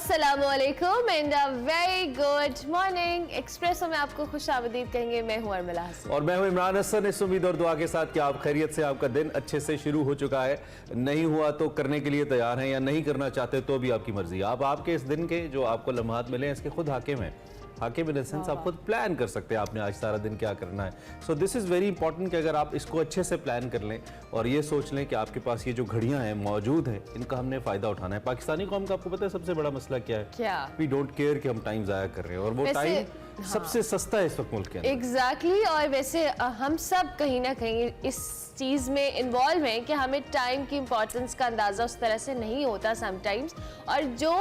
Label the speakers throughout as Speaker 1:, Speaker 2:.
Speaker 1: अस्सलामुअलैकुम and a very good morning. Espresso में आपको खुशामदीद कहेंगे। मैं हूं अर्मिला हसन
Speaker 2: और मैं हूं इमरान हसन। इस उम्मीद और दुआ के साथ कि आप खैरियत से, आपका दिन अच्छे से शुरू हो चुका है, नहीं हुआ तो करने के लिए तैयार हैं, या नहीं करना चाहते तो भी आपकी मर्जी। आप आपके इस दिन के जो आपको लम्हात मिले हैं इसके खुद हाकिम हैं। हाकिम इन द सेंस आप खुद प्लान कर सकते हैं आपने आज सारा दिन क्या करना है। So this is very important कि अगर आप इसको अच्छे से प्लान कर लें और ये सोच लें कि आपके पास ये जो घड़ियां हैं मौजूद हैं, इनका हमने फ़ायदा उठाना है। पाकिस्तानी कौम का आपको पता है सबसे बड़ा मसला क्या है?
Speaker 1: क्या?
Speaker 2: वी डोंट केयर कि हम टाइम ज़ाया कर रहे हैं, और वो टाइम सबसे सस्ता है इस वक्त मुल्क के अंदर।
Speaker 1: एग्जैक्टली। और वैसे हम सब कहीं ना कहीं इस चीज़ में इन्वॉल्व हैं कि हमें टाइम की इम्पोर्टेंस का अंदाज़ा उस तरह से नहीं होता समटाइम्स। और जो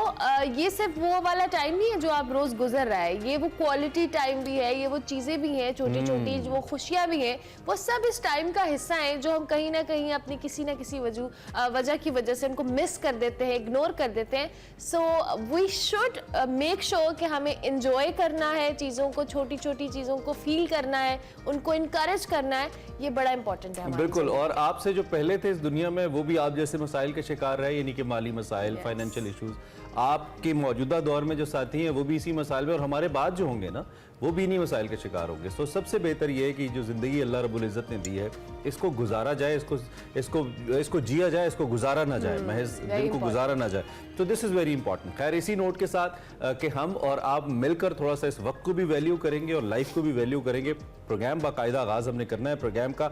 Speaker 1: ये सिर्फ वो वाला टाइम नहीं है जो आप रोज़ गुजर रहा है, ये वो क्वालिटी टाइम भी है, ये वो चीज़ें भी हैं, छोटी छोटी वो खुशियाँ भी हैं, वो सब इस टाइम का हिस्सा हैं जो हम कहीं ना कहीं अपनी किसी ना किसी वजह की वजह से उनको मिस कर देते हैं, इग्नोर कर देते हैं। So we should make sure कि हमें इंजॉय करना है चीज़ों को, छोटी छोटी चीज़ों को फील करना है, उनको इनकरेज करना है। ये बड़ा इंपॉर्टेंट है।
Speaker 2: बिल्कुल। और आपसे जो पहले थे इस दुनिया में वो भी आप जैसे मसाइल के शिकार रहे, यानी कि माली मसाइल, फाइनेंशियल इश्यूज। आपके मौजूदा दौर में जो साथी हैं वो भी इसी मसाइल में, और हमारे बाद जो होंगे ना वो भी इन्हीं मसाइल के शिकार होंगे। सो सबसे बेहतर ये है कि जो ज़िंदगी अल्लाह रब्बुल इज़्ज़त ने दी है इसको गुजारा जाए, इसको जिया जाए, इसको गुजारा ना जाए, महज दिन को गुजारा ना जाए। तो दिस इज़ वेरी इंपॉर्टेंट। खैर, इसी नोट के साथ कि हम और आप मिलकर थोड़ा सा इस वक्त को भी वैल्यू करेंगे और लाइफ को भी वैल्यू करेंगे। प्रोग्राम बाकायदा आगाज़ हमने करना है। प्रोग्राम का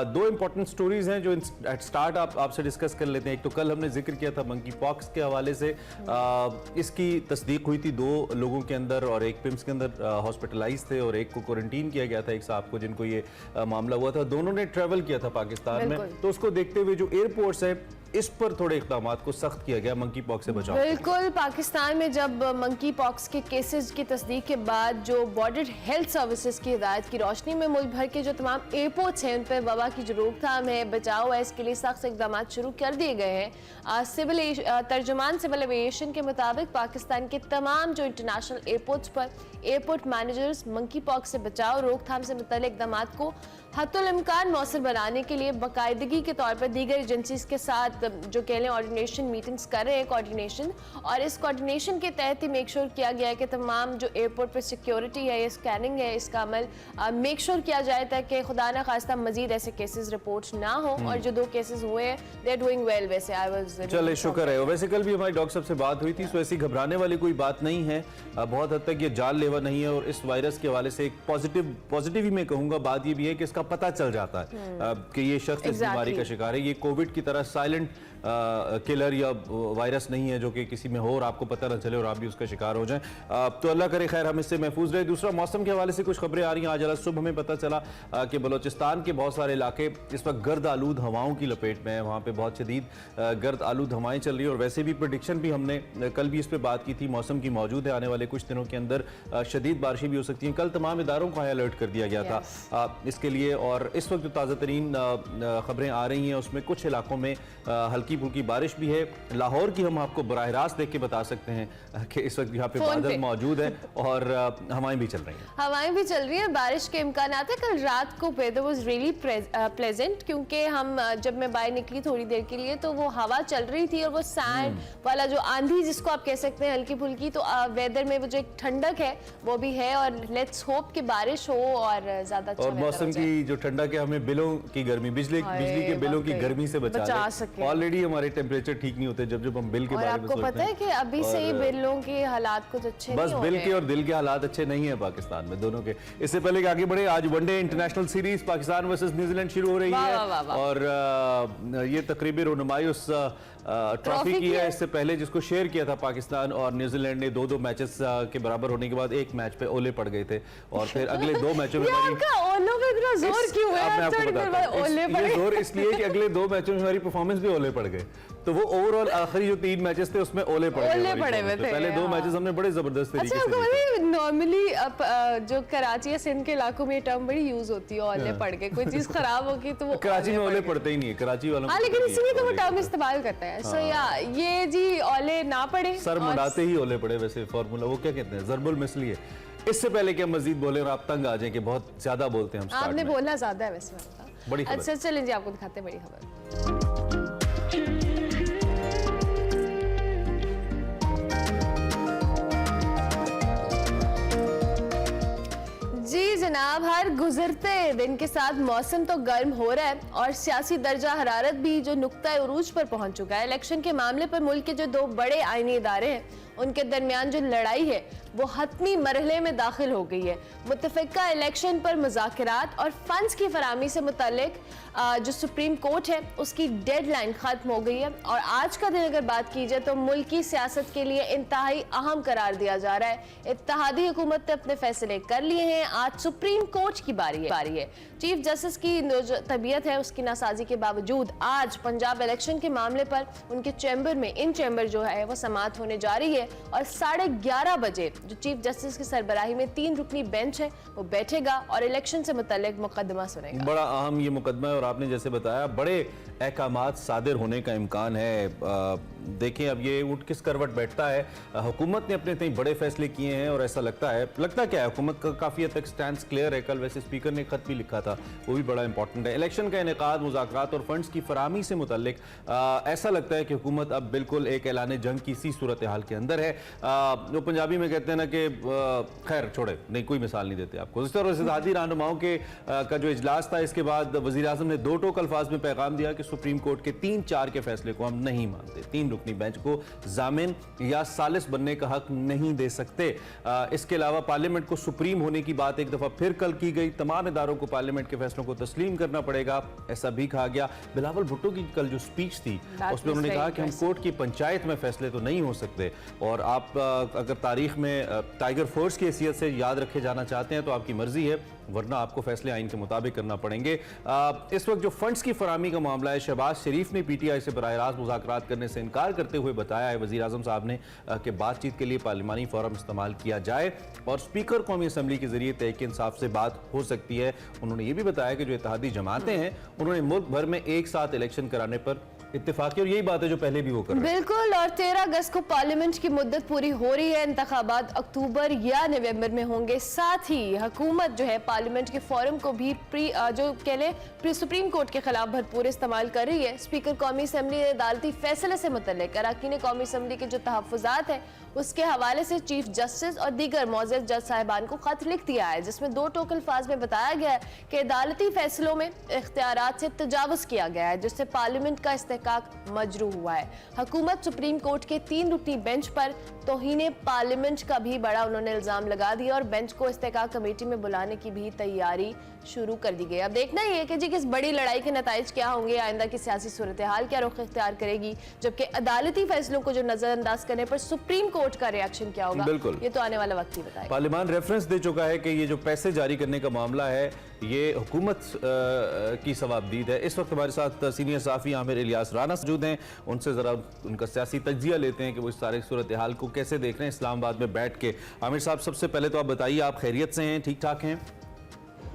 Speaker 2: दो इंपॉर्टेंट स्टोरीज़ हैं जो एट स्टार्ट आपसे डिस्कस कर लेते हैं। एक तो कल हमने जिक्र किया था मंकी पॉक्स के हवाले से, इसकी तस्दीक हुई थी 2 लोगों के अंदर, और एक पिम्स के अंदर हॉस्पिटलाइज थे और एक को क्वारंटीन किया गया था, एक साहब को जिनको ये मामला हुआ था। दोनों ने ट्रैवल किया था पाकिस्तान में, तो उसको देखते हुए जो एयरपोर्ट्स है इस पर थोड़े इक़दाम को सख्त किया गया मंकी पॉक्स से बचाव।
Speaker 1: बिल्कुल। पाकिस्तान में जब मंकी पॉक्स के केसेस की तस्दीक के बाद जो बॉर्डर हेल्थ सर्विसेज की हिदायत की रोशनी में मुल्क भर के जो तमाम एयरपोर्ट्स हैं उन पर वबा की जो रोकथाम है, बचाव है, इसके लिए सख्त इक़दाम शुरू कर दिए गए हैं। तर्जुमान सिविल एविएशन के मुताबिक पाकिस्तान के तमाम जो इंटरनेशनल एयरपोर्ट्स पर एयरपोर्ट मैनेजर्स मंकी पॉक्स से बचाव रोकथाम से मुतल्लिक़ इक़दाम को हत्तुल इम्कान मौसर बनाने के लिए बाकायदगी के तौर पर दीगर एजेंसीज के साथ जो कह लें ऑर्डिनेशन मीटिंग्स कर रहे हैं, कोऑर्डिनेशन। और इस कोऑर्डिनेशन के तहत ही मेक श्योर किया गया है कि तमाम जो एयरपोर्ट पर सिक्योरिटी है, ये स्कैनिंग है, इसका अमल मेक श्योर किया जाए ताकि खुदा न खास्ता मजीद ऐसे केसेस रिपोर्ट ना हो। और जो 2 केसेस हुए हैं दे आर डूइंग वेल। वैसे आई वाज
Speaker 2: चले शुक्र है। वैसे कल भी हमारी डॉक्टर साहब से बात हुई थी, सो ऐसी घबराने वाली कोई बात नहीं है। बहुत हद तक ये जानलेवा नहीं है, और इस वायरस के हवाले से एक पॉजिटिव ही मैं कहूँगा बात ये भी है कि इसका पता चल जाता है कि ये शख्स इस बीमारी का शिकार है। ये कोविड की तरह साइलेंट किलर या वायरस नहीं है जो कि किसी में हो और आपको पता ना चले और आप भी उसका शिकार हो जाएं। तो अल्लाह करे खैर हम इससे महफूज रहे। दूसरा, मौसम के हवाले से कुछ खबरें आ रही हैं। आज अल सुबह हमें पता चला कि बलोचिस्तान के बहुत सारे इलाके इस वक्त गर्द आलूद हवाओं की लपेट में है। वहाँ पे बहुत शदीद गर्द आलूद हवाएं चल रही है, और वैसे भी प्रेडिक्शन भी हमने कल भी इस पर बात की थी, मौसम की मौजूद है। आने वाले कुछ दिनों के अंदर शदीद बारिशें भी हो सकती हैं। कल तमाम इदारों को हाई अलर्ट कर दिया गया था इसके लिए। और इस वक्त जो ताज़ा तरीन खबरें आ रही हैं उसमें कुछ इलाकों में हल्की फुल्की बारिश भी है। लाहौर की हम आपको बराह रास्त देख के बता सकते हैं कि इस वक्त यहाँ पे बादल मौजूद है और हवाएं भी चल रही हैं।
Speaker 1: हवाएं भी चल रही हैं, बारिश के इम्कान है। कल रात को वेदर वाज रियली प्लेजेंट, क्योंकि हम जब मैं बाहर निकली थोड़ी देर के लिए तो वो हवा चल रही थी और वो सैंड वाला जो आंधी जिसको आप कह सकते हैं हल्की फुल्की, तो वेदर में वो जो एक ठंडक है वो भी है। और लेट्स होप कि बारिश हो और ज्यादा अच्छा,
Speaker 2: और मौसम की जो ठंडक है हमें बिलों की गर्मी, बिजली के बिलों की गर्मी से बचा सके। ऑलरेडी हमारे टेम्परेचर ठीक नहीं होते जब हम बिल के बारे में सोचते हैं।
Speaker 1: आपको पता है कि अभी से ही बिलों के हालात कुछ अच्छे नहीं हो रहे।
Speaker 2: बस बिल के और दिल के हालात अच्छे नहीं है पाकिस्तान में, दोनों के। इससे पहले कि आगे बढ़े, आज one day international series Pakistan versus New Zealand शुरू हो रही है, और ये तकरीबी रुनुमाई उस ट्रॉफी की है। इससे पहले जिसको शेयर किया था पाकिस्तान और न्यूजीलैंड ने 2-2 मैचेस के बराबर होने के बाद एक मैच पे ओले पड़ गए थे, और फिर अगले 2 मैचों में
Speaker 1: जोर क्यों है?
Speaker 2: ये जोर इसलिए कि अगले 2 मैचों में हमारी परफॉर्मेंस भी ओले पड़ गए। तो वो ओवरऑल आखिरी जो 3 मैचेस थे उसमें ओले पड़े हुए थे। पहले 2 मैचेस हमने बड़े जबरदस्त तरीके से।
Speaker 1: नॉर्मली जो कराची या सिंध के इलाकों में टर्म बड़ी यूज होती है, ओले पड़ गए, कोई चीज खराब होगी तो वो
Speaker 2: कराची में ओले पड़ते ही नहीं है, कराची वालों को।
Speaker 1: लेकिन इसीलिए तो वो टर्म इस्तेमाल करता है। सो या ये जी ओले ना पड़े,
Speaker 2: सर मुड़ाते ही ओले पड़े। वैसे फार्मूला वो क्या कहते हैं, ज़रबुल मिसली है। इससे पहले कि हम मजीद बोले और आप तंग आ जाए कि बहुत ज्यादा बोलते हैं हम,
Speaker 1: आपने बोलना ज्यादा है वैसे
Speaker 2: बड़ी खबर।
Speaker 1: अच्छा चलें जी, आपको दिखाते हैं बड़ी खबर। जनाब, हर गुजरते दिन के साथ मौसम तो गर्म हो रहा है और सियासी दर्जा हरारत भी जो नुक्ता उरूज पर पहुंच चुका है। इलेक्शन के मामले पर मुल्क के जो दो बड़े आईनी इदारे हैं उनके दरमियान जो लड़ाई है वो हतमी मरहले में दाखिल हो गई है। मुतफिका इलेक्शन पर मुज़ाकरात और फंड्स की फराहमी से मुतल्लिक जो सुप्रीम कोर्ट है उसकी डेडलाइन खत्म हो गई है और आज का दिन अगर बात की जाए तो मुल्की सियासत के लिए इंतहाई अहम करार दिया जा रहा है। इत्तेहादी हुकूमत ने अपने फैसले कर लिए हैं, आज सुप्रीम कोर्ट की बारी है। चीफ जस्टिस की जो तबीयत है उसकी नासाजी के बावजूद आज पंजाब इलेक्शन के मामले पर उनके चैम्बर में इन चैम्बर जो है वो समाअत होने जा रही है और 11:30 बजे जो चीफ जस्टिस की सरबराही में 3 रुकनी बेंच है वो बैठेगा और इलेक्शन से मुतल्लिक मुकदमा सुनेगा।
Speaker 2: बड़ा अहम ये मुकदमा है और आपने जैसे बताया बड़े अहकामात सादिर होने का इम्कान है। देखें अब ये उठ किस करवट बैठता है। हुकूमत ने अपने इतने बड़े फैसले किए हैं और ऐसा लगता क्या है हुकूमत का काफ़ी हद तक स्टैंड क्लियर है। कल वैसे स्पीकर ने खत भी लिखा था, वो भी बड़ा इंपॉर्टेंट है। इलेक्शन का इनेकाद, मुज़ाकरात और फंड्स की फराहमी से मुतल्लिक ऐसा लगता है कि हुकूमत अब बिल्कुल एक ऐलान जंग की सी सूरत हाल के अंदर है। जो पंजाबी में कहते हैं ना कि खैर छोड़े, नहीं कोई मिसाल नहीं देते आपको। इस तरह इत्तेहादी रहनुमाओं के का जो इजलास था इसके बाद वज़ीर आज़म ने 2 टोक अल्फाज में पैगाम दिया कि सुप्रीम कोर्ट के 3-4 के फैसले को हम नहीं मानते, 3 रुकनी बेंच को जामिन या सालिस बनने का हक नहीं दे सकते। इसके अलावा पार्लियामेंट को सुप्रीम होने की बात एक दफा फिर कल की गई। तमाम इदारों को पार्लियामेंट के फैसलों को तस्लीम करना पड़ेगा, ऐसा भी कहा गया। बिलावल भुट्टो की कल जो स्पीच थी उसमें उन्होंने कहा कि हम कोर्ट की पंचायत में फैसले तो नहीं हो सकते और आप अगर तारीख में टाइगर फोर्स की हैसियत से याद रखे जाना चाहते हैं तो आपकी मर्जी है, वरना आपको फैसले आइन के मुताबिक करना पड़ेंगे। इस वक्त जो फंड्स की फराहमी का मामला है, शहबाज शरीफ ने पीटीआई से बराह रास्त मुज़ाकरात करने से इनकार करते हुए बताया है वज़ीर आज़म साहब ने कि बातचीत के लिए पार्लिमानी फोरम इस्तेमाल किया जाए और स्पीकर कौमी असम्बली के जरिए तहरीक इंसाफ से बात हो सकती है। उन्होंने ये भी बताया कि जो इत्तेहादी जमातें हैं उन्होंने मुल्क भर में एक साथ इलेक्शन कराने पर इत्तेफाक, और यही बात है जो पहले भी वो कर रहे हैं।
Speaker 1: बिल्कुल, और 13 अगस्त को पार्लियामेंट की मुद्दत पूरी हो रही है। इंतखाबात अक्टूबर या नवंबर में होंगे। साथ ही हुकूमत जो है पार्लियामेंट के फोरम को भी सुप्रीम कोर्ट के खिलाफ भरपूर इस्तेमाल कर रही है। स्पीकर कौमी असम्बली ने अदालती फैसले से मुतल्लिक अरकान कौमी असम्बली के जो तहफ़्फ़ुज़ात हैं उसके हवाले से चीफ जस्टिस और दीगर मौजूद जज साहिबान को खत लिख दिया है, जिसमें 2 टोक अल्फाज में बताया गया है कि अदालती फैसलों में इख्तियारात से तजावुज़ किया गया है, जिससे पार्लियामेंट का इस्तेहकाक मजरू हुआ है। हुकूमत सुप्रीम कोर्ट के 3 रुकनी बेंच पर तौहीन पार्लियामेंट का भी बड़ा उन्होंने इल्जाम लगा दिया और बेंच को इस्तेहकाक कमेटी में बुलाने की भी तैयारी शुरू कर दी गई। अब देखना ही है कि जी किस बड़ी लड़ाई के नताइज क्या होंगे, आइंदा की सियासी सूरत हाल क्या रुख इख्तियार करेगी, जबकि अदालती फैसलों को जो नजरअंदाज करने पर सुप्रीम कोर्ट का रिएक्शन क्या होगा, बिल्कुल ये तो आने वाला वक्त ही बताएगा।
Speaker 2: पार्लियामान रेफरेंस दे चुका है कि ये जो पैसे जारी करने का मामला है ये हुकूमत की सवाबदीद है। इस वक्त हमारे साथ सीनियर साफ़ी आमिर इलियास राना मौजूद हैं, उनसे ज़रा उनका सियासी तज्जिया लेते हैं कि वो इस सारे सूरत हाल को कैसे देख रहे हैं इस्लामाबाद में बैठ के। आमिर साहब, सबसे पहले तो आप बताइए, आप खैरियत से हैं, ठीक ठाक हैं?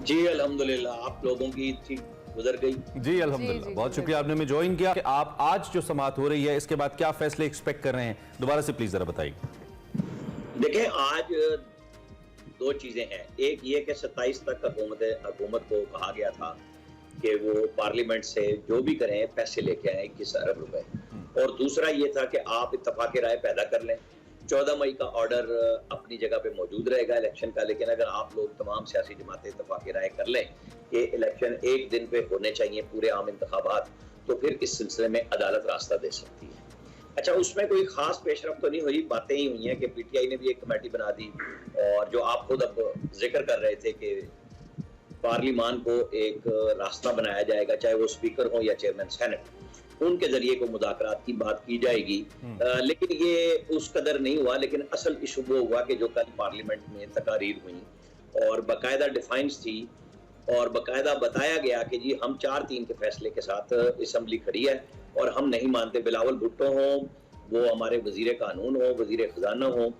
Speaker 3: जी अल्हम्दुलिल्लाह, आप लोगों की ठीक गुजर गई?
Speaker 2: जी अल्हम्दुलिल्लाह, बहुत शुक्रिया आपने हमें ज्वाइन किया। कि आप आज जो समाअत हो रही है इसके बाद क्या फैसले एक्सपेक्ट कर रहे हैं, दोबारा से प्लीज जरा बताइए।
Speaker 3: देखें, आज 2 चीजें हैं। एक ये कि 27 तक हुकूमत को कहा गया था कि वो पार्लियामेंट से जो भी करें पैसे लेके आए 21 अरब रुपए, और दूसरा ये था कि आप इत्तफाक राय पैदा कर लें। 14 मई का ऑर्डर अपनी जगह पे मौजूद रहेगा इलेक्शन का, लेकिन अगर आप लोग तमाम सियासी जमातें इत्तफाक राय कर लें कि इलेक्शन एक दिन पे होने चाहिए, पूरे आम इंतखाबात, तो फिर इस सिलसिले में अदालत रास्ता दे सकती है। अच्छा, उसमें कोई खास पेशरफ तो नहीं हुई, बातें ही हुई हैं कि पीटीआई ने भी एक कमेटी बना दी और जो आप खुद अब जिक्र कर रहे थे कि पार्लियामान को एक रास्ता बनाया जाएगा, चाहे वो स्पीकर हो या चेयरमैन सेनेट, उनके जरिए को मुज़ाकरात की बात की जाएगी। लेकिन ये उस कदर नहीं हुआ। लेकिन असल इशू वो हुआ कि जो कल पार्लियामेंट में तकारीर हुई और बाकायदा डिफाइंस थी और बाकायदा बताया गया कि जी हम 4-3 के फैसले के साथ असम्बली खड़ी है और हम नहीं मानते। बिलावल भुट्टो हो, वो हमारे वजीर कानून हो, वजीर खजाना हो,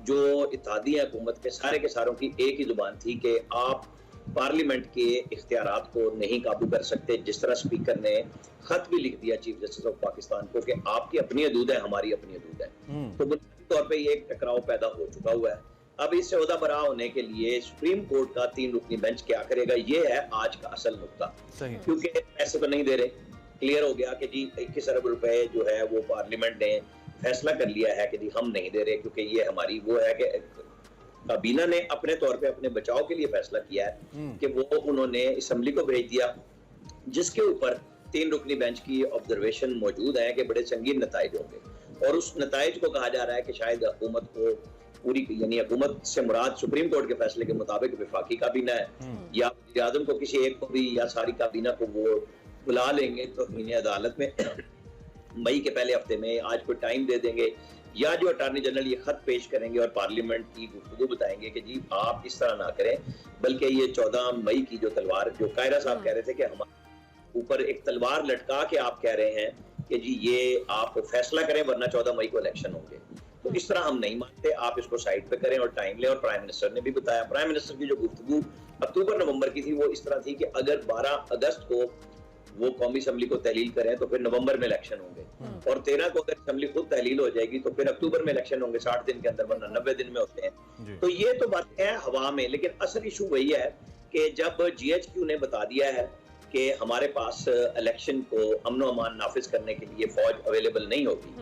Speaker 3: जो इत्तेहादी हुकूमत के सारों की एक ही जुबान थी कि आप पार्लियामेंट के इख्तियारात को नहीं काबू कर सकते। जिस तरह स्पीकर ने खत भी लिख दिया चीफ जस्टिस ऑफ पाकिस्तान को कि आपकी अपनी हदूद है, हमारी अपनी हदूद है, तो बुनियादी तौर पर ये एक टकराव पैदा हो चुका हुआ है। अब इससे ओहदा बरा होने के लिए सुप्रीम कोर्ट का 3 रुकनी बेंच क्या करेगा, ये है आज का असल नुकता। क्योंकि पैसे तो नहीं दे रहे, क्लियर हो गया कि जी 21 अरब रुपए जो है वो पार्लियामेंट ने फैसला कर लिया है कि जी हम नहीं दे रहे, क्योंकि ये हमारी वो है कि काबीना ने अपने तौर पे अपने बचाव के लिए फैसला किया है कि वो उन्होंने असेंबली को भेज दिया, जिसके ऊपर 3 रुकनी बेंच की ऑब्जर्वेशन मौजूद है कि बड़े संगीन नताइज होंगे। और उस नताइज को कहा जा रहा है कि शायद हुकूमत को पूरी, यानी हुकूमत से मुराद सुप्रीम कोर्ट के फैसले के मुताबिक वफाकी काबीना है या वज़ीर आज़म को किसी एक को भी या सारी काबीना को वो बुला लेंगे तो अदालत में मई के पहले हफ्ते में आज कोई टाइम दे देंगे, या जो अटॉर्नी जनरल ये खत पेश करेंगे और पार्लियामेंट की गुफ्तगू बताएंगे कि जी आप इस तरह ना करें, बल्कि ये 14 मई की जो तलवार, जो कायरा साहब कह रहे थे कि हमारे ऊपर एक तलवार लटका के आप कह रहे हैं कि जी ये आप फैसला करें वरना 14 मई को इलेक्शन होंगे, तो इस तरह हम नहीं मानते, आप इसको साइड पे करें और टाइम लें। और प्राइम मिनिस्टर ने भी बताया, प्राइम मिनिस्टर की जो गुफ्तगू अक्टूबर नवंबर की थी वो इस तरह थी कि अगर 12 अगस्त को वो कौमी असम्बली को तहलील करें तो फिर नवंबर में इलेक्शन होंगे, और 13 को अगर असम्बली खुद तहलील हो जाएगी तो फिर अक्टूबर में इलेक्शन होंगे 60 दिन के अंदर, वरना 90 दिन में होते हैं। तो ये तो बात है हवा में, लेकिन असल इशू वही है कि जब GHQ ने बता दिया है कि हमारे पास इलेक्शन को अमन अमान नाफिज करने के लिए फौज अवेलेबल नहीं होगी,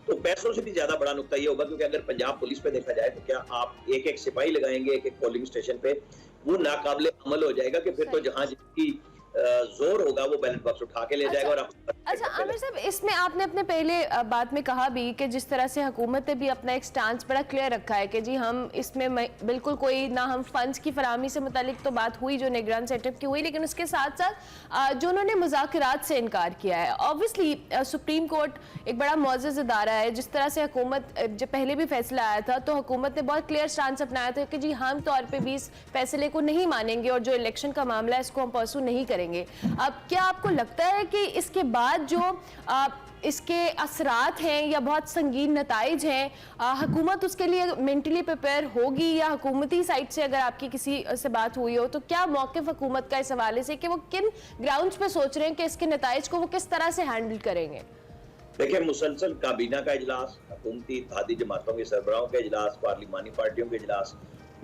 Speaker 3: तो पैसों से भी ज्यादा बड़ा नुकता ये होगा, क्योंकि अगर पंजाब पुलिस पे देखा जाए तो क्या आप एक एक सिपाही लगाएंगे एक एक पोलिंग स्टेशन पे, वो नाकाबिले अमल हो जाएगा कि फिर तो जहां जिसकी जोर होगा वो बैलेट बॉक्स उठा के ले जाएगा। और
Speaker 1: अच्छा आमिर साहब, इसमें आपने अपने पहले बात में कहा भी कि जिस तरह से हुकूमत ने भी अपना एक स्टांस बड़ा क्लियर रखा है कि जी हम इसमें बिल्कुल कोई ना, हम फंड्स की फराहमी से मुतालिक तो बात हुई जो निगरान सेटअप की हुई, लेकिन उसके साथ साथ जो उन्होंने मुज़ाकरात से इनकार किया है। ऑब्वियसली सुप्रीम कोर्ट एक बड़ा मुअज़्ज़ज़ इदारा है, जिस तरह से हुकूमत जब पहले भी फैसला आया था तो हुकूमत ने बहुत क्लियर स्टांस अपनाया था कि जी हम तौर पर भी इस फैसले को नहीं मानेंगे और जो इलेक्शन का मामला है इसको हम परसू नहीं करेंगे। अब क्या आपको लगता है कि इसके बाद जो इसके असरात हैं या बहुत संगीन नताइज हैं, हुकूमत उसके लिए मेंटली प्रिपेयर होगी, या हुकूमती साइड से अगर आपकी किसी से बात हुई हो तो क्या मौक़िफ़ हुकूमत का इस हवाले से कि वो किन ग्राउंड्स पे सोच रहे हैं कि इसके नताइज को वो किस तरह से हैंडल करेंगे?
Speaker 3: देखिए, मुसलसल काबीना का इजलास, हुकूमती इत्तेहादी जमातों के सरबराहों के इजलास, पार्लिमानी पार्टियों के इजलास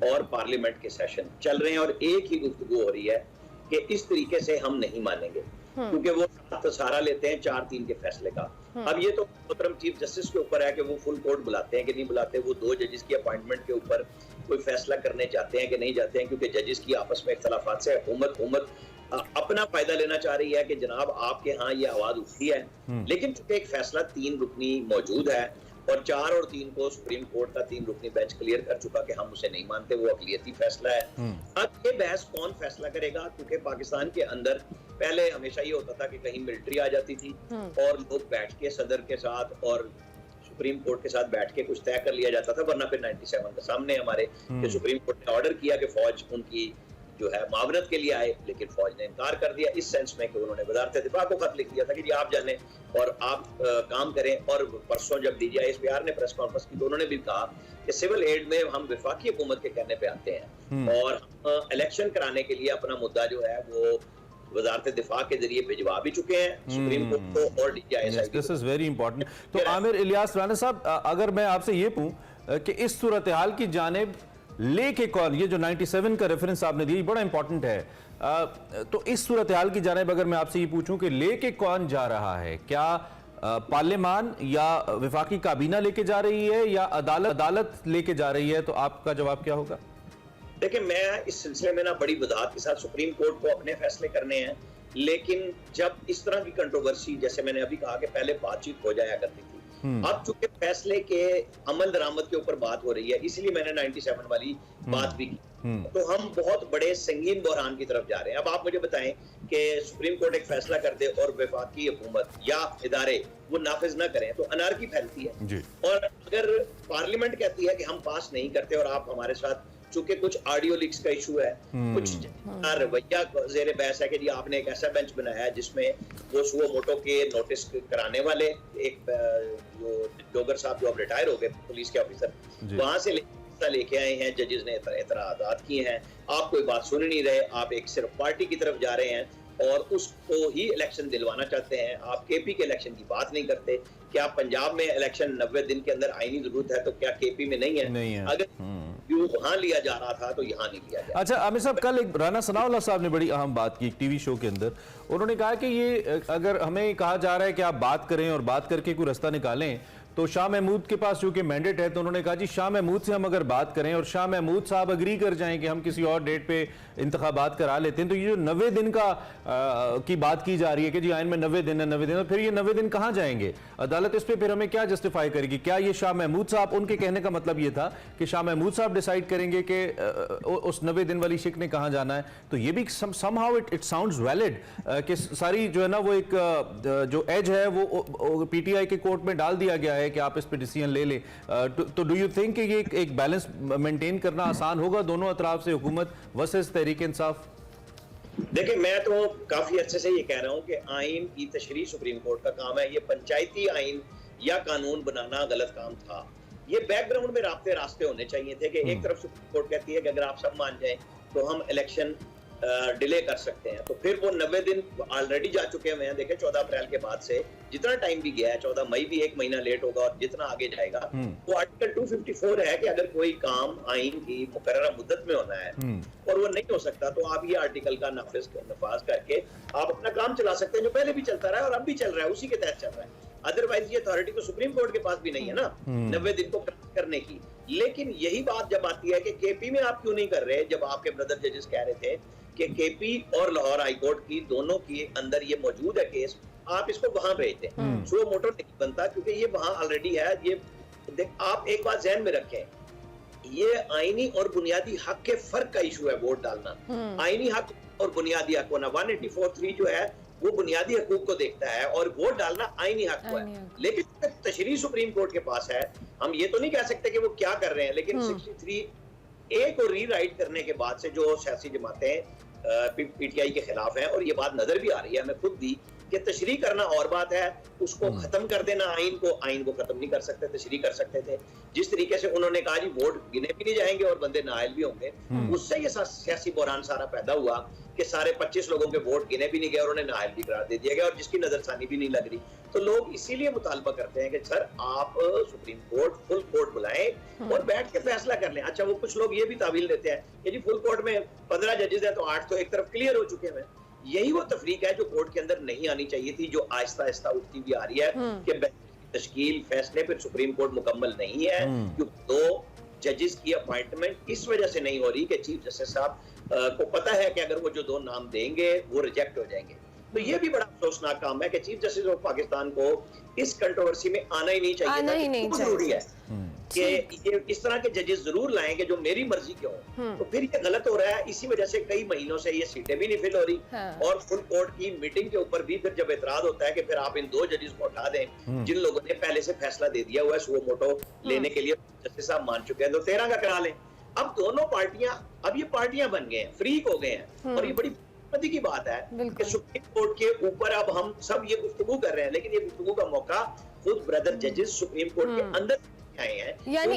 Speaker 3: और पार्लियामेंट के सेशन चल रहे हैं और एक ही गुफ्तगू हो रही है कि इस तरीके से हम नहीं मानेंगे, क्योंकि वो सहारा लेते हैं 4-3 के फैसले का। अब ये तो मोहतरम चीफ जस्टिस के ऊपर है कि वो फुल कोर्ट बुलाते हैं कि नहीं बुलाते, वो 2 जजेस की अपॉइंटमेंट के ऊपर कोई फैसला करने चाहते हैं कि नहीं जाते हैं, क्योंकि जजेस की आपस में इख्तलाफात से हुकूमत अपना फायदा लेना चाह रही है कि जनाब आपके यहाँ ये आवाज उठी है, लेकिन चूंकि एक फैसला 3 रुकनी मौजूद है और 4 और 3 को सुप्रीम कोर्ट का 3 रुकनी बेंच क्लियर कर चुका कि हम उसे नहीं मानते, वो अक़लियती फैसला है। अब ये बहस कौन फैसला करेगा, क्योंकि पाकिस्तान के अंदर पहले हमेशा ये होता था कि कहीं मिलिट्री आ जाती थी और लोग बैठ के सदर के साथ और सुप्रीम कोर्ट के साथ बैठ के कुछ तय कर लिया जाता था, वरना फिर 97 के सामने हमारे कि सुप्रीम कोर्ट ने ऑर्डर किया कि फौज उनकी जो है मावनत के लिए आए, लेकिन फौज ने इनकार कर दिया, इस सेंस में कि उन्होंने वज़ारत दिफा को खत लिख दिया था कि जी आप जाने और आप काम करें। और परसों जब DGI ने प्रेस कॉन्फ्रेंस की तो उन्होंने भी कहा कि सिविल एड में हम वफाकी हुकूमत के कहने पे आते हैं और हम इलेक्शन कराने के लिए अपना मुद्दा जो है वो वज़ारत दिफा के जरिए भिजवा भी चुके हैं सुप्रीम कोर्ट को और DGI।
Speaker 2: This is very important. तो आमिर इलियास राना साहब, अगर मैं आपसे ये पूछूं कि इस सूरत हाल की जानिब लेके कौन, ये जो 97 का रेफरेंस आपने दिया बड़ा इंपॉर्टेंट है, तो इस सूरत हाल की जानिब अगर मैं आपसे ये पूछूं कि लेके कौन जा रहा है, क्या पार्लियामान या वफाकी काबीना लेके जा रही है या अदालत लेके जा रही है, तो आपका जवाब क्या होगा?
Speaker 3: देखिए, मैं इस सिलसिले में ना बड़ी वजाहत के साथ सुप्रीम कोर्ट को अपने फैसले करने हैं, लेकिन जब इस तरह की कंट्रोवर्सी, जैसे मैंने अभी कहा कि पहले बातचीत हो जाया करती थी, अब चूंकि फैसले के अमल दरामद के ऊपर बात हो रही है, इसलिए मैंने 97 वाली बात भी की, तो हम बहुत बड़े संगीन बहरान की तरफ जा रहे हैं। अब आप मुझे बताएं कि सुप्रीम कोर्ट एक फैसला कर दे और वफाकी हुकूमत या इदारे वो नाफिज ना करें तो अनारकी फैलती है जी। और अगर पार्लियामेंट कहती है कि हम पास नहीं करते और आप हमारे साथ, चूंकि कुछ ऑडियो लीक्स का इशू है, कुछ रवैया ज़ेरे बहस है कि जी आपने एक ऐसा बेंच बनाया है जिसमें वो सुओ मोटो के नोटिस कराने वाले एक जो डोगर साहब जो अब रिटायर हो गए पुलिस के ऑफिसर, वहां से लेके आए हैं, जजेस ने एतराज़ात किए हैं, आप कोई बात सुन नहीं रहे, आप एक सिर्फ पार्टी की तरफ जा रहे हैं और उसको ही इलेक्शन दिलवाना चाहते हैं, आप KP के इलेक्शन की बात नहीं करते। क्या पंजाब में इलेक्शन 90 दिन के अंदर आईनी जरूरत है, तो क्या KP में नहीं है? अगर वहां लिया जा रहा था तो यहाँ नहीं लिया गया।
Speaker 2: अच्छा आमिर साहब, कल एक राना सनाउल्लाह साहब ने बड़ी अहम बात की एक टीवी शो के अंदर, उन्होंने कहा कि ये अगर हमें कहा जा रहा है कि आप बात करें और बात करके कोई रास्ता निकालें, तो शाह महमूद के पास चूंकि मैंडेट है तो उन्होंने कहा जी शाह महमूद से हम अगर बात करें और शाह महमूद साहब अग्री कर जाएं कि हम किसी और डेट पे इंतखाबात करा लेते हैं, तो ये जो 90 दिन की बात की जा रही है कि जी आइन में 90 दिन है, 90 दिन, तो फिर ये 90 दिन कहाँ जाएंगे? अदालत इस पे फिर हमें क्या जस्टिफाई करेगी? क्या ये शाह महमूद साहब, उनके कहने का मतलब ये था कि शाह महमूद साहब डिसाइड करेंगे कि उस 90 दिन वाली शिक ने कहाँ जाना है? तो ये भी somehow it sounds valid कि सारी जो है ना वो एक जो एज है वो पीटीआई के कोर्ट में डाल दिया गया है कि आप इस पे डिसीजन ले लें। तो डू यू थिंक कि ये एक बैलेंस मेंटेन करना आसान होगा दोनों अतराफ से, हुकूमत वर्सेस तहरीक इंसाफ?
Speaker 3: देखिए, मैं तो काफी अच्छे से ये कह रहा हूँ कि आइन की तशरीह सुप्रीम कोर्ट का काम है। ये पंचायती आइन या कानून बनाना गलत काम था। ये बैकग्राउंड में रास्ते होने चाहिए थे कि एक तरफ सुप्रीम कोर्ट कहती है कि अगर आप सब मान जाएं तो हम इलेक्शन डिले कर सकते हैं, तो फिर वो 90 दिन ऑलरेडी जा चुके हुए हैं। देखें 14 अप्रैल के बाद से जितना टाइम भी गया है, 14 मई भी 1 महीना लेट होगा और जितना आगे जाएगा, वो आर्टिकल 254 है कि अगर कोई काम आइन की मुकर्ररा मुद्दत में होना है और वो नहीं हो सकता तो आप ये आर्टिकल का नफाज करके आप अपना काम चला सकते हैं, जो पहले भी चलता रहा है और अब भी चल रहा है, उसी के तहत चल रहा है। अदरवाइज ये अथॉरिटी तो सुप्रीम कोर्ट के पास भी नहीं है ना 90 दिन को करने की। लेकिन यही बात जब आती है कि केपी में आप क्यों नहीं कर रहे, जब आपके ब्रदर जजेस कह रहे थे कि केपी और लाहौर हाईकोर्ट की दोनों के अंदर ये मौजूद है केस, आप इसको वहां भेज दें, सो मोटो नहीं बनता क्योंकि ये वहां ऑलरेडी है। ये आप एक बात ध्यान में रखें, ये आईनी और बुनियादी हक के फर्क का इशू है वोट डालना। आईनी हक और बुनियादी हक होना 184(3) जो है वो बुनियादी हकूक को देखता है और वोट डालना आईनी हक को है। लेकिन तशरीह सुप्रीम कोर्ट के पास है, हम ये तो नहीं कह सकते कि वो क्या कर रहे हैं, लेकिन 63A को रीराइट करने के बाद से जो सियासी जमातें पीटीआई के खिलाफ हैं, और ये बात नजर भी आ रही है हमें खुद भी कि तशरीह करना और बात है, उसको खत्म कर देना आइन को खत्म नहीं कर सकते, तशरीह कर सकते थे। जिस तरीके से उन्होंने कहा जी वोट गिने भी नहीं जाएंगे और बंदे नाअहल भी होंगे, उससे ये सियासी बहरान सारा पैदा हुआ कि सारे 25 लोगों के वोट गिने भी नहीं गए और उन्हें नाअहल भी करार दे दिया गया और जिसकी नजरसानी भी नहीं लग रही। तो लोग इसीलिए मुतालबा करते हैं कि सर आप सुप्रीम कोर्ट फुल कोर्ट बुलाएं और बैठ के फैसला कर लें। अच्छा, वो कुछ लोग ये भी तावील देते हैं कि जी फुल कोर्ट में 15 जजेस हैं तो 8 तो एक तरफ क्लियर हो चुके हैं। यही वो तफरीक है जो कोर्ट के अंदर नहीं आनी चाहिए थी, जो आहिस्ता आहिस्ता उठती भी आ रही है कि तश्कील फैसले पर सुप्रीम कोर्ट मुकम्मल नहीं है, क्योंकि 2 जजेस की अपॉइंटमेंट इस वजह से नहीं हो रही कि चीफ जस्टिस साहब को पता है कि अगर वो जो 2 नाम देंगे वो रिजेक्ट हो जाएंगे। तो ये भी बड़ा अफसोसनाक काम है कि चीफ जस्टिस ऑफ पाकिस्तान को इस कंट्रोवर्सी में आना ही नहीं चाहिए। जरूरी है कि ये इस तरह के जजेस जरूर लाएंगे जो मेरी मर्जी के हों, तो फिर ये गलत हो रहा है। इसी वजह से कई महीनों से ये सीटें भी नहीं फिल हो रही और फुल कोर्ट की मीटिंग के ऊपर भी फिर जब एतराज होता है कि फिर आप इन 2 जजेस को उठा दें जिन लोगों ने पहले से फैसला दे दिया हुआ है सुओ मोटो लेने के लिए, जस्टिस साहब मान चुके हैं, तो 13 का करा लें। अब दोनों पार्टियां, अब ये पार्टियां बन गए हैं, फ्रीक हो गए हैं, और ये बड़ी पति की बात है कि सुप्रीम कोर्ट के ऊपर अब हम सब ये गुफ्तगू कर रहे हैं, लेकिन ये गुफ्तगू का मौका खुद ब्रदर जजेस सुप्रीम कोर्ट के अंदर आए हैं।
Speaker 1: यानी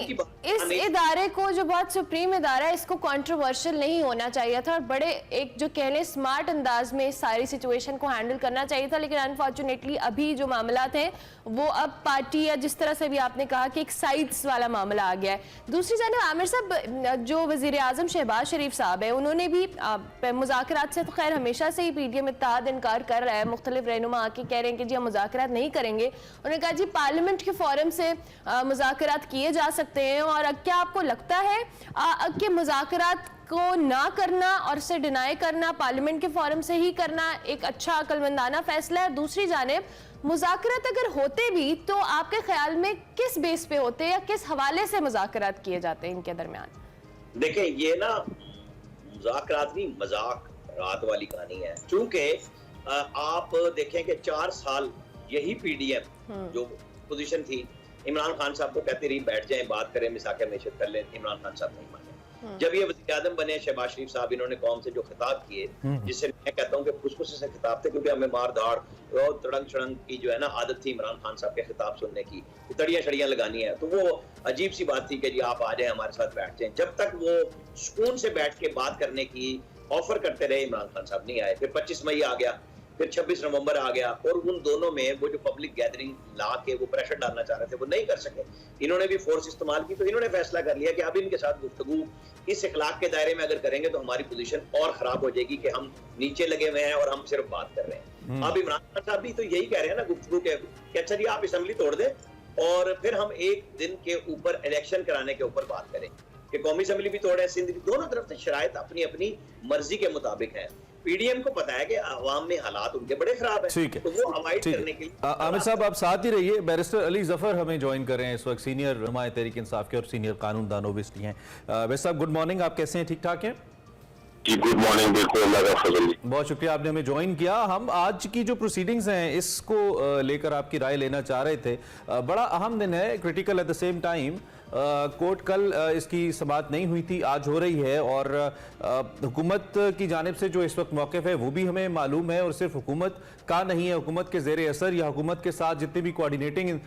Speaker 1: इस इदारे को, जो बहुत सुप्रीम इदारा है, इसको कंट्रोवर्शियल नहीं होना चाहिए था और बड़े एक जो कह लें स्मार्ट अंदाज में इस सारी सिचुएशन को हैंडल करना चाहिए था। लेकिन अनफॉर्चुनेटली अभी जो मामला थे वो अब पार्टी या जिस तरह से भी आपने कहा कि एक साइड्स वाला मामला आ गया है। दूसरी जानब आमिर साहब, जो वजीर आजम शहबाज शरीफ साहब है, उन्होंने भी मुज़ाकरात से तो खैर हमेशा से ही पीडीएम इत्तेहाद इनकार कर रहा है, मुख्तलिफ रहनुमा आके कह रहे हैं कि जी हम मुज़ाकरात नहीं करेंगे। उन्होंने कहा जी पार्लियामेंट के फोरम से मुज़ाकरात किए जा सकते हैं, और क्या आपको लगता है कि मुज़ाकरात को ना करना और से डिनाई करना, पार्लियामेंट के फोरम से ही करना एक अच्छा अक्लमंदाना फैसला है? दूसरी जानिब मुज़ाकरात अगर होते भी तो आपके ख्याल में किस बेस पे होते या किस हवाले से मुज़ाकरात किए जाते हैं इनके दरमियान?
Speaker 3: देखिए, ये ना मुज़ाकरात नहीं, मजाक रात वाली कहानी है। चूंकि आप देखें कि 4 साल यही पीडीएम जो पोजीशन थी, इमरान खान साहब को कहते रही बैठ जाएं, बात करें, मिसाके मेशत कर लें, इमरान खान साहब नहीं माने। जब ये वज़ीर आज़म बने शहबाज शरीफ साहब, इन्होंने कौम से जो खिताब किए, जिससे मैं कहता हूँ कि खुशखुशी से खिताब थे, क्योंकि हमें मार धाड़ और तड़ंग छड़ंग की जो है ना आदत थी इमरान खान साहब के खिताब सुनने की, तड़ियाँ शड़ियाँ लगानी है, तो वो अजीब सी बात थी कि जी आप आ जाए हमारे साथ बैठ जाएं। जब तक वो सुकून से बैठ के बात करने की ऑफर करते रहे, इमरान खान साहब नहीं आए। फिर 25 मई आ गया, फिर 26 नवंबर आ गया, और उन दोनों में वो जो पब्लिक गैदरिंग ला के वो प्रेशर डालना चाह रहे थे वो नहीं कर सके। इन्होंने भी फोर्स इस्तेमाल की, तो इन्होंने फैसला कर लिया कि अब इनके साथ गुफ्तगू इस इखलाक के दायरे में अगर करेंगे तो हमारी पोजीशन और खराब हो जाएगी कि हम नीचे लगे हुए हैं और हम सिर्फ बात कर रहे हैं। अब इमरान खान साहब भी तो यही कह रहे हैं ना गुफ्तगू के कि अच्छा जी आप असेंबली तोड़ दे, और फिर हम एक दिन के ऊपर इलेक्शन कराने के ऊपर बात करें कि कौमी असम्बली भी तोड़े, सिंध भी, दोनों तरफ से शराइत अपनी अपनी मर्जी के मुताबिक है। पीडीएम को पता है कि अवाम में हालात उनके बड़े खराब है,
Speaker 2: ठीक है,
Speaker 3: तो वो अवॉइड
Speaker 2: ठीक
Speaker 3: करने
Speaker 2: है।
Speaker 3: के लिए
Speaker 2: आमिर साहब आप साथ ही रहिए। बैरिस्टर अली जफर हमें ज्वाइन कर रहे हैं इस वक्त, सीनियर नुमाइंदे तहरीक इंसाफ के और सीनियर कानूनदान ओबियसली हैं। बैरिस्टर साहब गुड मॉर्निंग, आप कैसे हैं? ठीक ठाक हैं?
Speaker 4: जी गुड मॉर्निंग, बिल्कुल अल्लाह का फजल।
Speaker 2: बहुत शुक्रिया आपने हमें ज्वाइन किया। हम आज की जो प्रोसीडिंग्स हैं इसको लेकर आपकी राय लेना चाह रहे थे। बड़ा अहम दिन है, critical eight the same time. Court कल इसकी समाअत नहीं हुई थी, आज हो रही है और हुकूमत की जानिब से जो इस वक्त मौक़िफ़ है वो भी हमें मालूम है, और सिर्फ हुकूमत का नहीं है, हुकूमत के ज़ेर असर या हुकूमत के साथ जितने भी कोऑर्डिनेटिंग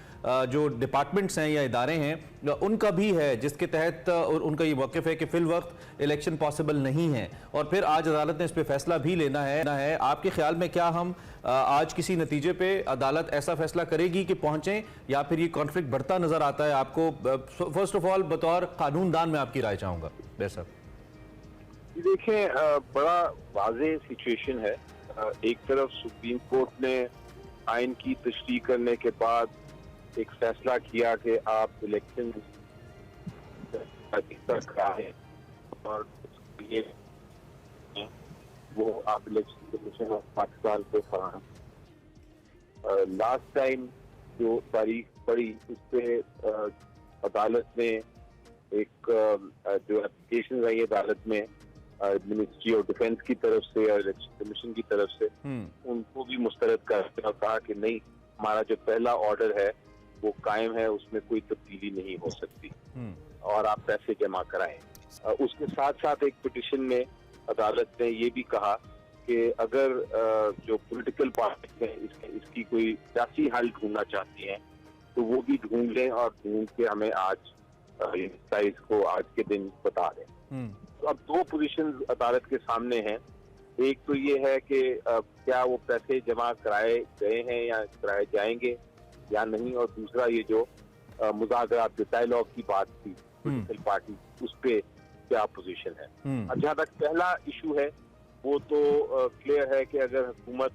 Speaker 2: जो डिपार्टमेंट्स हैं या इदारे हैं उनका भी है, जिसके तहत उनका ये मौक़िफ़ है कि फ़िल वक्त इलेक्शन पॉसिबल नहीं है। और फिर आज अदालत ने इस पर फैसला भी लेना है। आपके ख्याल में क्या हम आज किसी नतीजे पे अदालत ऐसा फैसला करेगी कि पहुंचें, या फिर ये कॉन्फ्लिक्ट बढ़ता नजर आता है आपको? फर्स्ट ऑफ ऑल बतौर कानूनदान में आपकी राय चाहूंगा। बेशक
Speaker 4: देखें, बड़ा वाज़ेह सिचुएशन है। एक तरफ सुप्रीम कोर्ट ने आइन की तशरीह करने के बाद एक फैसला किया कि आप इलेक्शन कराएं, और ये वो आप इलेक्शन कमीशन ऑफ पाकिस्तान को फराहम। लास्ट टाइम जो तारीख पड़ी उस पर अदालत ने एक जो एप्लीकेशन आई अदालत में मिनिस्ट्री ऑफ डिफेंस की तरफ से और इलेक्शन कमीशन की तरफ से, उनको भी मुस्तरद करते और कहा कि नहीं, हमारा जो पहला ऑर्डर है वो कायम है, उसमें कोई तब्दीली नहीं हो सकती और आप पैसे जमा कराएं। उसके साथ साथ एक पिटिशन में अदालत ने ये भी कहा कि अगर जो पॉलिटिकल पार्टी है इसकी कोई सियासी हल ढूंढना चाहती हैं तो वो भी ढूंढ लें और ढूंढ के हमें आज को आज के दिन बता दें। तो अब दो पोजीशन अदालत के सामने हैं। एक तो ये है कि क्या वो पैसे जमा कराए गए हैं या कराए जाएंगे या नहीं, और दूसरा ये जो मुज़ाकरात डायलॉग की बात थी पॉलिटिकल पार्टी, उस पे क्या पोजीशन है। अब जहाँ तक पहला इशू है वो तो क्लियर है कि अगर हुकूमत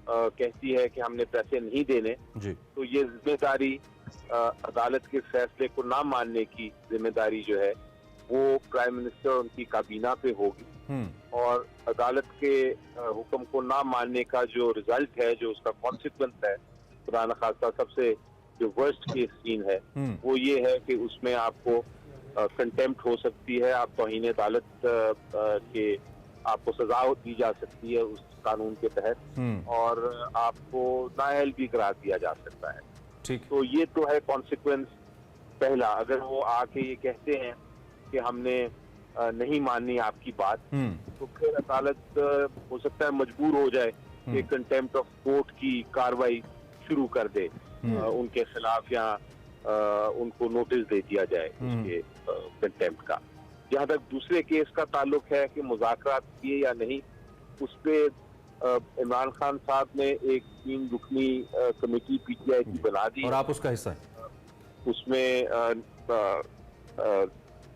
Speaker 4: कहती है कि हमने पैसे नहीं देने
Speaker 2: जी,
Speaker 4: तो ये जिम्मेदारी अदालत के फैसले को ना मानने की जिम्मेदारी जो है वो प्राइम मिनिस्टर और उनकी काबीना पे होगी, और अदालत के हुक्म को ना मानने का जो रिजल्ट है, जो उसका कॉन्सिक्वेंस है, खुदा न खास्ता सबसे जो वर्स्ट केस सीन है वो ये है कि उसमें आपको कंटेम्प्ट हो सकती है, आप तौहीन अदालत के आपको सजा दी जा सकती है उस कानून के तहत, और आपको नाअहल भी करार दिया जा सकता है।
Speaker 2: ठीक।
Speaker 4: तो ये तो है कॉन्सिक्वेंस पहला। अगर वो आके ये कहते हैं कि हमने नहीं मानी आपकी बात, तो फिर अदालत हो सकता है मजबूर हो जाए कि कंटेम्प्ट ऑफ कोर्ट की कार्रवाई शुरू कर दे उनके खिलाफ, या उनको नोटिस दे दिया जाए उसके कंटेम्प्ट का। जहाँ तक दूसरे केस का ताल्लुक है कि मुज़ाकरात किए या नहीं, उस पे इमरान खान साहब ने एक 3 रुकनी कमेटी पीटीआई की बना दी
Speaker 2: और आप उसका हिस्सा हैं।
Speaker 4: उसमें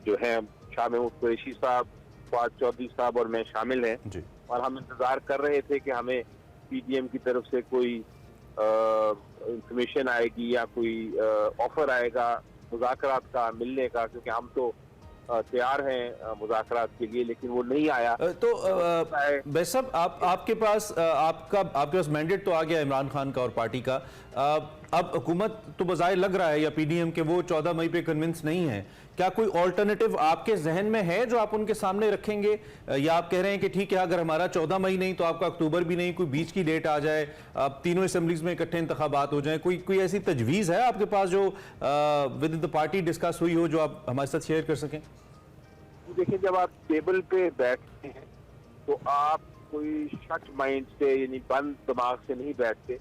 Speaker 4: जो है शाह महमूद कुरैशी साहब, फवाद चौधरी साहब और मैं शामिल हैं
Speaker 2: जी।
Speaker 4: और हम इंतजार कर रहे थे कि हमें पीडीएम की तरफ से कोई इंफॉर्मेशन आएगी या कोई ऑफर आएगा मुज़ाकरात का मिलने का, क्योंकि हम तो तैयार हैं मुज़ाकरात के लिए, लेकिन वो नहीं आया।
Speaker 2: तो बैस साहब आपके पास मैंडेट तो आ गया इमरान खान का और पार्टी का। अब हुकूमत तो बज़ाहिर लग रहा है या पीडीएम के वो 14 मई पे कन्विंस नहीं है, क्या कोई ऑल्टरनेटिव आपके जहन में है जो आप उनके सामने रखेंगे, या आप कह रहे हैं कि ठीक है अगर हमारा 14 मई नहीं तो आपका अक्टूबर भी नहीं, कोई बीच की डेट आ जाए, अब तीनों असेंबलीज में इकट्ठे इंतखाबात हो जाएं, कोई ऐसी तजवीज़ है आपके पास जो विद द पार्टी डिस्कस हुई हो जो आप हमारे साथ शेयर कर सकें?
Speaker 4: देखिए, जब आप टेबल पे बैठते हैं तो आप कोई शट माइंड से यानी बंद दिमाग से नहीं बैठते,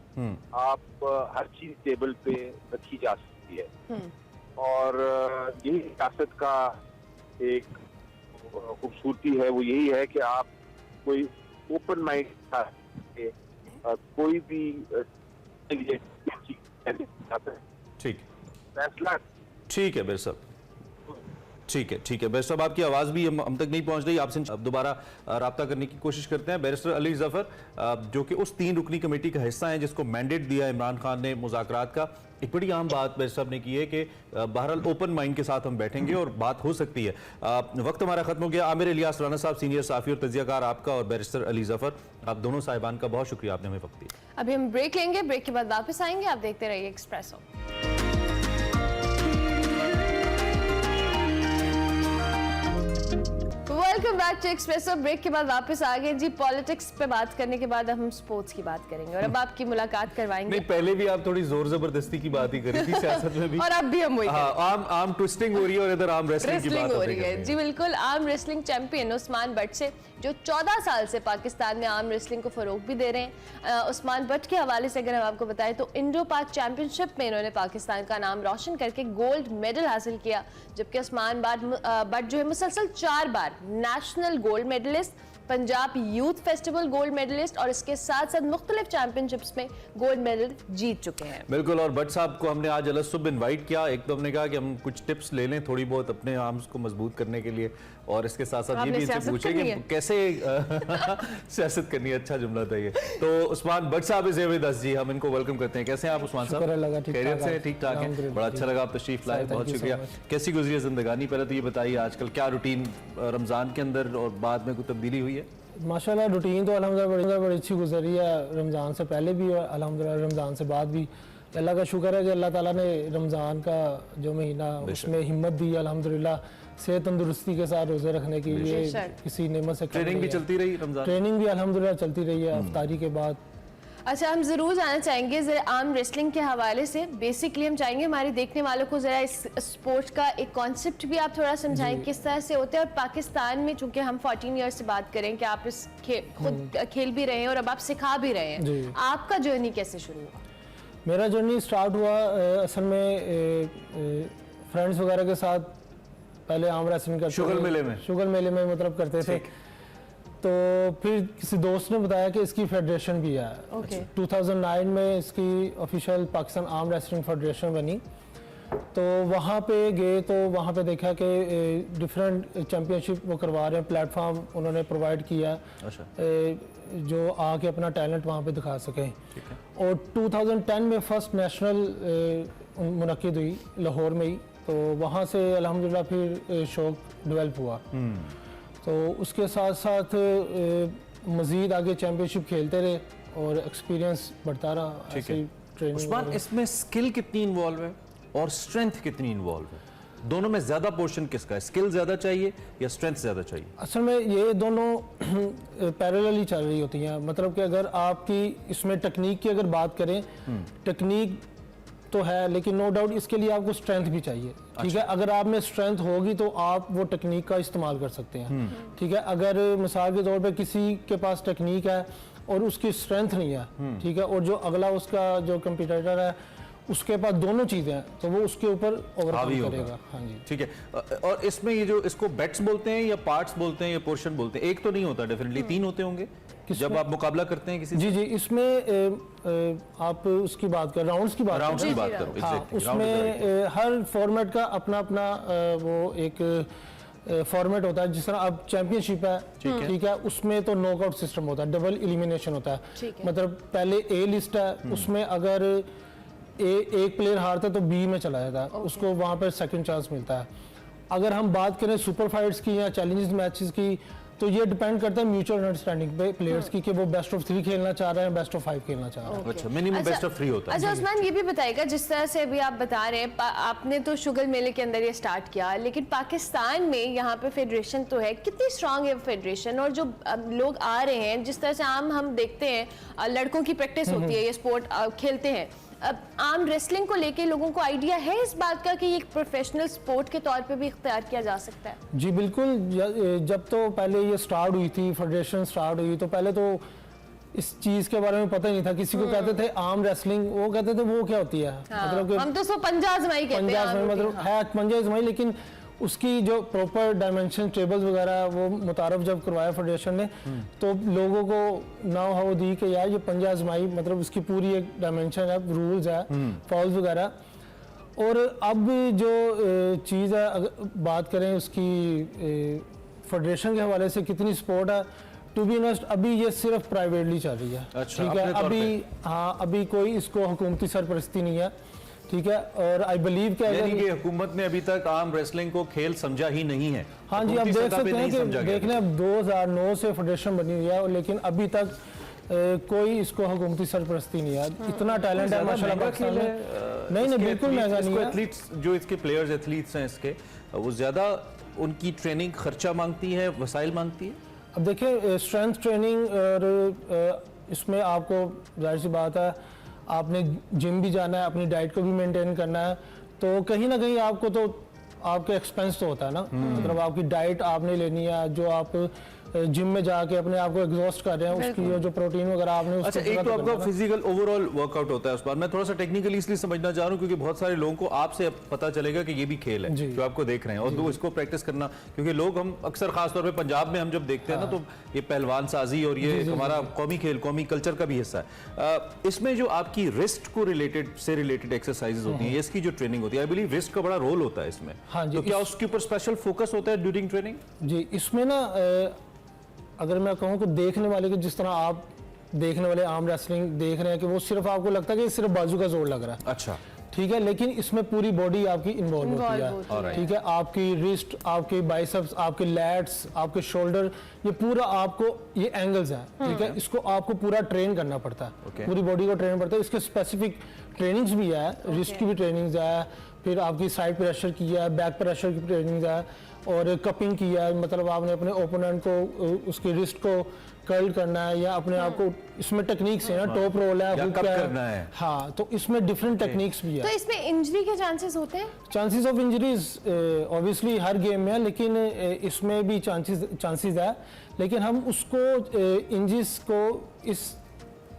Speaker 4: आप हर चीज टेबल पे रखी जा सकती है, और यही सियासत का एक खूबसूरती है, वो यही है कि आप कोई ओपन माइंड कोई भी
Speaker 2: ठीक
Speaker 4: फैसला।
Speaker 2: ठीक है बैर साहब, ठीक है, ठीक है बैरिस्टर साहब, आपकी आवाज़ भी हम तक नहीं पहुंच रही, आपसे अब दोबारा राब्ता करने की कोशिश करते हैं। बैरिस्टर अली जफर, जो कि उस 3 रुकनी कमेटी का हिस्सा हैं जिसको मैंडेट दिया इमरान खान ने मुज़ाकरात का, एक बड़ी अहम बात बैरिस्टर साहब ने की है कि बहरहाल ओपन माइंड के साथ हम बैठेंगे और बात हो सकती है। वक्त हमारा खत्म हो गया। आमिर इलियास राना साहब, सीनियर साफ़ी और तजियाकार आपका, और बैरिस्टर अली जफर, आप दोनों साहिबान का बहुत शुक्रिया, आपने हमें वक्त दिया।
Speaker 1: अभी हम ब्रेक लेंगे, ब्रेक के बाद वापस आएंगे। आप देखते रहिए Expresso. Welcome back to Expresso. Break के बाद वापस आ गए जी। पॉलिटिक्स पे बात करने के बाद अब हम स्पोर्ट्स की बात करेंगे और अब आपकी मुलाकात करवाएंगे।
Speaker 2: नहीं, पहले भी आप थोड़ी जोर जबरदस्ती की बात ही करी थी सियासत में भी,
Speaker 1: और अब भी हम वही
Speaker 2: आम ट्विस्टिंग हो रही है और इधर आर्म रेसलिंग की बात
Speaker 1: हो रही है। जी बिल्कुल, arm wrestling champion Usman but से, जो 14 साल से पाकिस्तान में आर्म रेसलिंग को फरोग भी दे रहे हैं। उस्मान बट के हवाले से अगर हम आपको बताएं तो इंडो पाक चैंपियनशिप में इन्होंने पाकिस्तान का नाम रोशन करके गोल्ड मेडल हासिल किया, जबकि उस्मान बट जो है मुसलसल 4 बार national gold medallist, Punjab youth festival gold medallist और इसके साथ साथ मुख्तलिफ चैंपियनशिप्स में गोल्ड मेडल जीत चुके हैं।
Speaker 2: बिल्कुल, और भट्ट साहब को हमने आज अलग सुबह इनवाइट किया। एक तो हमने कहा कि हम कुछ टिप्स ले लें थोड़ी बहुत अपने आर्म्स को मजबूत करने के लिए, और इसके साथ साथ ये भी इनसे पूछे कि कैसे सियासत करनी है। अच्छा जुमला था ये। तो उस्मान भट्ट साहब इज विद अस जी, हम इनको वेलकम करते हैं। कैसे हैं आप उस्मान साहब? खैरियत से? ठीक ठाक है, बड़ा अच्छा लगा आप तशरीफ लाए, बहुत शुक्रिया। कैसी गुजरी है जिंदगानी? पहले तो ये बताइए आजकल क्या रूटीन रमजान के अंदर और बाद में कोई तब्दीली हुई है?
Speaker 5: माशाल्लाह रूटीन तो अल्हम्दुलिल्लाह बड़ी अच्छी गुजरी है, रमज़ान से पहले भी और अल्हम्दुलिल्लाह रमज़ान से बाद भी। अल्लाह का शुक्र है कि अल्लाह ताला ने रमज़ान का जो महीना उसमें हिम्मत दी, अल्हम्दुलिल्लाह सेहत तंदुरुस्ती के साथ रोज़े रखने की। ये किसी नेमत से
Speaker 2: ट्रेनिंग भी चलती रही रमज़ान?
Speaker 5: ट्रेनिंग भी अल्हम्दुलिल्लाह चलती रही है इफ्तारी के बाद।
Speaker 1: अच्छा, हम जरूर जानना चाहेंगे जरा आर्म रेसलिंग के हवाले से। बेसिकली हम चाहेंगे हमारे देखने वालों को जरा इस स्पोर्ट का एक कॉन्सेप्ट भी आप थोड़ा समझाएं, किस तरह से होते हैं। और पाकिस्तान में चूंकि हम 14 ईयर्स से बात करें कि आप इस खुद खेल भी रहे हैं और अब आप सिखा भी रहे हैं, आपका जर्नी कैसे शुरू हुआ?
Speaker 5: मेरा जर्नी स्टार्ट हुआ असल में फ्रेंड्स वगैरह के साथ, पहले आर्म रेसलिंग का
Speaker 2: शुगर मेले में
Speaker 5: मतलब करते थे। तो फिर किसी दोस्त ने बताया कि इसकी फेडरेशन भी है। 2009 में इसकी official Pakistan arm wrestling federation बनी। तो वहाँ पे गए तो वहाँ पे देखा कि डिफरेंट चैम्पियनशिप वो करवा रहे हैं, प्लेटफॉर्म उन्होंने प्रोवाइड किया जो आके अपना टैलेंट वहाँ पे दिखा सकें। और 2010 में फर्स्ट नेशनल मुनक्किद हुई लाहौर में ही, तो वहाँ से अल्हम्दुलिल्लाह फिर शौक डेवलप हुआ। तो उसके साथ साथ मज़ीद आगे चैम्पियनशिप खेलते रहे और एक्सपीरियंस बढ़ता रहा। ऐसे ट्रेनिंग।
Speaker 2: उस्मान, इसमें स्किल कितनी इन्वॉल्व है और स्ट्रेंथ कितनी इन्वॉल्व है? दोनों में ज़्यादा पोर्शन किसका है? स्किल ज़्यादा चाहिए या स्ट्रेंथ ज़्यादा चाहिए?
Speaker 5: असल में ये दोनों पैरेलल ही चल रही होती हैं। मतलब कि अगर आपकी इसमें टेक्निक की अगर बात करें, टेक्निक तो है लेकिन नो डाउट इसके लिए आपको स्ट्रेंथ भी चाहिए। ठीक है, अगर आप में स्ट्रेंथ होगी तो आप वो टेक्निक का इस्तेमाल कर सकते हैं। ठीक है, अगर मिसाल के तौर पे किसी के पास टेक्निक है और उसकी स्ट्रेंथ नहीं है, ठीक है, और जो अगला उसका जो कंपटीटर है उसके पास दोनों चीजें हैं, तो वो उसके ऊपर ओवरकम करेगा। हाँ जी, ठीक
Speaker 2: है। और इसमें ये जो इसको बेट्स बोलते हैं या पार्ट्स बोलते हैं या पोर्शन बोलते हैं, एक तो नहीं होता, डेफिनेटली 3 होते होंगे जब आप मुकाबला करते हैं किसी।
Speaker 5: जी, इसमें आप उसकी बात कर राउंड्स की बात
Speaker 2: करो।
Speaker 5: हाँ, उसमें हर फॉर्मेट का अपना अपना वो एक फॉर्मेट होता है। जिस तरह अब चैंपियनशिप है, ठीक है, उसमें तो नॉकआउट सिस्टम होता है, डबल एलिमिनेशन होता है। मतलब पहले ए लिस्ट है, उसमें अगर एक प्लेयर हारता है तो बी में चला जाता है, उसको वहां पर सेकंड चांस मिलता है। अगर हम बात करें सुपर फाइट्स की या चैलेंजेस मैचेस की, तो ये डिपेंड करता है म्यूचुअल अंडरस्टैंडिंग पे प्लेयर्स की कि वो बेस्ट ऑफ 3 खेलना चाह रहे हैं, बेस्ट ऑफ 5 खेलना चाह रहे हैं।
Speaker 2: अच्छा, मिनिमम बेस्ट ऑफ 3 होता है।
Speaker 1: अच्छा उस्मान, ये भी बताइएगा जिस तरह से अभी आप बता रहे हैं, आपने तो शुगर मेले के अंदर ये स्टार्ट किया, लेकिन पाकिस्तान में यहाँ पे फेडरेशन तो है, कितनी स्ट्रांग है फेडरेशन? और जो लोग आ रहे हैं, जिस तरह से आम हम देखते हैं लड़कों की प्रैक्टिस होती है, ये स्पोर्ट खेलते हैं, आर्म रेसलिंग को लेके लोगों को आइडिया है इस बात का कि एक प्रोफेशनल स्पोर्ट के तौर पे भी इख्तियार किया जा सकता है?
Speaker 5: जी बिल्कुल। जब तो पहले ये स्टार्ट हुई थी, फेडरेशन स्टार्ट हुई, तो पहले तो इस चीज के बारे में पता ही नहीं था। किसी को कहते थे आर्म रेसलिंग, वो कहते थे वो क्या होती है।
Speaker 1: मतलब कि हम तो उसको पंजा आजमाई कहते हैं।
Speaker 5: मतलब है पंजा आजमाई, लेकिन उसकी जो प्रॉपर डायमेंशन टेबल्स वगैरह वो मुतारफ जब करवाया फेडरेशन ने, तो लोगों को नाउ हाउ दी कि यार ये पंजा आजमाई, मतलब उसकी पूरी एक डायमेंशन है, रूल्स है, फॉल्स वगैरह। और अब जो चीज़ है, अगर बात करें उसकी फेडरेशन के हवाले से कितनी सपोर्ट है, टू बी ऑनेस्ट अभी ये सिर्फ प्राइवेटली चल रही है।
Speaker 2: अच्छा,
Speaker 5: ठीक है,
Speaker 2: अपने तौर
Speaker 5: अभी हाँ अभी कोई इसको हुकूमती सरपरस्ती नहीं है। ठीक है, और आई बिलीव कि
Speaker 2: यानी कि
Speaker 5: अगर
Speaker 2: हुकूमत ने अभी तक आर्म रेसलिंग को खेल समझा ही नहीं है।
Speaker 5: हाँ जी, आप
Speaker 2: हुकूमती
Speaker 5: देख
Speaker 2: सतह पे
Speaker 5: सकते हैं
Speaker 2: नहीं
Speaker 5: कि
Speaker 2: समझा गया।
Speaker 5: देख लें अब 2009 से फेडरेशन बनी हुई है, और लेकिन अभी तक कोई इसको हुकूमती सरपरस्ती नहीं है। इतना टैलेंट है
Speaker 2: ज्यादा
Speaker 5: माशाल्लाह
Speaker 2: महंगा
Speaker 5: पाकिस्तान
Speaker 2: खेल
Speaker 5: में।
Speaker 2: है,
Speaker 5: नहीं
Speaker 2: इसके
Speaker 5: बिल्कुल
Speaker 2: athletes-
Speaker 5: महंगा
Speaker 2: इसको
Speaker 5: नहीं है।
Speaker 2: एथलीट्स जो इसके प्लेयर्स एथलीट्स हैं इसके, वो ज्यादा उनकी ट्रेनिंग खर्चा मांगती है, वसाइल मांगती है।
Speaker 5: अब देखिए स्ट्रेंथ ट्रेनिंग और इसमें आपको जाहिर सी बात है आपने जिम भी जाना है, अपनी डाइट को भी मेंटेन करना है, तो कहीं ना कहीं आपको तो आपके एक्सपेंस तो होता है ना। मतलब आपकी डाइट आपने लेनी है, जो आप जिम में जाके अपने आप को एग्जॉस्ट कर रहे हैं उसकी जो प्रोटीन वगैरह आपने उसको
Speaker 2: अच्छा, एक
Speaker 5: पूरा
Speaker 2: तो
Speaker 5: करना
Speaker 2: आपका
Speaker 5: है ना।
Speaker 2: फिजिकल ओवरऑल वर्कआउट होता है उस बार। मैं थोड़ा सा टेक्निकली इसलिए समझना चाह रहा हूँ क्योंकि बहुत सारे लोगों को आपसे अब पता चलेगा कि ये भी खेल है
Speaker 5: जी।
Speaker 2: जो आपको देख रहे हैं, और दो इसको प्रैक्टिस करना, क्योंकि लोग हम अक्सर खासतौर पे पंजाब में हम जब देखते हैं ना, तो ये पहलवान साजी और ये हमारा कौमी खेल, कौमी कल्चर का भी हिस्सा है। इसमें जो आपकी रिस्ट को रिलेटेड एक्सरसाइजेज होती हैं, इसकी जो ट्रेनिंग होती है, आई बिलीव रिस्ट का बड़ा रोल होता है इसमें।
Speaker 5: हाँ जी,
Speaker 2: तो क्या उसके ऊपर स्पेशल फोकस होता है ड्यूरिंग ट्रेनिंग?
Speaker 5: जी, इसमें ना अगर मैं कहूँ कि देखने वाले के, जिस तरह आप देखने वाले आर्म रेसलिंग देख रहे हैं कि वो सिर्फ आपको लगता है कि सिर्फ बाजू का जोर लग रहा है।
Speaker 2: अच्छा,
Speaker 5: ठीक है, लेकिन इसमें पूरी बॉडी आपकी इन्वॉल्व होती
Speaker 1: Involve
Speaker 5: है। ठीक है, आपकी रिस्ट, आपके बाइसेप्स, आपके लैट्स, आपके शोल्डर, ये पूरा आपको ये एंगल्स हैं। ठीक है, इसको आपको पूरा ट्रेन करना पड़ता है।
Speaker 2: Okay.
Speaker 5: पूरी बॉडी को ट्रेन पड़ता है। इसके स्पेसिफिक ट्रेनिंग्स भी है, रिस्ट की भी ट्रेनिंग्स है, फिर आपकी साइड प्रेशर की है, बैक प्रेशर की ट्रेनिंग्स है, और कपिंग की है, मतलब आपने अपने ओपोनेंट को उसकी रिस्ट को कर्ल करना है, या अपने आप को इसमें टेक्निक्स है ना, टॉप रोल है,
Speaker 2: या
Speaker 5: हुक
Speaker 2: कप
Speaker 5: है।
Speaker 2: करना है।
Speaker 5: हाँ, तो इसमें डिफरेंट टेक्निक्स भी है।
Speaker 1: तो इसमें इंजरी के चांसेस होते हैं?
Speaker 5: Chances of injuries obviously her game में है, लेकिन इसमें भी चांसेस है, लेकिन हम उसको इंजरीज को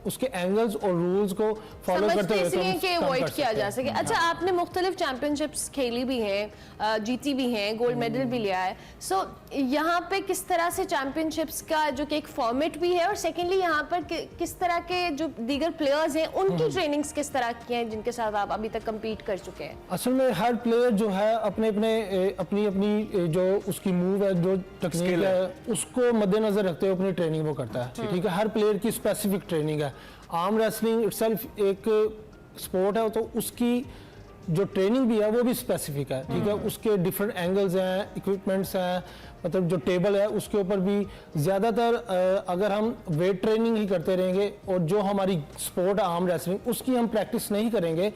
Speaker 5: उसके एंगल्स और रूल्स को फॉलो करते
Speaker 1: समझते
Speaker 5: हुए
Speaker 1: इसलिए
Speaker 5: हम
Speaker 1: कि
Speaker 5: काम
Speaker 1: अवॉइड
Speaker 5: कर
Speaker 1: किया
Speaker 5: सकते
Speaker 1: जा
Speaker 5: हैं।
Speaker 1: सके। अच्छा, आपने मुख्तलिफ चैंपियनशिप्स खेली भी हैं, जीती भी हैं, गोल्ड मेडल भी लिया है। सो यहाँ पे किस तरह से चैंपियनशिप्स का जो कि एक फॉर्मेट भी है, और सेकेंडली यहाँ पर किस तरह के जो दीगर प्लेयर्स हैं उनकी ट्रेनिंग्स किस तरह की हैं जिनके साथ आप अभी तक कम्पीट कर चुके हैं?
Speaker 5: असल में हर प्लेयर जो है अपने अपनी जो उसकी मूव है, जो टेक्निक
Speaker 2: Skill
Speaker 5: है, उसको मद्देनजर रखते हुए अपनी ट्रेनिंग वो करता है। ठीक है, हर प्लेयर की स्पेसिफिक ट्रेनिंग है। आर्म रेसलिंग इटसेल्फ एक स्पोर्ट है, तो उसकी जो ट्रेनिंग भी है वो भी स्पेसिफिक है। ठीक है, उसके डिफरेंट एंगल्स हैं, इक्विपमेंट्स हैं, मतलब जो टेबल है उसके ऊपर भी ज़्यादातर अगर हम वेट ट्रेनिंग ही करते रहेंगे और जो हमारी स्पोर्ट है आर्म रेसलिंग उसकी हम प्रैक्टिस नहीं करेंगे,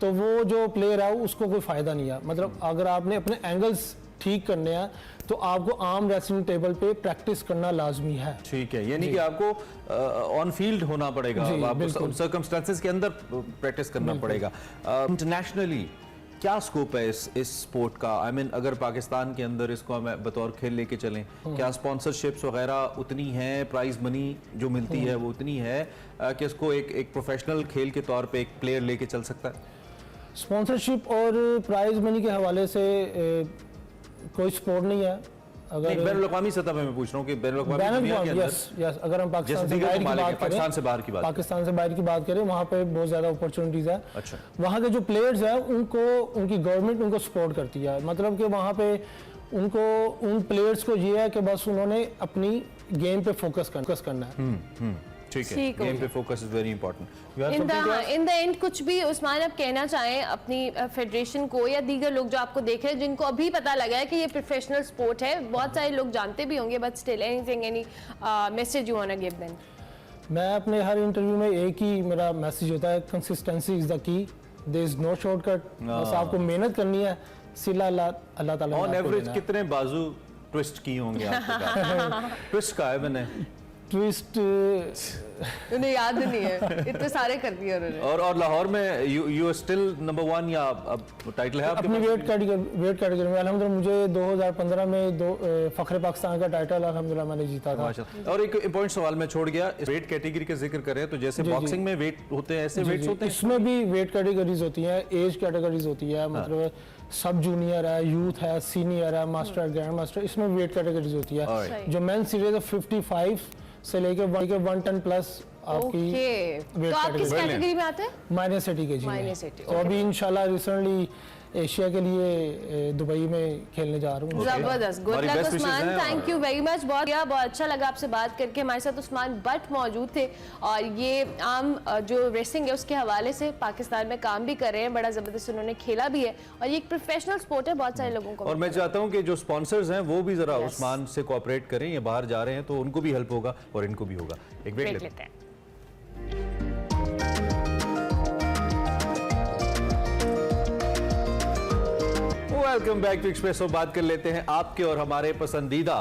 Speaker 5: तो वो जो प्लेयर है उसको कोई फ़ायदा नहीं है। मतलब अगर आपने अपने एंगल्स ठीक करने हैं तो आपको आर्म रेसलिंग टेबल पे प्रैक्टिस करना लाजमी है।
Speaker 2: ठीक है, यानी कि आपको ऑन फील्ड होना पड़ेगा,
Speaker 5: जी,
Speaker 2: आपको
Speaker 5: बिल्कुल।
Speaker 2: सर्कमस्टेंसेस के अंदर प्रैक्टिस करना पड़ेगा। इंटरनेशनली क्या स्कोप है इस स्पोर्ट का? आई मीन अगर पाकिस्तान के अंदर इसको हम बतौर खेल लेके चलें, क्या स्पॉन्सरशिप्स वगैरह उतनी हैं, प्राइज मनी जो मिलती है वो उतनी है कि इसको एक प्रोफेशनल खेल के तौर पे एक प्लेयर लेके चल सकता है?
Speaker 5: स्पॉन्सरशिप और प्राइज मनी के हवाले से कोई सपोर्ट नहीं है। अगर
Speaker 2: बैनुल-अक़वामी सतह पे मैं पूछ रहा हूँ कि बैनुल-अक़वामी दुनिया के अंदर
Speaker 5: यस, अगर हम पाकिस्तान
Speaker 2: जैसे
Speaker 5: से
Speaker 2: दीगर
Speaker 5: बाहर की
Speaker 2: ममालिक हैं,
Speaker 5: बात करें,
Speaker 2: पाकिस्तान से बाहर की बात करें।
Speaker 5: पाकिस्तान से बाहर की बात करें, वहाँ पे बहुत ज़्यादा अपॉर्चुनिटीज़ है।
Speaker 2: अच्छा।
Speaker 5: वहाँ के जो प्लेयर्स हैं उनको उनकी गवर्नमेंट उनको सपोर्ट करती है। मतलब कि वहाँ पे उनको उन प्लेयर्स को ये है कि बस उन्होंने अपनी गेम पे फोकस करना है।
Speaker 2: ठीक है,
Speaker 1: ठीक हो
Speaker 2: गेम पे focus is very important.
Speaker 1: In the and कुछ भी उस्मान आप कहना चाहें अपनी फेडरेशन को या दीगर लोग जो आपको देख रहे हैं जिनको अभी पता लगा है कि ये प्रोफेशनल स्पोर्ट है, बहुत सारे लोग जानते भी होंगे, but still anything, any message you want to give them?
Speaker 5: मैं अपने हर इंटरव्यू में एक ही मेरा मैसेज होता है, consistency is the key, there is no shortcut. बस आपको मेहनत करनी है, सिला अल्लाह ताला ने
Speaker 2: ऑन
Speaker 5: आपको
Speaker 2: एवरेज
Speaker 5: देना है।
Speaker 2: कितने बाजू ट्विस्ट किए होंगे आपने? ट्विस्ट का है मैंने
Speaker 5: ट्विस्ट
Speaker 1: उन्हें याद नहीं है, इतने सारे कर दिए उन्होंने।
Speaker 2: और लाहौर में यू स्टिल नंबर 1 या अब टाइटल है आपके
Speaker 5: अपनी
Speaker 2: पास?
Speaker 5: वेट कैटेगरी में अल्हम्दुलिल्लाह मुझे 2015 में फख्र पाकिस्तान का टाइटल अल्हम्दुलिल्लाह मैंने जीता था।
Speaker 2: माशाअल्लाह। और एक इंपॉर्टेंट सवाल मैं छोड़ गया, वेट कैटेगरी का जिक्र करें तो जैसे बॉक्सिंग में वेट होते हैं ऐसे वेट्स होते हैं?
Speaker 5: इसमें भी वेट कैटेगरीज होती हैं, एज कैटेगरीज होती है, मतलब सब जूनियर है, यूथ है, सीनियर है, मास्टर, ग्रैंड मास्टर, इसमें वेट कैटेगरीज होती है।
Speaker 2: Alright.
Speaker 5: जो मेन सीरीज है 55 से लेके 110 प्लस आपकी
Speaker 1: ओके, तो आप किस कैटेगरी में आते हैं?
Speaker 5: माइनस 80 kg में।
Speaker 1: -80,
Speaker 5: तो अभी इंशाल्लाह रिसेंटली एशिया के लिए दुबई में खेलने जा रहा हूँ।
Speaker 1: जबरदस्त, गुड
Speaker 2: हमारी
Speaker 1: लक
Speaker 2: best wishes
Speaker 1: उस्मान,
Speaker 2: हैं।
Speaker 1: Thank you very much. बहुत अच्छा लगा आपसे बात करके। हमारे साथ उस्मान बट मौजूद थे और ये आम जो रेसलिंग है उसके हवाले से पाकिस्तान में काम भी कर रहे हैं, बड़ा जबरदस्त उन्होंने खेला भी है और ये एक प्रोफेशनल स्पोर्ट है, बहुत सारे लोगों को।
Speaker 2: और मैं चाहता हूं कि जो स्पॉन्सर्स हैं वो भी जरा उस्मान से कोऑपरेट करें, ये बाहर जा रहे हैं तो उनको भी हेल्प होगा और इनको भी होगा। एक ब्रेक लेते हैं। Welcome back to Expresso. बात कर लेते हैं आपके और हमारे पसंदीदा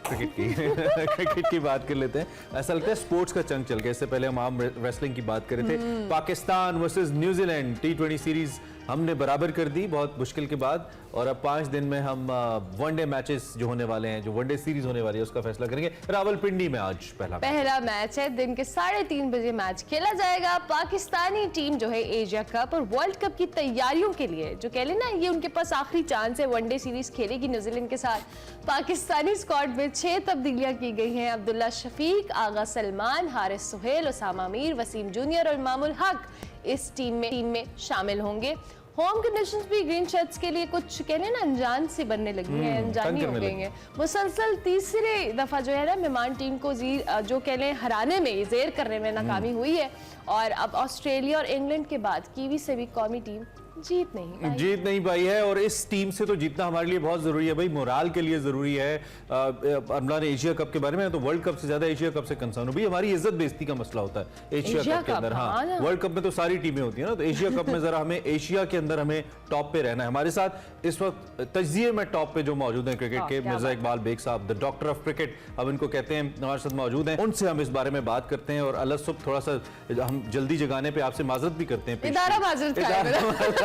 Speaker 2: क्रिकेट की क्रिकेट की बात कर लेते हैं। ऐसा लगता है स्पोर्ट्स का चंग चल गया। इससे पहले हम आम रेसलिंग की बात कर रहे थे। Pakistan versus New Zealand T20 series हमने बराबर कर दी बहुत मुश्किल के बाद, और अब 5 दिन में हम वनडे मैचेस जो होने वाले हैं, जो वनडे सीरीज होने वाली है, उसका फैसला करेंगे। रावलपिंडी में आज पहला
Speaker 1: मैच है, दिन के 3:30 बजे मैच खेला जाएगा। पाकिस्तानी टीम जो है एशिया कप और वर्ल्ड कप की तैयारियों के लिए, जो कह लेना ये उनके पास आखिरी चांस है, वनडे सीरीज खेलेगी न्यूजीलैंड के साथ। पाकिस्तानी स्क्वाड में 6 तब्दीलियां की गई हैं। अब्दुल्ला शफीक, आगा सलमान, हारिस सुहेल, उसामा मीर, वसीम जूनियर और इमामुल हक इस टीम में शामिल होंगे। होम कंडीशंस भी ग्रीन शर्ट्स के लिए कुछ कहने ना अनजान सी बनने लगी हैं, अनजानी हो गई हैं। मुसलसल तीसरे दफा जो है ना मेहमान टीम को जो कह लें हराने में, जेर करने में नाकामी हुई है, और अब ऑस्ट्रेलिया और इंग्लैंड के बाद कीवी से भी कौमी टीम जीत नहीं पाई है।
Speaker 2: और इस टीम से तो जीतना हमारे लिए बहुत जरूरी है भाई, मोराल के लिए जरूरी है। अमला ने एशिया कप के बारे में तो वर्ल्ड कप से ज्यादा एशिया कप से कंसर्न हो भाई, हमारी इज्जत बेइज्जती का मसला होता है एशिया कप के अंदर। हाँ, वर्ल्ड कप में तो सारी टीमें होती है ना, तो एशिया कप में जरा हमें एशिया के अंदर हमें टॉप पे रहना है। हमारे साथ इस वक्त तजिए में टॉप पे जो मौजूद है क्रिकेट के, मिर्जा इकबाल बेग साहब, द डॉक्टर ऑफ क्रिकेट अब इनको कहते हैं, हमारे साथ मौजूद हैं। उनसे हम इस बारे में बात करते हैं। और अल्लाह सुबह थोड़ा सा हम जल्दी जगाने पे आपसे माजरत भी करते हैं।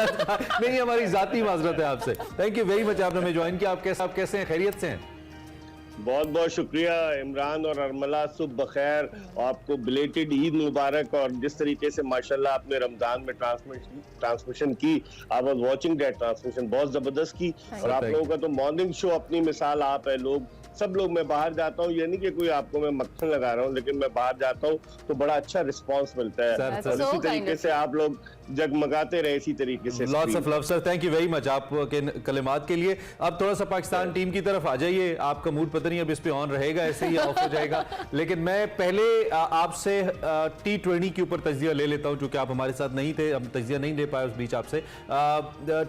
Speaker 2: नहीं, हमारी जाती माजरत है आपसे। थैंक यू वेरी मच, आपने हमें ज्वाइन किया। आप कैसे हैं? खैरियत से हैं?
Speaker 6: बहुत बहुत शुक्रिया इमरान और अरमला, सुबह बखैर, आपको बिलेटेड ईद मुबारक। और जिस तरीके से माशाल्लाह आपने रमजान में ट्रांसमिशन की, I was watching that transmission, बहुत जबरदस्त की। और आप लोगों का तो मॉर्निंग शो अपनी मिसाल आप है। सब लोग, मैं बाहर जाता हूँ, ये नहीं कि कोई आपको मैं मक्खन लगा रहा हूँ, लेकिन मैं बाहर जाता हूँ तो बड़ा अच्छा रिस्पांस मिलता है। और इसी तरीके से आप लोग जगमगाते रहे इसी तरीके से।
Speaker 2: Lots of love sir, thank you very much आपके कलिमात के लिए। अब थोड़ा सा पाकिस्तान टीम की तरफ आ जाइए। आपका मूड पता नहीं अब इस पे ऑन रहेगा, ऐसे ही ऑफ हो जाएगा, लेकिन मैं पहले आपसे T20 के ऊपर तजिया ले लेता हूं, क्योंकि आप हमारे साथ नहीं थे, हम तजिया नहीं ले पाए उस बीच आपसे।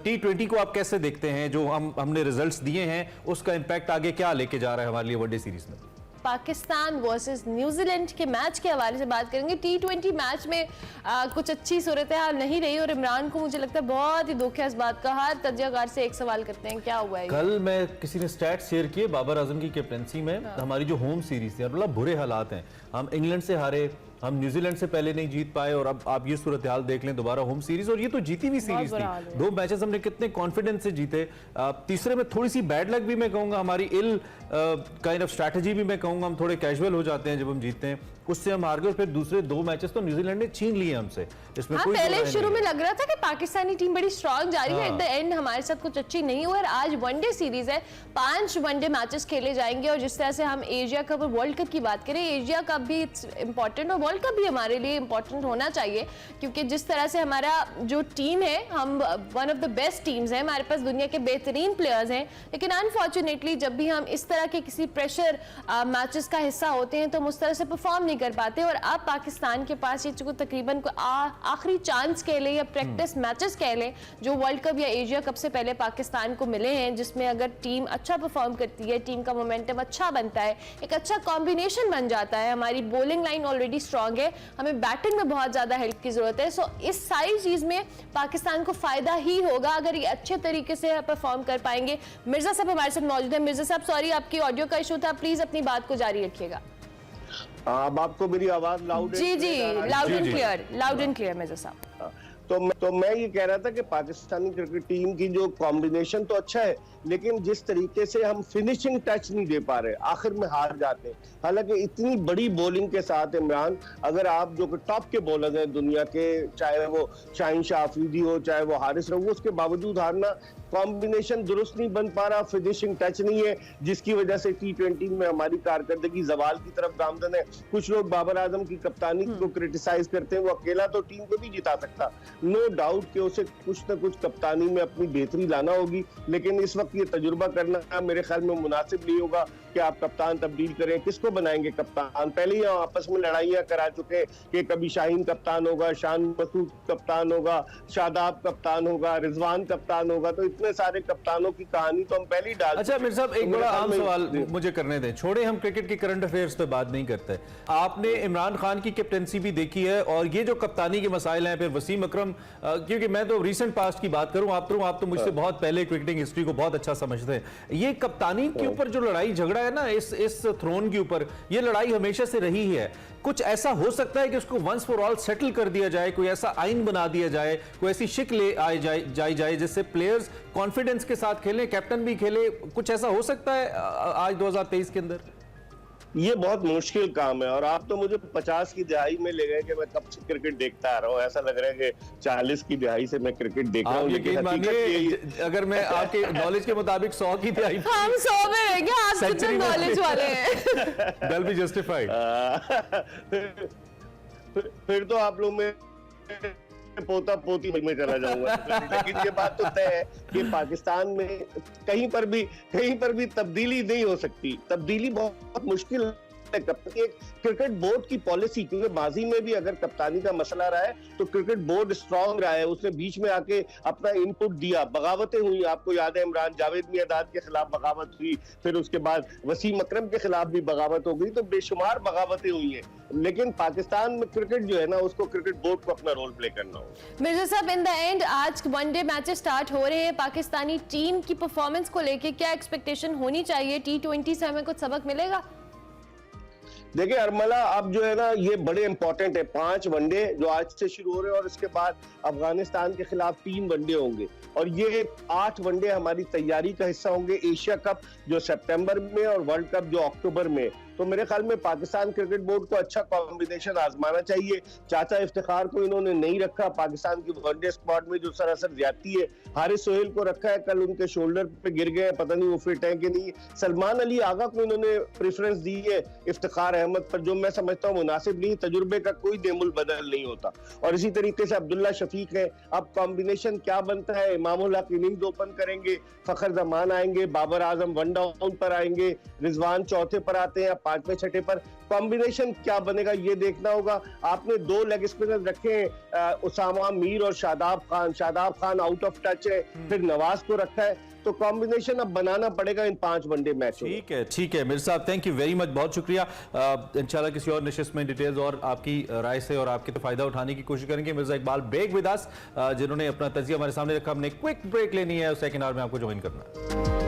Speaker 2: T20 को आप कैसे देखते हैं? जो हमने रिजल्ट्स दिए हैं, उसका इंपैक्ट आगे क्या लेके जा रहा है हमारे लिए वनडे सीरीज में?
Speaker 1: पाकिस्तान वर्सेस न्यूजीलैंड के मैच के हवाले से बात करेंगे। T20 मैच में कुछ अच्छी सूरत हाल नहीं रही, और इमरान को मुझे लगता है बहुत ही दुख है इस बात का। हर तज्जियाकार से एक सवाल करते हैं, क्या हुआ है?
Speaker 2: कल मैं किसी ने स्टैट शेयर किए, बाबर आजम की कैप्टनसी में हमारी जो होम सीरीज थी, मतलब बुरे हालात हैं। हम इंग्लैंड से हारे, हम न्यूजीलैंड से पहले नहीं जीत पाए, और अब आप ये सूरत हाल देख लें, दोबारा होम सीरीज, और ये तो जीती हुई सीरीज थी। 2 मैचेस हमने कितने कॉन्फिडेंस से जीते। तीसरे में थोड़ी सी बैड लक भी मैं कहूंगा, हमारी इल काइंड ऑफ स्ट्रैटेजी भी मैं कहूंगा, हम थोड़े कैजुअल हो जाते हैं जब हम जीतते हैं, उससे हम हार गए। और फिर दूसरे 2 मैचेस तो न्यूजीलैंड ने छीन लिए हमसे। इसमें कोई
Speaker 1: पहले शुरू में लग रहा था कि पाकिस्तानी टीम बड़ी स्ट्रांग जा रही है, एट द एंड हमारे साथ कुछ अच्छी नहीं हुई। और आज वनडे सीरीज है, 5 वनडे मैचेस खेले जाएंगे। और जिस तरह से हम एशिया कप और वर्ल्ड कप की बात करें, एशिया कप भी इंपॉर्टेंट और वर्ल्ड कप भी हमारे लिए इंपॉर्टेंट होना चाहिए, क्योंकि जिस तरह से हमारा जो टीम है, हम one of the best teams हैं, हमारे पास दुनिया के बेहतरीन प्लेयर्स हैं, लेकिन अनफॉर्चुनेटली जब भी हम इस तरह के किसी प्रेशर मैचेस का हिस्सा होते हैं तो हम उस तरह से परफॉर्म नहीं कर पाते। और अब पाकिस्तान के पास ये तकरीबन आखिरी चांस कह लें या प्रैक्टिस मैचेस कह लें, जो वर्ल्ड कप या एशिया कप से पहले पाकिस्तान को मिले हैं, जिसमें अगर टीम अच्छा परफॉर्म करती है, टीम का मोमेंटम अच्छा बनता है, एक अच्छा कॉम्बिनेशन बन जाता है, हमारी बॉलिंग लाइन ऑलरेडी स्ट्रांग है, हमें बैटिंग में बहुत ज्यादा हेल्प की जरूरत है। सो इस सारी चीज में पाकिस्तान को फायदा ही होगा अगर ये अच्छे तरीके से परफॉर्म कर पाएंगे। मिर्जा साहब हमारे साथ मौजूद है। मिर्जा साहब, सॉरी आपकी ऑडियो का इशू था, प्लीज अपनी बात को जारी रखिएगा।
Speaker 6: अब आपको मेरी आवाज लाउड?
Speaker 1: जी, लाउड एंड क्लियर मिर्जा साहब।
Speaker 6: तो मैं ये कह रहा था कि पाकिस्तानी क्रिकेट टीम की जो कॉम्बिनेशन तो अच्छा है, लेकिन जिस तरीके से हम फिनिशिंग टच नहीं दे पा रहे, आखिर में हार जाते हैं। हालांकि इतनी बड़ी बॉलिंग के साथ इमरान, अगर आप जो टॉप के बॉलर हैं दुनिया के, चाहे वो शाहीन शाह अफरीदी हो, चाहे वो हारिस रऊफ, उसके बावजूद हारना कॉम्बिनेशन दुरुस्त नहीं बन पा रहा, फिनिशिंग टच नहीं है, जिसकी वजह से T20 में हमारी कारकर्दगी जवाल की तरफ गामजन है। कुछ लोग बाबर आजम की कप्तानी को क्रिटिसाइज करते हैं, वो अकेला तो टीम को नहीं जिता सकता, नो डाउट कि उसे कुछ न कुछ कप्तानी में अपनी बेहतरी लाना होगी, लेकिन इस वक्त ये तजुर्बा करना मेरे ख्याल में मुनासिब नहीं होगा कि आप कप्तान तब्दील करें। किसको बनाएंगे कप्तान? पहले ही आपस में लड़ाइयां करा चुके हैं कि कभी शाहीन कप्तान होगा, शान मसूद कप्तान होगा, शादाब कप्तान होगा, रिजवान कप्तान होगा, तो इतने सारे कप्तानों की कहानी तो हम पहले ही डाल।
Speaker 2: अच्छा मीर साहब, एक बड़ा आम सवाल मुझे करने दें, छोड़े हम क्रिकेट की करंट अफेयर्स पे बात नहीं करते। आपने इमरान खान की कैप्टेंसी भी देखी है और ये जो कप्तानी के मसाइल हैं, फिर वसीम अकरम, क्योंकि मैं तो रीसेंट पास्ट की बात करूं, आप तो मुझसे बहुत पहले क्रिकेटिंग हिस्ट्री को बहुत अच्छा समझते हैं। ये कप्तानी के ऊपर जो लड़ाई झगड़ा है ना, इस थ्रोन के ऊपर, ये लड़ाई हमेशा से रही है। कुछ ऐसा हो सकता है कि उसको वंस फॉर ऑल सेटल कर दिया जाए, कोई ऐसा आइन बना दिया जाए, कोई ऐसी शिक ले आई जाए जिससे प्लेयर्स कॉन्फिडेंस के साथ खेलें, कैप्टन भी खेले, कुछ ऐसा हो सकता है आज 2023 के अंदर?
Speaker 6: ये बहुत मुश्किल काम है और आप तो मुझे 50 की दहाई में ले गए कि मैं कब से क्रिकेट देखता आ रहा हूँ। ऐसा लग रहा है कि 40 की दहाई से मैं क्रिकेट देख रहा हूँ।
Speaker 2: यकीन मानिए, अगर मैं आपके नॉलेज के मुताबिक 100 की दहाई,
Speaker 1: हम 100 में रहेंगे, आप कितने नॉलेज वाले हैं।
Speaker 2: That be justified.
Speaker 6: फिर तो आप लोग में पोता पोती में चला जाऊंगा। लेकिन ये बात तो तय है कि पाकिस्तान में कहीं पर भी तब्दीली नहीं हो सकती। तब्दीली बहुत मुश्किल है। एक क्रिकेट बोर्ड की पॉलिसी, क्योंकि माजी में भी अगर कप्तानी का मसला रहा है तो क्रिकेट बोर्ड स्ट्रांग रहा है, उसने बीच में आके अपना इनपुट दिया, बगावतें हुई, आपको याद है इमरान जावेद मियादाद के खिलाफ बगावत हुई, फिर उसके बाद वसीम अकरम के खिलाफ भी बगावत हो गई, तो बेशुमार बगावतें हुई हैं। लेकिन पाकिस्तान में क्रिकेट जो है ना, उसको क्रिकेट बोर्ड को अपना रोल प्ले करना होगा।
Speaker 1: मिर्जा साहब, इन द एंड आज वनडे मैचेस स्टार्ट हो रहे हैं, पाकिस्तानी टीम की परफॉर्मेंस को लेके क्या एक्सपेक्टेशन होनी चाहिए? T20 से हमें कुछ सबक मिलेगा?
Speaker 6: देखिए अरमला, अब जो है ना ये बड़े इंपॉर्टेंट है। 5 वनडे जो आज से शुरू हो रहे हैं और इसके बाद अफगानिस्तान के खिलाफ 3 वनडे होंगे और ये 8 वनडे हमारी तैयारी का हिस्सा होंगे। एशिया कप जो सितंबर में और वर्ल्ड कप जो अक्टूबर में। तो मेरे ख्याल में पाकिस्तान क्रिकेट बोर्ड को अच्छा कॉम्बिनेशन आजमाना चाहिए। चाचा इफ्तिखार को इन्होंने नहीं रखा पाकिस्तान की वनडे स्क्वाड में, जो सरासर ज्यादती है। हारिस सोहेल को रखा है, कल उनके शोल्डर पे गिर गए, पता नहीं वो फिट है कि नहीं। सलमान अली आगा को इन्होंने प्रेफरेंस दी है इफ्तिखार अहमद पर, जो मैं समझता हूँ मुनासिब नहीं। तजुर्बे का कोई देमुल बदल नहीं होता। और इसी तरीके से अब्दुल्ला शफीक है। अब कॉम्बिनेशन क्या बनता है? इमामुल हक इनिंग्स ओपन करेंगे, फखर जमान आएंगे, बाबर आजम 1 डाउन पर आएंगे, रिजवान चौथे पर आते हैं, 5वें छठे पर। कॉम्बिनेशन क्या बनेगा ये देखना होगा। आपने 2 लेग स्पिनर रखे हैं, उसामा मीर और Shadab Khan out of touch है, फिर नवाज को रखा है। तो कॉम्बिनेशन अब बनाना पड़ेगा इन 5 वनडे मैचों में।
Speaker 2: ठीक है मिर्जा साहब, थैंक यू वेरी मच, बहुत शुक्रिया। इंशाल्लाह किसी और नशिस्त में डिटेल्स और आपकी राय से और आपके तो फायदा उठाने की कोशिश करेंगे। मिर्जा इकबाल बेग विद अस, जिन्होंने अपना तजिया हमारे सामने रखा। हमने क्विक ब्रेक लेनी है, सेकंड आवर में आपको ज्वाइन करना है।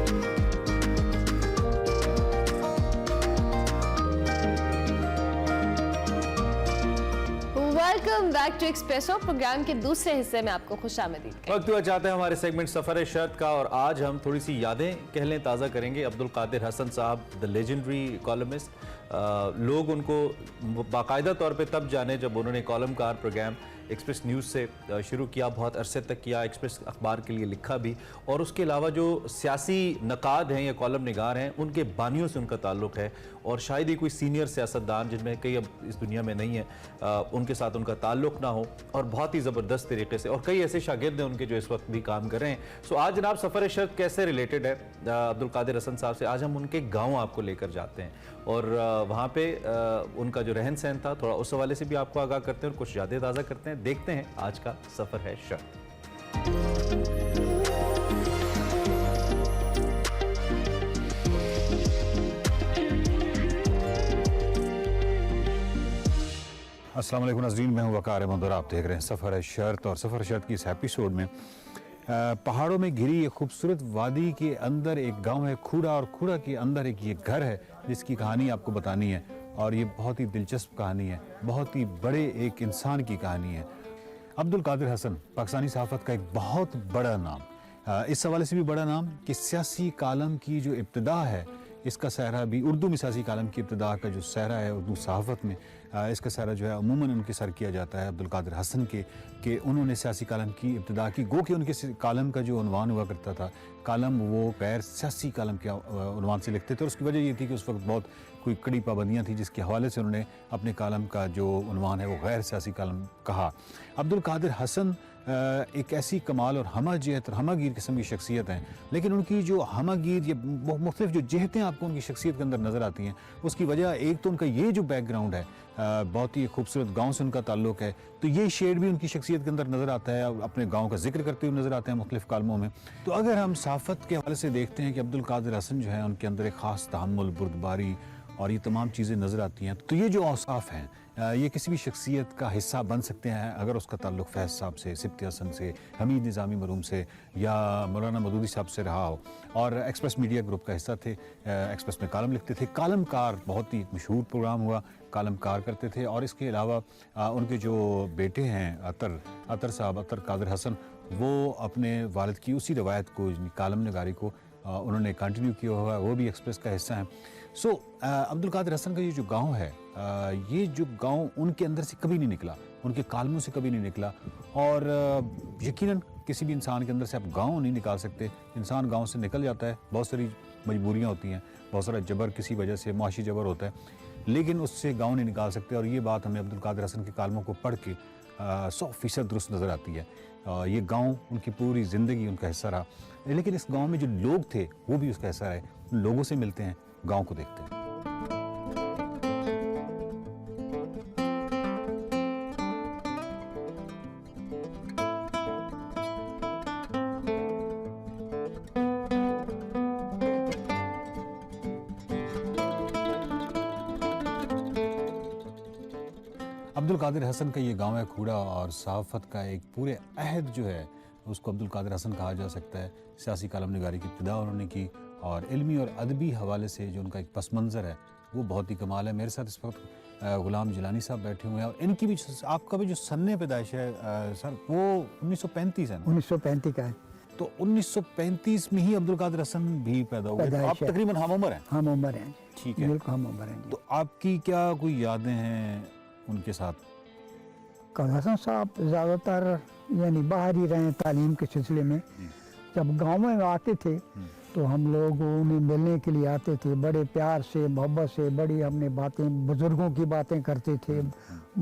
Speaker 1: Welcome back to Expresso. Program के दूसरे हिस्से में आपको खुशामदीद।
Speaker 2: वक्त हुआ चाहते हैं हमारे सेगमेंट सफर शर्त का, और आज हम थोड़ी सी यादें कह लें ताज़ा करेंगे। अब्दुल कादिर हसन साहब, द लेजेंडरी कॉलमिस्ट। लोग उनको बाकायदा तौर पे तब जाने जब उन्होंने कॉलमकार प्रोग्राम एक्सप्रेस न्यूज़ से शुरू किया, बहुत अरसे तक किया, एक्सप्रेस अखबार के लिए लिखा भी। और उसके अलावा जो सियासी नकाद हैं या कॉलम निगार हैं, उनके बानियों से उनका ताल्लुक़ है। और शायद ही कोई सीनियर सियासतदान, जिनमें कई अब इस दुनिया में नहीं है, उनके साथ उनका ताल्लुक़ ना हो। और बहुत ही ज़बरदस्त तरीके से, और कई ऐसे शागिर्द हैं उनके जो इस वक्त भी काम कर रहे हैं। सो आज जनाब सफ़र शर्त कैसे रिलेटेड है अब्दुल कादिर हसन साहब से, आज हम उनके गाँव आपको लेकर जाते हैं और वहाँ पे उनका जो रहन सहन था, थोड़ा उस हवाले से भी आपको आगाह करते हैं और कुछ यादें ताज़ा करते हैं। देखते हैं आज का सफर है शर्त।
Speaker 7: अस्सलाम वालेकुम नाज़रीन, मैं हूं वक़ार अहमद और आप देख रहे हैं सफ़र है शर्त। और सफ़र शर्त की इस एपिसोड में पहाड़ों में घिरी एक खूबसूरत वादी के अंदर एक गांव है खूड़ा, और खूड़ा के अंदर एक ये घर है जिसकी कहानी आपको बतानी है। और ये बहुत ही दिलचस्प कहानी है, बहुत ही बड़े एक इंसान की कहानी है। अब्दुल कादिर हसन पाकिस्तानी सहाफ़त का एक बहुत बड़ा नाम, इस हवाले से भी बड़ा नाम कि सियासी कालम की जो इब्तिदा है इसका सहरा भी उर्दू में सियासी कालम की इब्तिदा का जो सहरा है उर्दू सहाफ़त में, इसका सहरा जो है अमूमन उनके सर किया जाता है अब्दुल कादिर हसन के, कि उन्होंने सियासी कालम की इब्तिदा की। गो कि उनके कालम का जो उन्वान हुआ करता था, कालम वो गैर सियासी कालम के उन्वान से लिखते थे, और उसकी वजह ये थी कि उस वक्त बहुत कोई कड़ी पाबंदियाँ थी, जिसके हवाले से उन्होंने अपने कालम का जो उन्वान है वो गैर सियासी कालम कहा। अब्दुल कादिर हसन एक ऐसी कमाल और हमाजियत और हमागीर किस्म की शख्सियत हैं, लेकिन उनकी जो हमागीर या मुख्तलिफ जो जहतें आपको उनकी शख्सियत के अंदर नज़र आती हैं, उसकी वजह एक तो उनका ये जो बैकग्राउंड है, बहुत ही खूबसूरत गांव से उनका ताल्लुक़ है, तो ये शेड भी उनकी शख्सियत के अंदर नज़र आता है, अपने गांव का जिक्र करते हुए नज़र आते हैं मुख्तलिफ कालमों में। तो अगर हम सहाफ़त के हवाले से देखते हैं कि अब्दुल कादिर हसन जो है उनके अंदर एक ख़ास तहम्मुल, बुर्दबारी और ये तमाम चीज़ें नज़र आती हैं, तो ये जो औसाफ हैं ये किसी भी शख्सियत का हिस्सा बन सकते हैं अगर उसका ताल्लुक़ फैज़ साहब से, सिब्ती हसन से, हमीद निज़ामी मरूम से या मौलाना मदूदी साहब से रहा हो। और एक्सप्रेस मीडिया ग्रुप का हिस्सा थे, एक्सप्रेस में कालम लिखते थे, कालमकार बहुत ही मशहूर प्रोग्राम हुआ, कालमकार करते थे। और इसके अलावा उनके जो बेटे हैं अतर साहब, अतर कादिर हसन, वो अपने वालिद की उसी रवायत को, कालम नगारी को उन्होंने कंटिन्यू किया हुआ है, वो भी एक्सप्रेस का हिस्सा है। सो अब्दुल कादिर हसन का ये जो गांव है, ये जो गांव उनके अंदर से कभी नहीं निकला, उनके कालमों से कभी नहीं निकला। और यकीनन किसी भी इंसान के अंदर से आप गांव नहीं निकाल सकते। इंसान गांव से निकल जाता है, बहुत सारी मजबूरियां होती हैं, बहुत सारा जबर किसी वजह से, मुआशी जबर होता है, लेकिन उससे गाँव नहीं निकाल सकते। और ये बात हमें अब्दुल कादिर हसन के कालमों को पढ़ के 100% दुरुस्त नज़र आती है। ये गांव उनकी पूरी ज़िंदगी उनका हिस्सा रहा, लेकिन इस गांव में जो लोग थे वो भी उसका हिस्सा रहे। उन लोगों से मिलते हैं, गांव को देखते हैं। अब्दुल कादिर हसन का ये गांव है खूड़ा, और सहाफ़त का एक पूरे अहद जो है उसको अब्दुल कादिर हसन कहा जा सकता है। सियासी कालम निगारी की इब्तिदा उन्होंने की, और इल्मी और अदबी हवाले से जो उनका एक पस मंज़र है वो बहुत ही कमाल है। मेरे साथ इस वक्त गुलाम जिलानी साहब बैठे हुए हैं, और इनकी भी, आपका भी जो सन्ने पैदाइश है सर, वो 1935 है ना?
Speaker 8: 1935 का है।
Speaker 7: तो 1935 में ही अब्दुल कादिर हसन भी पैदा हुए, तो आप तकरीबन हम उम्र हैं।
Speaker 8: हम उम्र हैं,
Speaker 7: ठीक है,
Speaker 8: बिल्कुल हम उम्र हैं।
Speaker 7: तो आपकी क्या कोई यादें हैं उनके साथ?
Speaker 8: कादिर हसन साहब ज़्यादातर यानी बाहर ही रहे तालीम के सिलसिले में। जब गाँव में आते थे तो हम लोग उन्हें मिलने के लिए आते थे, बड़े प्यार से, मोहब्बत से, बड़ी हमने बातें, बुज़ुर्गों की बातें करते थे,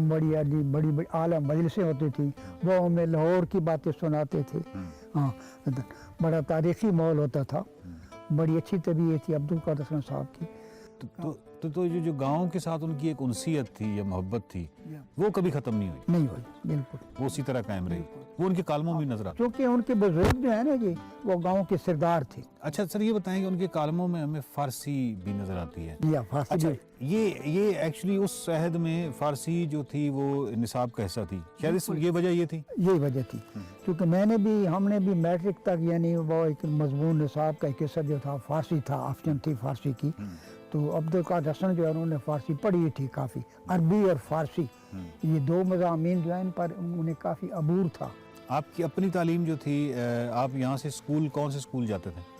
Speaker 8: बड़ी आला मजलिसें होती थी, वो हमें लाहौर की बातें सुनाते थे। हाँ, बड़ा तारीख़ी माहौल होता था, बड़ी अच्छी तबीयत थी अब्दुल कादिर हसन साहब की।
Speaker 7: तो जो गांव के साथ उनकी एक उनसियत थी या मोहब्बत थी, वो कभी ख़त्म नहीं हुई?
Speaker 8: नहीं हुई, बिल्कुल
Speaker 7: वो उसी तरह कायम रही, वो उनके कालमों में नजर आता।
Speaker 8: क्योंकि उनके बुजुर्ग जो है ना जी, वो गांव के सरदार थे।
Speaker 7: अच्छा सर, ये बताएं कि उनके कालमों में हमें फ़ारसी भी नज़र आती है।
Speaker 8: या फारसी
Speaker 7: अच्छा,
Speaker 8: भी।
Speaker 7: ये एक्चुअली उस अहद में फ़ारसी जो थी वो निसाब का हिस्सा थी, शायद ये वजह ये थी।
Speaker 8: यही वजह थी, क्योंकि हमने भी मैट्रिक तक यानी वो एक मजमून निसाब का एक हिस्सा जो था फारसी था, ऑप्शन थी फारसी की। तो अब्दुल कादिर हसन जो है उन्होंने फारसी पढ़ी थी काफ़ी, अरबी और फारसी, ये दो मज़ामीन जो है इन पर उन्हें काफ़ी अबूर था।
Speaker 7: आपकी अपनी तालीम जो थी, आप यहाँ से स्कूल, कौन से स्कूल जाते थे?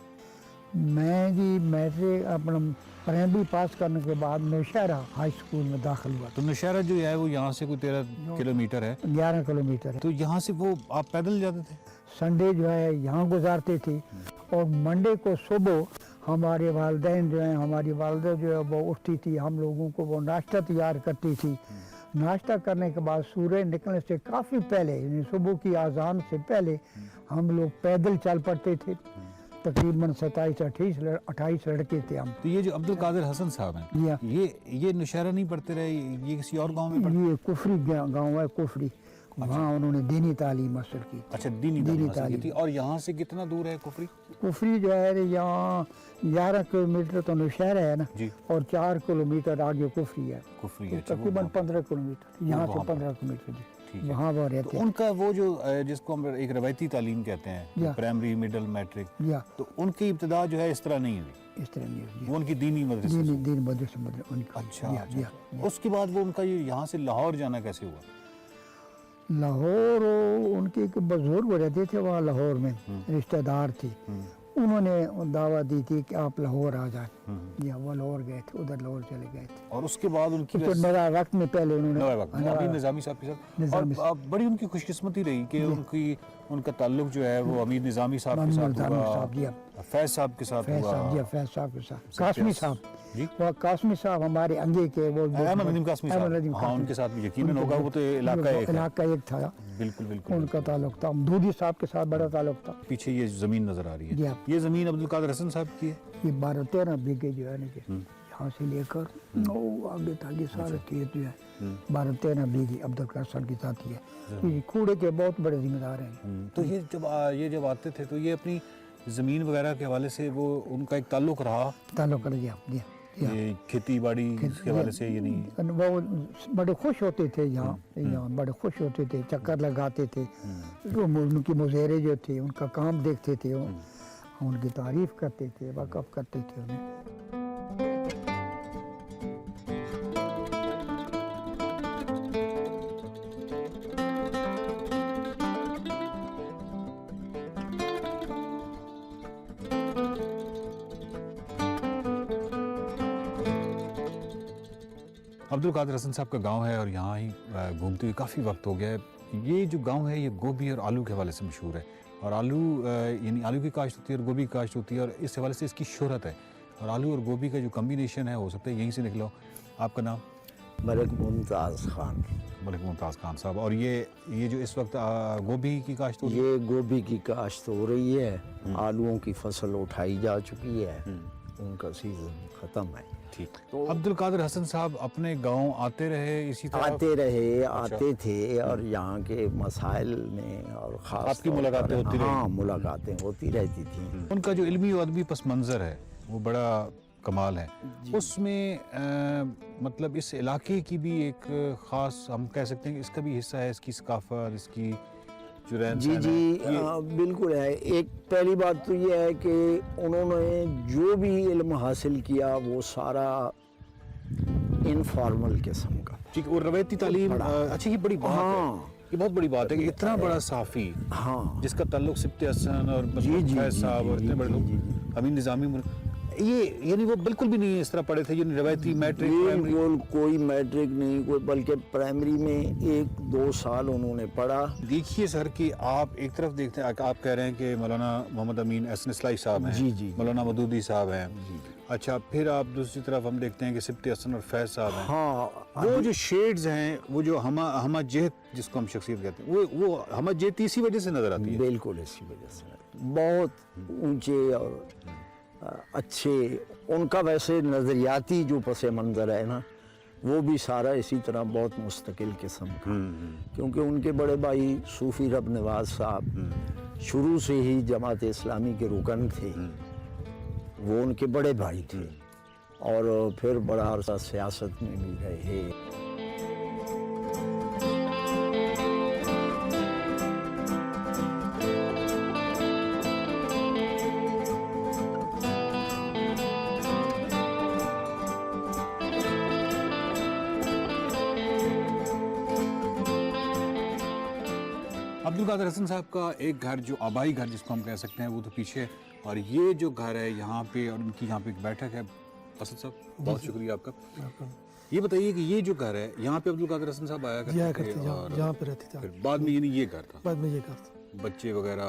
Speaker 8: मैं जी मैट्रिक अपना प्राइमरी पास करने के बाद नौशहरा हाई स्कूल में दाखिल हुआ।
Speaker 7: तो नौशहरा जो है वो यहाँ से कोई 13 किलोमीटर है।
Speaker 8: 11 किलोमीटर है।
Speaker 7: तो यहाँ से वो आप पैदल जाते थे?
Speaker 8: संडे जो है यहाँ गुजारते थे, और मंडे को सुबह हमारे वालिदैन जो हैं, हमारी वालिदा जो है वो उठती थी, हम लोगों को वो नाश्ता तैयार करती थी। नाश्ता करने के बाद सूरज निकलने से काफ़ी पहले, यानी सुबह की आज़ान से पहले हम लोग पैदल चल पड़ते थे। तकरीबन 27-28 लड़के थे हम।
Speaker 7: तो ये जो अब्दुल कादिर हसन साहब हैं, ये नौशहरा नहीं पढ़ते रहे, ये किसी और गांव में पढ़ते?
Speaker 8: ये कुफरी गांव है, कुफरी, वहाँ उन्होंने दीनी तालीम हासिल की।
Speaker 7: अच्छा, दीनी तालीम थी। और यहाँ से कितना दूर है कुफरी?
Speaker 8: कुफरी जो है यहाँ 11 किलोमीटर तो नौशहरा है ना जी, और 4 किलोमीटर आगे कुफरी है।
Speaker 7: कुफरी है,
Speaker 8: तकरीबन 15 किलोमीटर, यहाँ से 15 किलोमीटर जी, वहाँ वो रहते हैं।
Speaker 7: उनका वो जो जिसको हम एक रवायती तालीम कहते हैं, प्राइमरी, मिडिल, मैट्रिक, तो उनकी इब्तिदा जो है इस तरह नहीं हुई?
Speaker 8: इस तरह नहीं हुई,
Speaker 7: वो उनकी दीनी मदरसे।
Speaker 8: दीनी मदरसे उनका।
Speaker 7: अच्छा, उसके बाद वो उनका यहाँ से लाहौर जाना कैसे हुआ?
Speaker 8: लाहौर उनके एक बुजुर्ग रहते थे वहाँ लाहौर में, रिश्तेदार थे, उन्होंने दावा दी थी कि आप लाहौर आ जाए, या वो लाहौर गए थे, उधर लाहौर चले गए थे।
Speaker 7: और उसके बाद उनकी
Speaker 8: तो नया वक्त में पहले उन्होंने
Speaker 7: अभी निजामी साहब के साथ, और बड़ी उनकी खुशकिस्मती रही कि उनका ताल्लुक जो है वो अमीर निजामी साहब के साथ हुआ, फैज साहब के साथ हुआ,
Speaker 8: फैज साहब के साथ, कासमी साहब
Speaker 7: जी,
Speaker 8: वो कासमी साहब हमारे अंगे के, वो
Speaker 7: अहमद नदीम कासमी साहब, हाँ उनके साथ भी यकीनन होगा, वो तो इलाका
Speaker 8: एक था,
Speaker 7: बिल्कुल बिल्कुल
Speaker 8: उनका ताल्लुक था। दूधी साहब के साथ बड़ा ताल्लुक था।
Speaker 7: पीछे ये जमीन नजर आ रही
Speaker 8: जी
Speaker 7: है,
Speaker 8: हाँ।
Speaker 7: ये जमीन अब्दुल कादिर हसन साहब की है।
Speaker 8: ये 12-13 बीघे जो है ना, यहाँ से लेकर वो आगे तक ये सारे खेत जो है 12-13 बीघे अब्दुल कादिर हसन की साथी है। ये खूड़े के बहुत बड़े जिम्मेदार हैं।
Speaker 7: तो ये जब आते थे तो ये अपनी जमीन वगैरह के हवाले से वो उनका एक ताल्लुक रहा,
Speaker 8: ताल्लुक कर गया,
Speaker 7: ये खेती बाड़ी के हवाले से, ये नहीं
Speaker 8: वो बड़े खुश होते थे यहाँ बड़े खुश होते थे, चक्कर लगाते थे, उनकी मुज़ेरे जो थे उनका काम देखते थे, उनकी तारीफ करते थे, वाकफ करते थे उन्हें।
Speaker 7: अब्दुल कादिर हसन साहब का गांव है और यहाँ ही घूमते हुए काफ़ी वक्त हो गया है। ये जो गांव है ये गोभी और आलू के हवाले से मशहूर है, और आलू यानी आलू की काश्त होती है और गोभी की काश्त होती है, और इस हवाले से इसकी शोहरत है। और आलू और गोभी का जो कम्बिनेशन है हो सकता है यहीं से निकला हो। आपका नाम?
Speaker 9: मलिक मुमताज़ खान।
Speaker 7: मलिक मुमताज़ खान साहब। और ये जो इस वक्त गोभी की काश्त हो रही है?
Speaker 9: ये गोभी की काश्त हो रही है, आलूओं की फसल उठाई जा चुकी है, उनका सीजन ख़त्म है।
Speaker 7: ठीक। तो अब्दुल कादिर हसन साहब अपने गांव आते रहे इसी तरह?
Speaker 9: आते थे और यहाँ के मसाइल में और ख़ास
Speaker 7: आपकी मुलाकातें होती रही?
Speaker 9: हाँ, मुलाकातें होती रहती थी।
Speaker 7: उनका जो इल्मी और अदबी पस मंज़र है वो बड़ा कमाल है। उसमें मतलब इस इलाके की भी एक ख़ास, हम कह सकते हैं कि इसका भी हिस्सा है, इसकी सकाफत, इसकी जो रहन
Speaker 9: जी बिल्कुल है। एक पहली बात तो ये है कि उन्होंने जो भी इल्म हासिल किया वो सारा इनफॉर्मल किस्म का,
Speaker 7: ठीक, और रवायती तालीम। अच्छा, ये बड़ी बात है, ये बहुत बड़ी बात है कि इतना बड़ा साफ़ी,
Speaker 9: हाँ,
Speaker 7: जिसका ताल्लुक सिब्ते हसन और फैज़ साहब और इतने बड़े लोग, अमीन निज़ामी, ये यानी वो बिल्कुल भी नहीं इस तरह पढ़े थे, यानी रवायती मैट्रिक
Speaker 9: बिल्कुल कोई मैट्रिक नहीं, कोई, बल्कि प्राइमरी में 1-2 साल उन्होंने पढ़ा।
Speaker 7: देखिए सर कि आप एक तरफ देखते हैं, आप कह रहे हैं कि मौलाना मोहम्मद अमीन एहसन इस्लाही साहब हैं,
Speaker 9: जी,
Speaker 7: मौलाना मदूदी साहब हैं, अच्छा, फिर आप दूसरी तरफ हम देखते हैं कि सिब्ते हसन और फैज़ साहब हैं।
Speaker 9: हाँ,
Speaker 7: वो जो शेड्स हैं, वो जो हमा जेहत जिसको हम शख्सियत कहते हैं, वो हमा जेहत इसी वजह से नजर आती है।
Speaker 9: बिल्कुल इसी वजह से बहुत ऊंचे और अच्छे, उनका वैसे नज़रियाती जो पस मंज़र है ना, वो भी सारा इसी तरह बहुत मुस्तकिल किस्म का, क्योंकि उनके बड़े भाई सूफ़ी रब नवाज साहब शुरू से ही जमात इस्लामी के रुकन थे, वो उनके बड़े भाई थे, और फिर बड़ा अरसा सियासत में भी रहे।
Speaker 7: अब्दुल कादिर हसन साहब का एक घर, जो आबाई घर जिसको हम कह सकते हैं, वो तो पीछे, और ये जो घर है यहाँ पे, और उनकी यहाँ पे एक बैठक है। असद साहब, बहुत शुक्रिया आपका। ये बताइए कि ये जो घर है, यहाँ पे अब्दुल कादिर हसन साहब आया करते थे, और
Speaker 5: यहाँ पे रहते थे।
Speaker 7: फिर बाद में यानी ये घर था,
Speaker 5: बाद में ये घर था,
Speaker 7: बच्चे वगैरह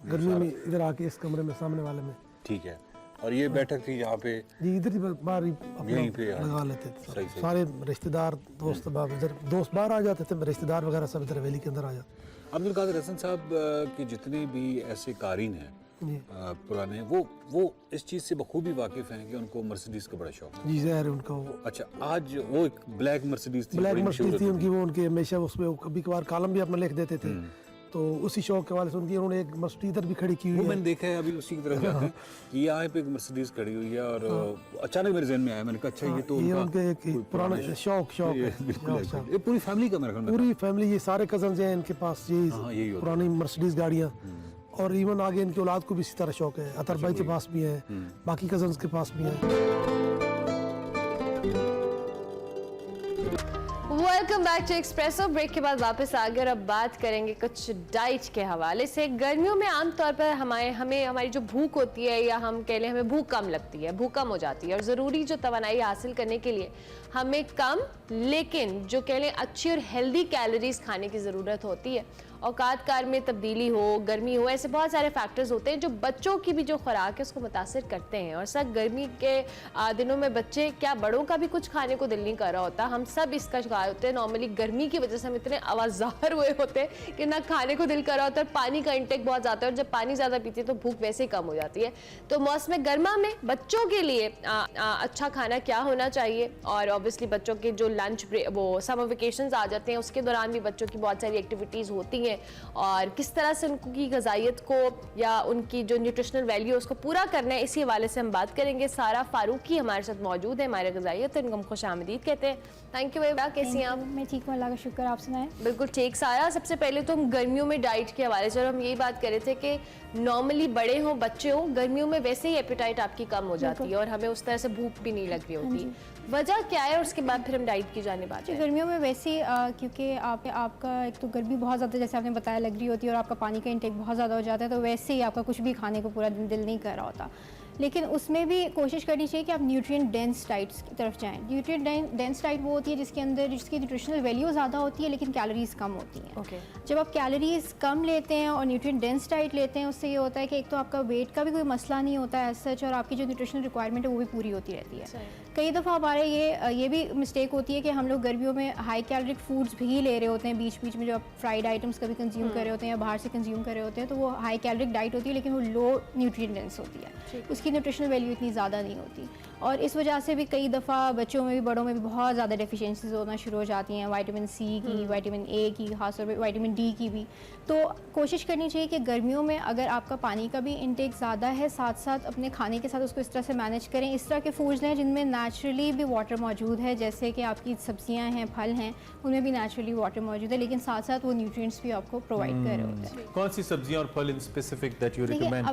Speaker 5: गर्मी में इधर आके इस कमरे में, सामने वाले में।
Speaker 7: ठीक है। और ये बैठक थी यहाँ पे,
Speaker 5: जी इधर ही बाहर
Speaker 7: यहीं पे
Speaker 5: लगा लेते थे।
Speaker 7: सही सही।
Speaker 5: सारे रिश्तेदार, दोस्त इधर, दोस्त बाहर आ जाते थे, रिश्तेदार वगैरह सब इधर हवेली के अंदर आ जाते।
Speaker 7: अब्दुल कादिर हसन साहब के जितने भी ऐसे कारीन हैं पुराने, वो इस चीज़ से बखूबी वाकिफ़ हैं कि उनको मर्सिडीज़ का बड़ा शौक है।
Speaker 5: जी ज़ाहिर है उनका वो।
Speaker 7: अच्छा, आज वो एक ब्लैक मर्सिडीज़ थी,
Speaker 5: ब्लैक मर्सिडीज़ थी उनकी, वो उनके हमेशा उसमें कभी कभार कॉलम भी अपना लिख देते थे, तो उसी शौक के हवाले से उनकी उन्होंने एक मर्सिडीज़ इधर भी खड़ी की हुई है।
Speaker 7: मैंने देखा है, अभी उसी की तरफ जाते हैं कि यहाँ पे एक मर्सिडीज़ खड़ी हुई है, और अचानक मेरे जहन में आया, मैंने कहा अच्छा ये तो
Speaker 5: उनके एक पुराना शौक
Speaker 7: ये पूरी फैमिली का, मेरे ख्याल में
Speaker 5: पूरी फैमिली, ये सारे कजन्स हैं इनके पास, यही पुरानी मर्सिडीज़ गाड़ियाँ, और इवन आगे इनकी औलाद को भी इसी तरह शौक है। अतर भाई के पास भी है, बाकी कजन्स के पास भी है।
Speaker 1: Welcome back to Expresso. Break के बाद वापस आ गए और अब बात करेंगे कुछ डाइट के हवाले से। गर्मियों में आमतौर पर हमें हमारी जो भूख होती है, या हम कह लें हमें भूख कम लगती है, भूख कम हो जाती है, और ज़रूरी जो तवानाई हासिल करने के लिए हमें कम लेकिन जो कह लें अच्छी और हेल्दी कैलोरीज खाने की ज़रूरत होती है। औकात कार में तब्दीली हो, गर्मी हो, ऐसे बहुत सारे फैक्टर्स होते हैं जो बच्चों की भी जो खुराक है उसको मुतासिर करते हैं। और सर गर्मी के दिनों में बच्चे क्या बड़ों का भी कुछ खाने को दिल नहीं कर रहा होता। हम सब इसका शिकार होते हैं। नॉर्मली गर्मी की वजह से हम इतने आवाज़ार हुए होते हैं कि ना खाने को दिल कर रहा होता है, पानी का इंटेक बहुत ज़्यादा है, और जब पानी ज़्यादा पीते हैं तो भूख वैसे ही कम हो जाती है। तो मौसम गर्मा में बच्चों के लिए अच्छा खाना क्या होना चाहिए, और ऑब्वियसली बच्चों के जो लंच वो समर वेकेशंस आ जाते हैं उसके दौरान भी बच्चों की बहुत सारी एक्टिविटीज़ होती हैं, और किस तरह से उनकी गजाइत को या उनकी जो न्यूट्रिशनल वैल्यू है उसको पूरा करना है, इसी हवाले से हम बात करेंगे। सारा फारूकी हमारे साथ मौजूद है, हमारे गजाइत, तो इनको खुश आमदीद कहते हैं। थैंक यू वेरी, कैसी हैं आप?
Speaker 10: मैं ठीक हूँ, अल्लाह का शुक्र। आप सुनाएं?
Speaker 1: बिल्कुल ठीक। सारा सबसे पहले तो हम गर्मियों में डाइट के हवाले से हम यही बात कर रहे थे कि नॉर्मली बड़े हों बच्चे हों, गर्मियों में वैसे ही एपेटाइट आपकी कम हो जाती है और हमें उस तरह से भूख भी नहीं लग रही होती। वजह क्या है, और उसके बाद फिर हम डाइट की जाने बात है।
Speaker 10: गर्मियों में वैसे क्योंकि आपका एक तो गर्मी बहुत ज़्यादा जैसे आपने बताया लग रही होती है और आपका पानी का इंटेक बहुत ज़्यादा हो जाता है, तो वैसे ही आपका कुछ भी खाने को पूरा दिन दिल नहीं कर रहा होता। लेकिन उसमें भी कोशिश करनी चाहिए कि आप न्यूट्रिएंट डेंस डाइट्स की तरफ जाएं। न्यूट्रिएंट डेंस डाइट वो होती है जिसकी न्यूट्रिशनल वैल्यू ज़्यादा होती है लेकिन कैलोरीज कम होती हैं। जब आप कैलोरीज कम लेते हैं और न्यूट्रिएंट डेंस डाइट लेते हैं, उससे ये होता है कि एक तो आपका वेट का भी कोई मसला नहीं होता है एज सच, और आपकी जो न्यूट्रिशनल रिक्वायरमेंट है वो भी पूरी होती रहती है। कई दफ़ा हमारे ये भी मिस्टेक होती है कि हम लोग गर्मियों में हाई कैलोरिक फूड्स भी ले रहे होते हैं, बीच बीच में जो आप फ्राइड आइटम्स कभी कंज्यूम कर रहे होते हैं या बाहर से कंज्यूम कर रहे होते हैं, तो वो हाई कैलोरिक डाइट होती है लेकिन वो लो न्यूट्रिएंट डेंस होती है, उसकी न्यूट्रिशनल वैल्यू इतनी ज़्यादा नहीं होती। और इस वजह से भी कई दफ़ा बच्चों में भी बड़ों में भी बहुत ज़्यादा डेफिशिएंसीज होना शुरू हो जाती हैं, विटामिन सी की, विटामिन ए की, खासतौर पर विटामिन डी की भी। तो कोशिश करनी चाहिए कि गर्मियों में अगर आपका पानी का भी इंटेक ज़्यादा है, साथ साथ अपने खाने के साथ उसको इस तरह से मैनेज करें, इस तरह के फूड्स लें जिनमें नेचुरली भी वाटर मौजूद है, जैसे कि आपकी सब्जियां हैं, फल हैं, उनमें भी नेचुरली वाटर मौजूद है, लेकिन साथ साथ वो न्यूट्रिएंट्स भी आपको प्रोवाइड कर रहे होते हैं।
Speaker 2: कौन सी सब्जियां और फल in specific that you recommend?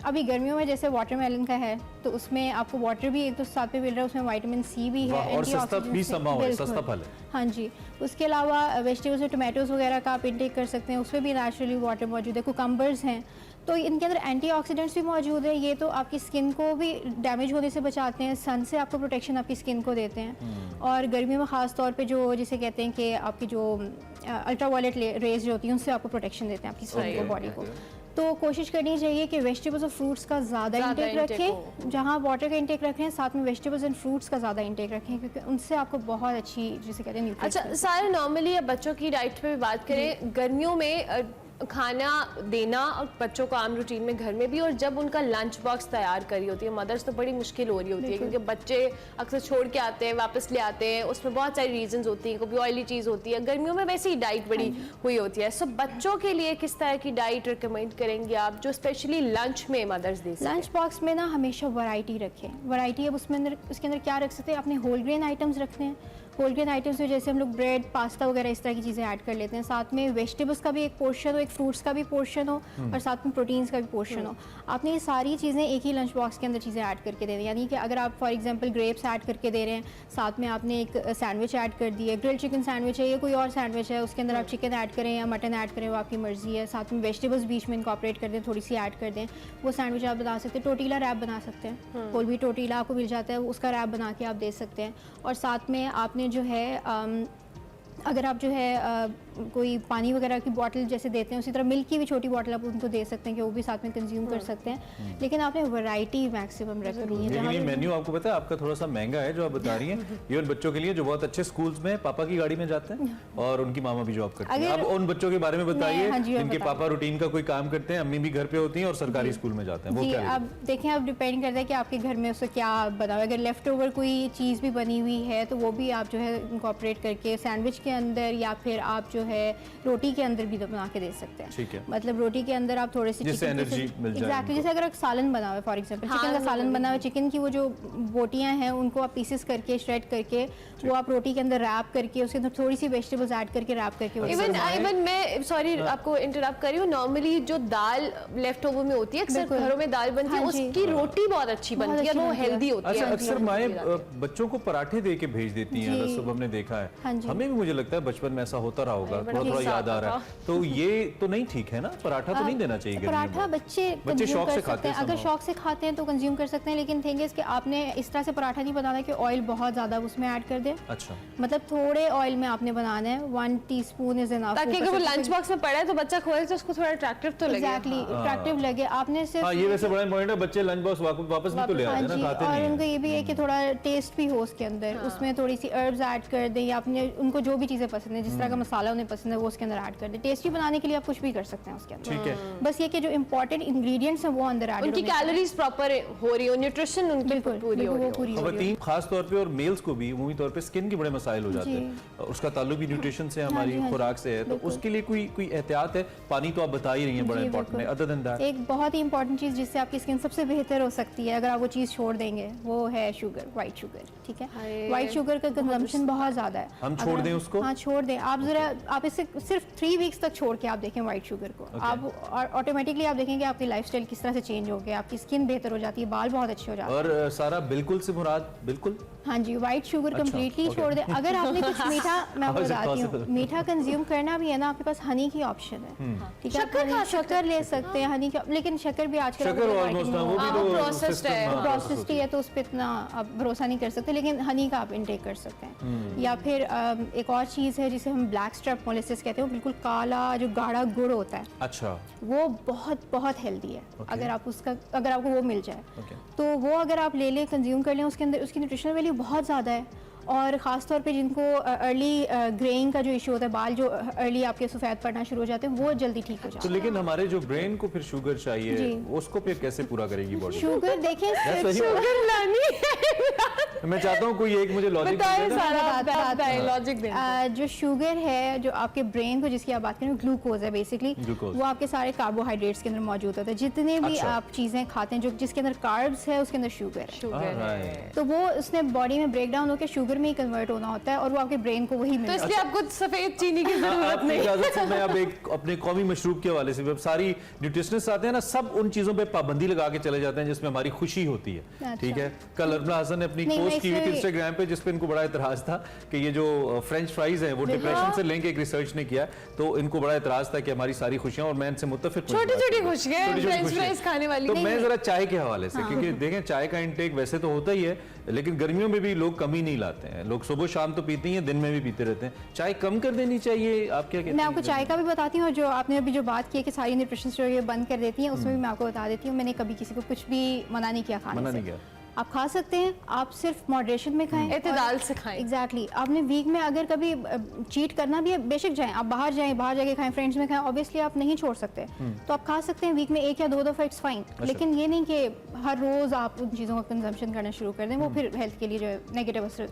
Speaker 10: अभी गर्मियों में जैसे वाटरमेलन का है तो उसमें आपको वाटर भी एक तो साथ में मिल रहा है, उसमें विटामिन सी भी है,
Speaker 2: और सस्ता फल है।
Speaker 10: हाँ जी। उसके अलावा वेजिटेबल्स में टोमेटोज़ वगैरह का आप इंटेक कर सकते हैं, उसमें भी नेचुरली वाटर मौजूद है। कुकम्बर्स हैं तो इनके अंदर एंटीऑक्सीडेंट्स भी मौजूद है, ये तो आपकी स्किन को भी डैमेज होने से बचाते हैं, सन से आपको प्रोटेक्शन आपकी स्किन को देते हैं। और गर्मियों में ख़ास तौर पे जो जिसे कहते हैं कि आपकी जो अल्ट्रावायलेट रेज जो होती हैं उनसे आपको प्रोटेक्शन देते हैं आपकी स्किन को, बॉडी को। तो कोशिश करनी चाहिए कि वेजिटेबल्स और फ्रूट्स का ज़्यादा इंटेक रखें, जहाँ वाटर का इंटेक रखें साथ में वेजिटेबल्स एंड फ्रूट्स का ज़्यादा इंटेक रखें, क्योंकि उनसे आपको बहुत अच्छी जिसे कहते हैं।
Speaker 1: अच्छा, सारे नॉर्मली अब बच्चों की डाइट पे भी बात करें, गर्मियों में खाना देना और बच्चों को आम रूटीन में घर में भी, और जब उनका लंच बॉक्स तैयार करी होती है मदर्स तो बड़ी मुश्किल हो रही होती है, क्योंकि बच्चे अक्सर छोड़ के आते हैं, वापस ले आते हैं, उसमें बहुत सारी रीजंस होती हैं, कभी ऑयली चीज़ होती है, गर्मियों में वैसे ही डाइट बड़ी हुई होती है। सो बच्चों के लिए किस तरह की डाइट रिकमेंड करेंगे आप जो स्पेशली लंच में मदर्स दे?
Speaker 10: लंच बॉक्स में ना हमेशा वैरायटी रखें। वैरायटी अब उसके अंदर क्या रख सकते हैं, अपने होल ग्रेन आइटम्स रखने हैं। होल ग्रेन आइटम्स में जैसे हम लोग ब्रेड, पास्ता वगैरह इस तरह की चीज़ें ऐड कर लेते हैं, साथ में वेजिटेबल्स का भी एक पोर्शन हो, एक फ्रूट्स का भी पोर्शन हो, और साथ में प्रोटीन्स का भी पोर्शन हो। आपने ये सारी चीज़ें एक ही लंच बॉक्स के अंदर चीज़ें ऐड करके दे दें, यानी कि अगर आप फॉर एग्जांपल ग्रेप्स ऐड करके दे रहे हैं, साथ में आपने एक सैंडविच ऐड कर दी है, ग्रिल्ड चिकन सैंडविच है या कोई और सैंडविच है, उसके अंदर आप चिकन ऐड करें या मटन ऐड करें, वो आपकी मर्जी है। साथ में वेजिटेबल्स बीच में इनकॉर्पोरेट कर दें, थोड़ी सी ऐड कर दें, वो सैंडविच आप बना सकते हैं। टोटीला रैप बना सकते हैं, कोई भी टोटीला आपको मिल जाता है, उसका रैप बना के आप दे सकते हैं। और साथ में आपने जो है अगर आप जो है कोई पानी वगैरह की बोतल जैसे देते हैं, उसी तरह मिल्क की भी छोटी बोतल आप उनको दे सकते हैं कि वो भी साथ में कंज्यूम कर सकते हैं, लेकिन आपने वैरायटी मैक्सिमम रखनी है।
Speaker 2: लेकिन ये मेन्यू आपको पता है आपका थोड़ा सा महंगा है जो आप बता रही हैं, इवन बच्चों के लिए जो बहुत अच्छे स्कूल्स में पापा की गाड़ी में जाते हैं और उनकी मामा भी जॉब करती हैं। अब उन बच्चों के बारे में बताइए जिनके पापा रूटीन का कोई काम करते हैं, अम्मी भी घर पे होती हैं और सरकारी स्कूल में जाते हैं, वो क्या?
Speaker 10: अब देखें, अब डिपेंड करता है कि आपके घर में उससे क्या बना हुआ है। अगर लेफ्ट ओवर कोई चीज़ भी बनी हुई है तो वो भी आप जो है इनकॉर्पोरेट करके सैंडविच के अंदर, या फिर आप जो है रोटी के अंदर भी बना के दे सकते हैं।
Speaker 2: ठीक है।
Speaker 10: मतलब रोटी के अंदर आप थोड़े से
Speaker 2: जिससे एनर्जी मिल जाए
Speaker 10: एग्जैक्टली, जैसे अगर सालन बना हुआ है फॉर एग्जांपल, चिकन का सालन बना हुआ है, चिकन की वो जो बोटियां हैं उनको आप पीसेस करके श्रेड करके वो आप रोटी के अंदर रैप करके उसके अंदर थोड़ी सी वेजिटेबल्स ऐड करके रैप करके
Speaker 1: इवन मैं सॉरी आपको इंटरप्ट कर रही हूँ, नॉर्मली जो दाल लेफ्ट ओवर में होती है अक्सर घरों में दाल बनती है, उसकी रोटी बहुत अच्छी बनती है और वो हेल्दी होती
Speaker 2: अच्छा,
Speaker 1: है।
Speaker 2: अक्सर माएँ बच्चों को पराठे दे के भेज देती हैं, सुबह हमने देखा है। हमें भी मुझे लगता है बचपन में ऐसा होता रहा होगा, थोड़ा थोड़ा याद आ रहा है। तो ये तो नहीं ठीक है ना, पराठा तो नहीं देना चाहिए।
Speaker 10: पराठा बच्चे
Speaker 2: शौक से
Speaker 10: खाते हैं, अगर शौक से खाते हैं तो कंज्यूम कर सकते हैं, लेकिन थिंग इज कि आपने इस तरह से पराठा नहीं बनाना कि ऑयल बहुत ज्यादा उसमें ऐड कर दें।
Speaker 2: अच्छा,
Speaker 10: मतलब थोड़े ऑयल में आपने बनाना है, 1 टीस्पून इज एनफ,
Speaker 1: ताकि अगर वो लंच बॉक्स में पड़ा है तो बच्चा खोले तो उसको थोड़ा अट्रैक्टिव तो लगे।
Speaker 10: एग्जैक्टली, अट्रैक्टिव लगे। आपने सिर्फ
Speaker 2: हाँ, ये वैसे बड़ा इंपॉर्टेंट है, बच्चे लंच बॉक्स वापस भी तो ले आते हैं ना, खाते
Speaker 10: और
Speaker 2: नहीं
Speaker 10: उनको
Speaker 2: हैं।
Speaker 10: ये भी है कि थोड़ा टेस्ट भी हो उसके अंदर, उसमें थोड़ी सी हर्ब्स ऐड कर दें, या अपने उनको जो भी चीज़ें पसंद है, जिस तरह का मसाला उन्हें पसंद है वो उसके अंदर ऐड कर दें। टेस्टी बनाने के लिए आप कुछ भी कर सकते हैं उसके अंदर।
Speaker 2: ठीक है।
Speaker 10: बस ये कि जो इंपॉर्टेंट इंग्रेडिएंट्स हैं वो अंदर ऐड
Speaker 1: उनकी कैलोरीज प्रॉपर हो रही हो, न्यूट्रिशन उनकी
Speaker 10: बिल्कुल
Speaker 1: पूरी हो रही हो।
Speaker 10: पूरी हो रही
Speaker 2: खवातीन खास तौर पे और मेल्स को भी उम्मी तौर पे स्किन के बड़े मसाइल हो जाते हैं, उसका ताल्लुक भी न्यूट्रिशन से, हमारी खुराक से है, तो उसके लिए कोई एहतियात है? पानी तो आप बता ही रही हैं, बड़ा इंपॉर्टेंट है। अदर देन दैट
Speaker 10: एक बहुत ही इंपॉर्टेंट चीज़ जिससे आपकी स्किन सबसे बेहतर हो सकती है अगर आप वो चीज़ छोड़ देंगे, वो है शुगर, वाइट शुगर। ठीक है, वाइट शुगर का कंजम्पशन बहुत ज़्यादा है।
Speaker 2: हम छोड़ दें उसको?
Speaker 10: हाँ, छोड़ दें आप जरा, आप इसे सिर्फ 3 वीक्स तक छोड़ के आप देखें वाइट शुगर को, आप ऑटोमेटिकली आप देखेंगे आपकी लाइफस्टाइल किस तरह से चेंज हो गया, आपकी स्किन बेहतर हो जाती है, बाल बहुत अच्छे हो जाते हैं।
Speaker 2: और सारा बिल्कुल से मुराद बिल्कुल?
Speaker 10: हाँ जी, वाइट शुगर कम्प्लीटली छोड़ दें। अगर आपने कुछ मीठा, मैं आपको बताती हूँ, मीठा कंज्यूम करना भी है ना, आपके पास हनी की ऑप्शन है। ठीक है, शक्कर ले सकते हैं, हनी का, लेकिन शक्कर भी आजकल प्रोसेस्ड है तो उस पर इतना आप भरोसा नहीं कर सकते, लेकिन हनी का आप इनटेक कर सकते हैं। या फिर एक और चीज़ है जिसे हम ब्लैक स्ट्रैप मोलेसिस कहते हैं, वो बिल्कुल काला जो गाढ़ा गुड़ होता है।
Speaker 2: अच्छा,
Speaker 10: वो बहुत बहुत हेल्दी है। अगर आपको वो मिल जाए तो वो अगर आप ले लें, कंज्यूम कर लें, उसके अंदर उसकी न्यूट्रिशनल वैल्यू बहुत ज़्यादा है। और ख़ास तौर पे जिनको अर्ली ग्रेइंग का जो इशू होता है, बाल जो अर्ली आपके सफ़ेद पड़ना शुरू हो जाते हैं, वो जल्दी ठीक हो जाते हैं।
Speaker 2: तो लेकिन हमारे जो ब्रेन को फिर शुगर चाहिए, उसको फिर कैसे पूरा करेगी बॉडी?
Speaker 10: शुगर देखें,
Speaker 1: शुगर लानी
Speaker 2: मैं चाहता हूँ कोई एक मुझे लॉजिक
Speaker 10: जो शुगर है जो आपके ब्रेन को, जिसकी आप बात करें, ग्लूकोज है बेसिकली, वो आपके सारे कार्बोहाइड्रेट्स के अंदर मौजूद होता है। जितने भी आप चीज़ें खाते हैं जो जिसके अंदर कार्ब्स है उसके अंदर शुगर है, तो वो उसने बॉडी में ब्रेक डाउन होकर शुगर में ही कन्वर्ट होना होता है और वो आपके ब्रेन को वही मिलता है।
Speaker 1: तो इसलिए आपको सफेद चीनी की जरूरत नहीं।
Speaker 2: इजाजत से मैं अब एक अपने कौमी मशरूब के हवाले से, सारी न्यूट्रिशनिस्ट आते हैं ना, सब उन चीजों पे पाबंदी लगा के चले जाते हैं जिसमें हमारी खुशी होती है। ठीक है, कल अरमला हसन ने अपनी पोस्ट की हुई थी इंस्टाग्राम पे, जिसपे इनको बड़ा एतराज था कि ये जो फ्रेंच फ्राइज हैं वो डिप्रेशन से लेके एक रिसर्च ने किया, तो इनको बड़ा एतराज था कि हमारी सारी खुशियां, और मैं इनसे मुत्तफिक हूं,
Speaker 1: छोटी-छोटी खुशियां फ्रेंच फ्राइज खाने वाली
Speaker 2: तो
Speaker 1: नहीं।
Speaker 2: मैं जरा चाय के हवाले से, क्योंकि देखें चाय का इंटेक वैसे तो होता ही है, लेकिन गर्मियों में भी लोग कम ही नहीं लाते हैं, लोग सुबह शाम तो पीते ही हैं, दिन में भी पीते रहते हैं। चाय कम कर देनी चाहिए, आप क्या कहते हैं?
Speaker 10: मैं आपको चाय का भी बताती हूँ, और जो आपने अभी जो बात की है कि सारी न्यूट्रिशन जो ये बंद कर देती हैं, उसमें भी मैं आपको बता देती हूँ, मैंने कभी किसी को कुछ भी मना नहीं किया खाने से। आप खा सकते हैं, आप सिर्फ मॉडरेशन में खाएं,
Speaker 1: एतदाल से खाएं।
Speaker 10: एग्जैक्टली, आपने वीक में अगर कभी चीट करना भी है, बेशक जाएं, आप बाहर जाके खाएं, फ्रेंड्स में खाएं, ऑब्वियसली आप नहीं छोड़ सकते, तो आप खा सकते हैं वीक में 1 या 2 दफ़ा, इट्स फाइन। लेकिन ये नहीं कि हर रोज आप उन चीज़ों का कंजम्पशन करना शुरू कर दें, वो फिर हेल्थ के लिए जो नेगेटिव असर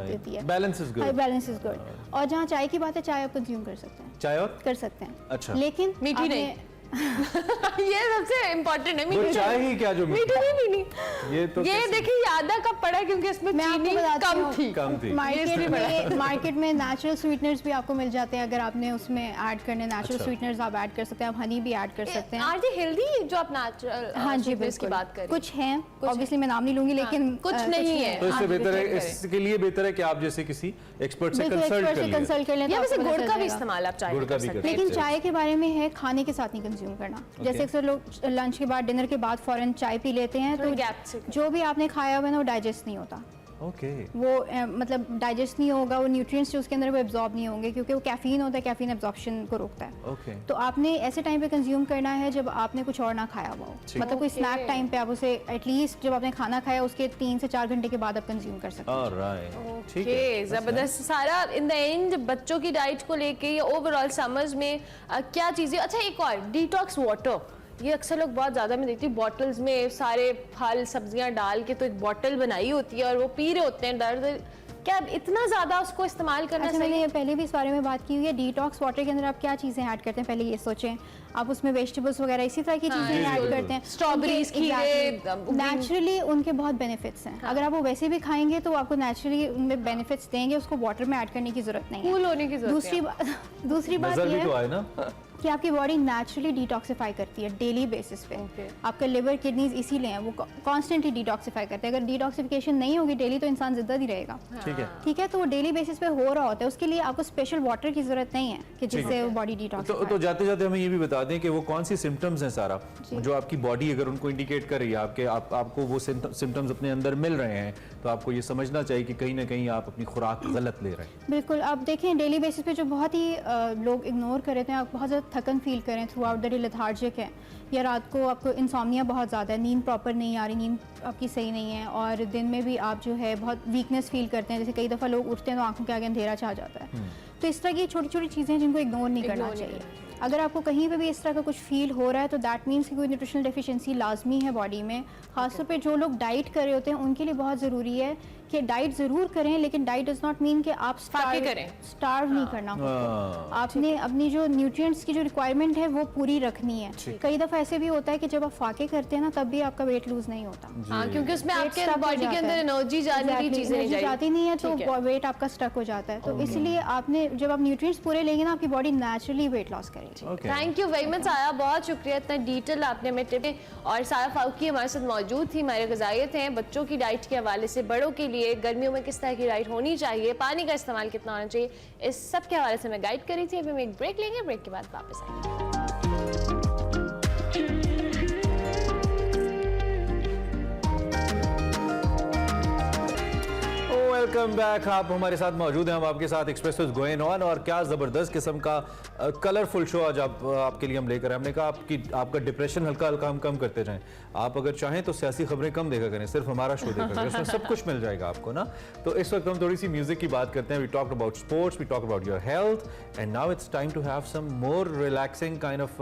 Speaker 10: देती है।
Speaker 2: Balance is good,
Speaker 10: balance is good. और जहाँ चाय की बात है, चाय आप कंज्यूम कर सकते हैं,
Speaker 2: चाय और
Speaker 10: कर सकते हैं,
Speaker 2: अच्छा,
Speaker 10: लेकिन
Speaker 1: मीठी नहीं। ये सबसे इम्पोर्टेंट है, मीठी
Speaker 2: चाय ही क्या जो
Speaker 1: मीठी नहीं। ये देखिए यादा कब पड़ा, क्योंकि इसमें चीनी कम थी।
Speaker 10: मार्केट में नेचुरल स्वीटनर्स भी आपको मिल जाते हैं, अगर आपने उसमें ऐड करने नेचुरल स्वीटनर्स आप ऐड कर सकते हैं, आप हनी भी ऐड कर सकते हैं।
Speaker 1: आर दे हेल्दी जो आप नेचुरल? हाँ जी, की बात करें,
Speaker 10: कुछ हैं, ऑब्वियसली मैं नाम नहीं लूंगी, लेकिन
Speaker 1: कुछ नहीं है।
Speaker 2: तो इससे बेहतर है, इसके लिए बेहतर है कि आप जैसे किसी एक्सपर्ट से कंसल्ट कर लें।
Speaker 1: या वैसे गुड़ का भी इस्तेमाल आप चाय कर सकते हैं,
Speaker 10: लेकिन चाय के बारे में है खाने के साथ नहीं कंज्यूम करना। जैसे अक्सर लोग लंच के बाद, डिनर के बाद फौरन चाय पी लेते हैं, तो जो भी आपने खाया हुआ है ना वो डाइजेस्ट नहीं होता। वो मतलब डाइजेस्ट नहीं होगा, वो न्यूट्रिएंट्स जो उसके अंदर वो एब्जॉर्ब नहीं होंगे, क्योंकि वो कैफीन होता है, कैफीन एब्जॉर्प्शन को रोकता है। तो आपने ऐसे टाइम पे कंज्यूम करना है जब आपने कुछ और ना खाया हुआ हो, मतलब कोई स्नैक टाइम पे आप उसे एटलीस्ट जब आपने खाना खाया उसके 3 से 4 घंटे के बाद आप कंज्यूम कर सकते हैं।
Speaker 2: ठीक है,
Speaker 1: जबरदस्त। सारा इन द एंड बच्चों की डाइट को लेके या ओवरऑल समर्स में क्या चीजें, अच्छा एक और डिटॉक्स वाटर, ये अक्सर लोग बहुत ज़्यादा मैं देखती हूँ बॉटल्स में सारे फल सब्जियां डाल के तो एक बॉटल बनाई होती है और वो पी रहे होते हैं। दर्द क्या अब इतना ज्यादा उसको इस्तेमाल करना
Speaker 10: अच्छा,
Speaker 1: चाहिए?
Speaker 10: मैंने ये पहले भी इस बारे में बात की हुई है। डिटॉक्स वाटर के अंदर आप क्या चीज़ें ऐड करते हैं, पहले ये सोचें। आप उसमें वेजिटेबल्स वगैरह इसी तरह की चीज़ें ऐड करते हैं।
Speaker 1: स्ट्रॉबेरीज, खीरे,
Speaker 10: नेचुरली उनके बहुत बेनिफिट्स हैं। अगर आप वो वैसे भी खाएंगे तो आपको नेचुरली उनमें बेनिफिट्स देंगे, उसको वाटर में ऐड करने की जरूरत नहीं है।
Speaker 1: कूल होने की जरूरत है।
Speaker 10: दूसरी बात
Speaker 2: नजर
Speaker 10: ये
Speaker 2: भी तो
Speaker 10: है
Speaker 2: आए ना
Speaker 10: कि आपकी बॉडी नेचुरली डिटॉक्सिफाई करती है डेली बेसिस पे। आपका लिवर, किडनीज इसीलिए हैं, वो कॉन्स्टेंटली डिटॉक्सिफाई करते हैं। अगर डिटॉक्सिफिकेशन नहीं होगी डेली तो इंसान जिंदा ही रहेगा। ठीक है, तो वो डेली बेसिस पे हो रहा होता है, उसके लिए आपको स्पेशल वाटर की जरूरत नहीं है कि जिससे वो बॉडी डिटॉक्सिफाई।
Speaker 2: तो जाते जाते हमें ये भी बता दें कि वो कौन सी सिम्टम्स हैं सारा जो आपकी बॉडी अगर उनको इंडिकेट कर रही है, आपको वो सिम्टम्स अपने अंदर मिल रहे हैं, तो आपको ये समझना चाहिए कि कहीं ना कहीं आप अपनी खुराक गलत ले रहे हैं।
Speaker 10: बिल्कुल, आप देखें डेली बेसिस पे जो बहुत ही लोग इग्नोर कर रहे थे, आप बहुत ज़्यादा थकन फील करें through out the day, lethargic है, या रात को आपको इंसोम्निया बहुत ज़्यादा है, नींद प्रॉपर नहीं आ रही, नींद आपकी सही नहीं है, और दिन में भी आप जो है बहुत वीकनेस फील करते हैं, जैसे कई दफ़ा लोग उठते हैं तो आंखों के आगे अंधेरा छा जाता है। तो इस तरह की छोटी छोटी चीज़ें हैं जिनको इग्नोर नहीं करना चाहिए। अगर आपको कहीं पे भी इस तरह का कुछ फील हो रहा है तो दैट मीन्स कि कोई न्यूट्रिशनल डेफिशिएंसी लाजमी है बॉडी में। खासतौर पे जो लोग डाइट कर रहे होते हैं उनके लिए बहुत ज़रूरी है कि डाइट ज़रूर करें, लेकिन डाइट डज नॉट मीन कि आप स्टार्व नहीं करना होता। आपने अपनी जो न्यूट्रिएंट्स की जो रिक्वायरमेंट है वो पूरी रखनी है। कई दफ़ा ऐसे भी होता है कि जब आप फाके करते हैं ना तब भी आपका वेट लूज नहीं होता।
Speaker 1: हाँ, क्योंकि उसमें आपके बॉडी के अंदर एनर्जी जाने की चीजें नहीं
Speaker 10: जाती नहीं है तो वेट आपका स्टक हो जाता है। तो इसलिए आपने जब आप न्यूट्रिएंट्स पूरे लेंगे ना आपकी बॉडी नेचुरली वेट लॉस करेगी।
Speaker 1: थैंक यू वेरी मच आया, बहुत शुक्रिया, इतना डिटेल आपने हमें टिप। और सारा फारूकी हमारे साथ मौजूद थी, हमारे ग़िज़ायत हैं बच्चों की डाइट के हवाले से, बड़ों के लिए गर्मियों में किस तरह की डाइट होनी चाहिए, पानी का इस्तेमाल कितना होना चाहिए, इस सब के हवाले से मैं गाइड करी थी। अभी हम एक ब्रेक लेंगे, ब्रेक के बाद वापस आएंगे।
Speaker 2: वेलकम बैक, आप हमारे साथ मौजूद हैं, हम आपके साथ एक्सप्रेस विद गोइंग ऑन, और क्या ज़बरदस्त किस्म का कलरफुल शो आज आपके लिए हम लेकर आए। हमने कहा आपका डिप्रेशन हल्का हल्का हम कम करते जाएं। आप अगर चाहें तो सियासी खबरें कम देखा करें, सिर्फ हमारा शो देखा करें, उसमें सब कुछ मिल जाएगा आपको ना। तो इस वक्त हम थोड़ी सी म्यूजिक की बात करते हैं। We talked about sports, we talked about your health, and now it's time to have some more relaxing kind of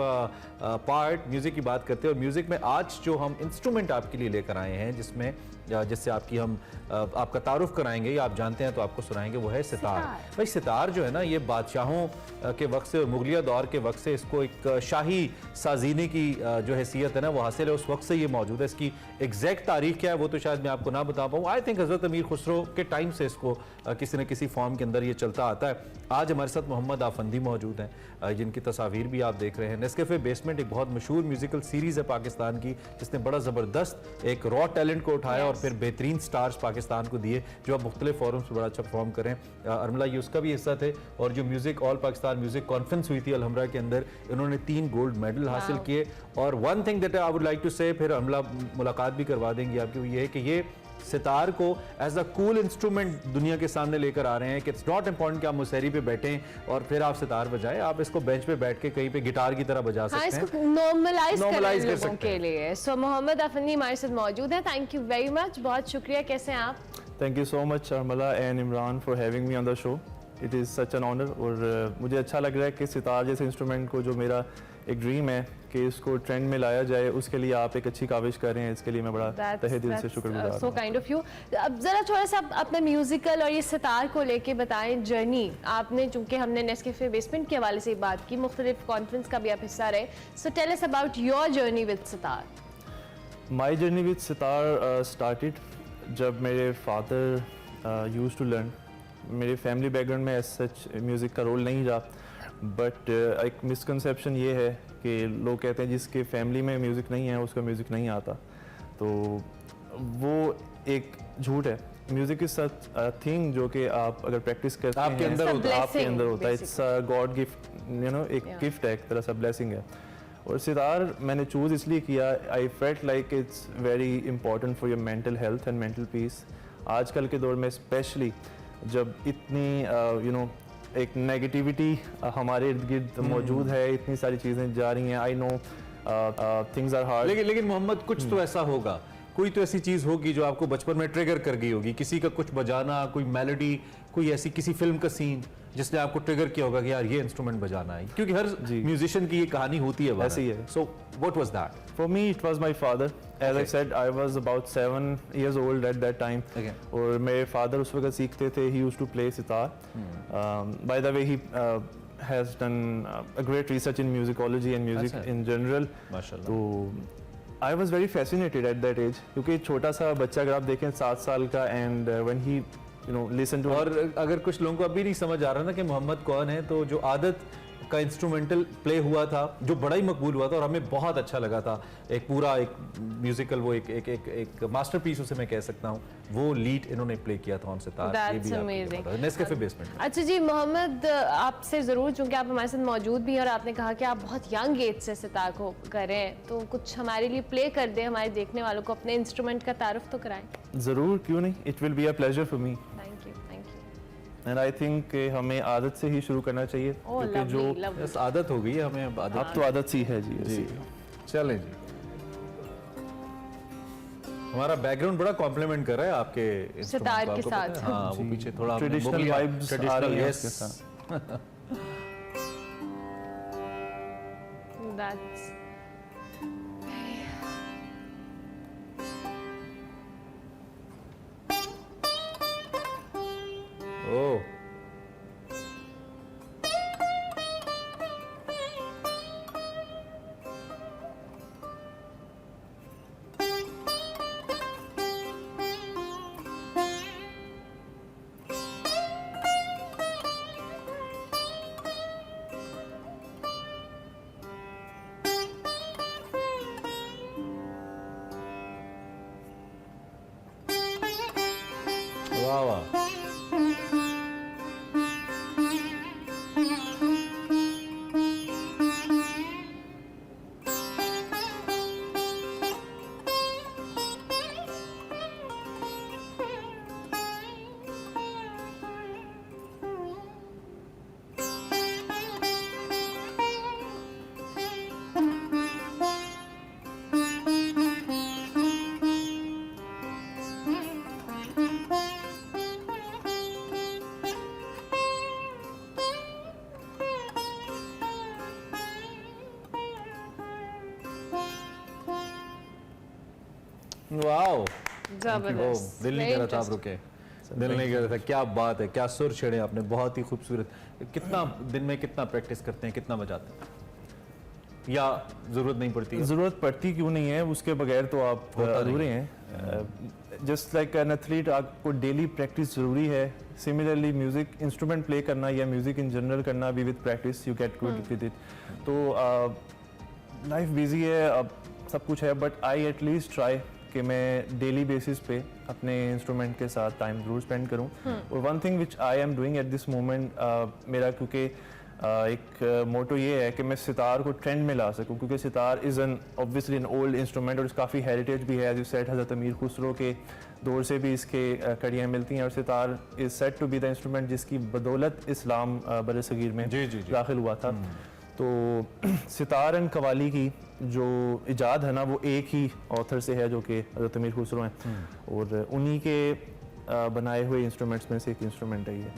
Speaker 2: part. Music की बात करते हैं, और म्यूजिक में आज जो हम इंस्ट्रूमेंट आपके लिए लेकर आए हैं जिससे आपका तारुफ कराएंगे या आप जानते हैं तो आपको सुनाएंगे, वो है सितार। भाई सितार जो है ना, ये बादशाहों के वक्त से और मुगलिया दौर के वक्त से इसको एक शाही साजीने की जो हैसियत है ना वो हासिल है, उस वक्त से ये मौजूद है। इसकी एग्जैक्ट तारीख क्या है वो तो शायद मैं आपको ना बता पाऊँ। आई थिंक हज़रत अमीर खुसरो के टाइम से इसको किसी न किसी फॉर्म के अंदर ये चलता आता है। आज हमारे साथ मोहम्मद आफंदी मौजूद हैं, जिनकी तस्वीर भी आप देख रहे हैं। नेस्कैफे बेसमेंट एक बहुत मशहूर म्यूजिकल सीरीज़ है पाकिस्तान की, जिसने बड़ा ज़बरदस्त एक रॉ टैलेंट को उठाया और फिर बेहतरीन स्टार्स पाकिस्तान को दिए जो अब मुख्तलिफ फोरम्स पर बड़ा अच्छा परफॉर्म करें। अरमला ये उसका भी हिस्सा थे, और जो music all Pakistan music conference हुई थी अलहमरा के अंदर, इन्होंने 3 गोल्ड मेडल हासिल किए। और one thing that I would like to say, फिर अरमला मुलाकात भी करवा देंगी आपकी, वो ये है कि ये सितार को एज अ कूल इंस्ट्रूमेंट दुनिया के सामने लेकर आ रहे हैं कि इट्स नॉट इंपॉर्टेंट कि आप मुसहरी पे बैठें और फिर आप सितार बजाएं, आप इसको बेंच पे बैठ के कहीं पे गिटार की तरह बजा सकते हैं।
Speaker 1: इसको नॉर्मलाइज
Speaker 2: कर
Speaker 1: लोगों के लिए। सो मोहम्मद अफनी हमारे साथ मौजूद हैं, थैंक यू वेरी मच, बहुत शुक्रिया। कैसे हैं आप?
Speaker 11: Thank you so much Armala and Imran for having me on the show, it is such an honour. और मुझे अच्छा लग रहा है कि सितार जैसे इंस्ट्रूमेंट को, जो मेरा एक ड्रीम है कि इसको ट्रेंड में लाया जाए, उसके लिए आप एक अच्छी काविश कर रहे हैं। इसके लिए मैं बड़ा तहे दिल से शुक्रगुजार हूं।
Speaker 1: So kind of you. अब जरा थोड़ा सा अपने म्यूजिकल और ये सितार को लेके बताएं जर्नी आपने, चूंकि हमने नेस्कैफे बेसमेंट के हवाले से बात की, मुख्तलिफ कॉन्फ्रेंस का भी आप हिस्सा रहे, so tell us about your journey with sitar.
Speaker 11: My journey with sitar started जब मेरे फादर यूज्ड टू लर्न। मेरे फैमिली बैकग्राउंड में एज सच म्यूज़िक का रोल नहीं रहा, बट एक मिसकंसेप्शन ये है कि लोग कहते हैं जिसके फैमिली में म्यूज़िक नहीं है उसका म्यूज़िक नहीं आता, तो वो एक झूठ है। म्यूज़िक इज सच थिंग जो कि आप अगर प्रैक्टिस करते हैं
Speaker 2: आपके अंदर होता है,
Speaker 11: आपके अंदर होता है। It's God gift, you know, एक गिफ्ट है, एक तरह सा ब्लेसिंग है। और सितार मैंने चूज़ इसलिए किया, I felt like it's very important for your mental health and mental peace. आजकल के दौर में स्पेशली जब इतनी यू नो एक नेगेटिविटी हमारे इर्द गिर्द मौजूद है, इतनी सारी चीज़ें जा रही हैं, I know things are hard.
Speaker 2: लेकिन मोहम्मद कुछ तो ऐसा होगा कोई तो ऐसी चीज होगी जो आपको बचपन में ट्रिगर कर गई होगी, किसी का कुछ बजाना, कोई मेलोडी, कोई ऐसी किसी फिल्म का सीन जिसने आपको ट्रिगर किया होगा कि यार ये इंस्ट्रूमेंट बजाना है, क्योंकि हर म्यूजिशियन की ये कहानी होती है।
Speaker 11: ऐसी है।
Speaker 2: So what was that?
Speaker 11: For me, it was my father. As I said, I was about 7 years old at that time.
Speaker 2: Okay.
Speaker 11: और मेरे father उस वक्त सीखते थे. He used to play sitar. By the way, he has done a great research in musicology and music
Speaker 2: अच्छा।
Speaker 11: in general.
Speaker 2: माशाल्लाह।
Speaker 11: तो I was very fascinated at that age. क्योंकि छोटा सा बच्चा अगर आप देखें 7 साल का, and when he listen to
Speaker 2: और अगर कुछ लोगों को अभी नहीं समझ आ रहा ना कि मोहम्मद कौन है, तो जो आदत का इंस्ट्रूमेंटल प्ले हुआ था जो बड़ा ही मकबूल हुआ था और हमें बहुत अच्छा लगा था, एक पूरा एक म्यूजिकल वो एक मास्टरपीस उसे मैं कह सकता हूँ, वो लीड इन्होंने प्ले किया था उनसे तार।
Speaker 1: That's amazing.
Speaker 2: Nescafe basement.
Speaker 1: अच्छा जी मोहम्मद, आपसे ज़रूर, चूंकि आप हमारे साथ मौजूद भी हैं और आपने कहा कि आप बहुत यंग एज से सितार को कर रहे हैं, तो कुछ हमारे लिए प्ले कर दें, हमारे देखने वालों को अपने इंस्ट्रूमेंट का तारुफ तो कराएं।
Speaker 11: ज़रूर, क्यों नहीं। It will be a pleasure for me.
Speaker 1: Thank you, thank you.
Speaker 11: And I think कि हमें आदत से ही शुरू करना चाहिए, क्योंकि जो
Speaker 2: बस आदत हो गई है हमें, अब आदत
Speaker 11: अब तो आदत सी है जी।
Speaker 2: जी चलें जी। हमारा बैकग्राउंड बड़ा कॉम्प्लीमेंट कर रहा है आपके
Speaker 1: सितार
Speaker 2: instrument को,
Speaker 1: के
Speaker 2: आपको पता
Speaker 1: साथ।
Speaker 2: है? हाँ, वो पीछे थोड़ा
Speaker 11: Traditional vibes आ रही हैं उसके साथ।
Speaker 1: That's
Speaker 2: ओह वाह वाह। वाओ,
Speaker 1: जबरदस्त।
Speaker 2: दिल नहीं कर रहा था आप रुके, दिल नहीं कर रहा था। क्या बात है, क्या सुर छेड़े आपने, बहुत ही खूबसूरत। कितना दिन में कितना प्रैक्टिस करते हैं, कितना बजाते हैं, या जरूरत नहीं पड़ती?
Speaker 11: ज़रूरत पड़ती क्यों नहीं है, उसके बगैर तो आप अधूरे हैं। जस्ट लाइक एन एथलीट, आपको डेली प्रैक्टिस ज़रूरी है। सिमिलरली म्यूज़िक इंस्ट्रूमेंट प्ले करना या म्यूज़िक इन जनरल करना भी with practice you get good with it. तो लाइफ बिजी है, अब सब कुछ है, बट आई एटलीस्ट ट्राई कि मैं डेली बेसिस पे अपने इंस्ट्रूमेंट के साथ टाइम ज़रूर स्पेंड करूं। और one thing which I am doing at this moment, मेरा क्योंकि एक मोटो ये है कि मैं सितार को ट्रेंड में ला सकूं, क्योंकि sitar is an obviously an old instrument और काफ़ी हेरिटेज भी है। एज यू सेड, हज़रत अमीर खुसरो के दौर से भी इसके कड़ियाँ मिलती हैं, और sitar is said to be the instrument जिसकी बदौलत इस्लाम बर सगीर में दाखिल हुआ था। तो सितार एंड कवाली की जो इजाद है ना, वो एक ही ऑथर से है जो कि हज़रत अमीर खुसरो हैं, और उन्हीं के बनाए हुए इंस्ट्रूमेंट्स में से एक इंस्ट्रूमेंट है ये।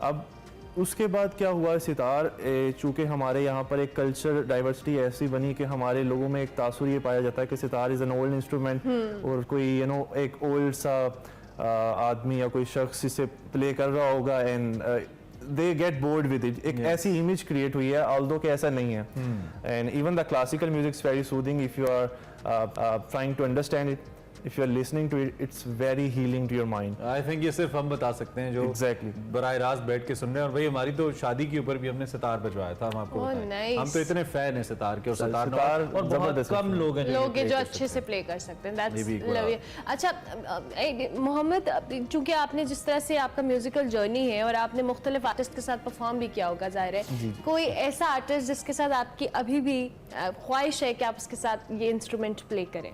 Speaker 11: अब उसके बाद क्या हुआ, सितार चूँकि हमारे यहाँ पर एक कल्चर डाइवर्सिटी ऐसी बनी कि हमारे लोगों में एक तासुर ये पाया जाता है कि sitar is an old instrument, और कोई एक ओल्ड सा आदमी या कोई शख्स इसे प्ले कर रहा होगा and they get bored with it. एक ऐसी इमेज क्रिएट हुई है, although कि ऐसा नहीं है। And even the classical music is very soothing if you are trying to understand it. If you are listening to it, it's very healing to your mind.
Speaker 2: I think ये सिर्फ हम बता सकते हैं जो
Speaker 11: Exactly.
Speaker 2: बराह रास्त बैठ के सुन रहे हैं। और भाई हमारी तो शादी के ऊपर भी हमने सितार बजवाया था, हम आपको बताएं।
Speaker 1: nice.
Speaker 2: हम तो इतने फैन हैं सितार के, और सितार
Speaker 11: सितार
Speaker 2: और बहुत कम लोग हैं
Speaker 1: जो अच्छे से प्ले कर सकते हैं। That's lovely. अच्छा मोहम्मद, चूंकि आपने जिस तरह से आपका म्यूजिकल जर्नी है और आपने मुख्तलिफ आर्टिस्ट के साथ परफॉर्म भी किया होगा, जाहिर है कोई ऐसा आर्टिस्ट जिसके साथ आपकी अभी भी ख्वाहिश है कि आप उसके साथ ये इंस्ट्रूमेंट प्ले करें?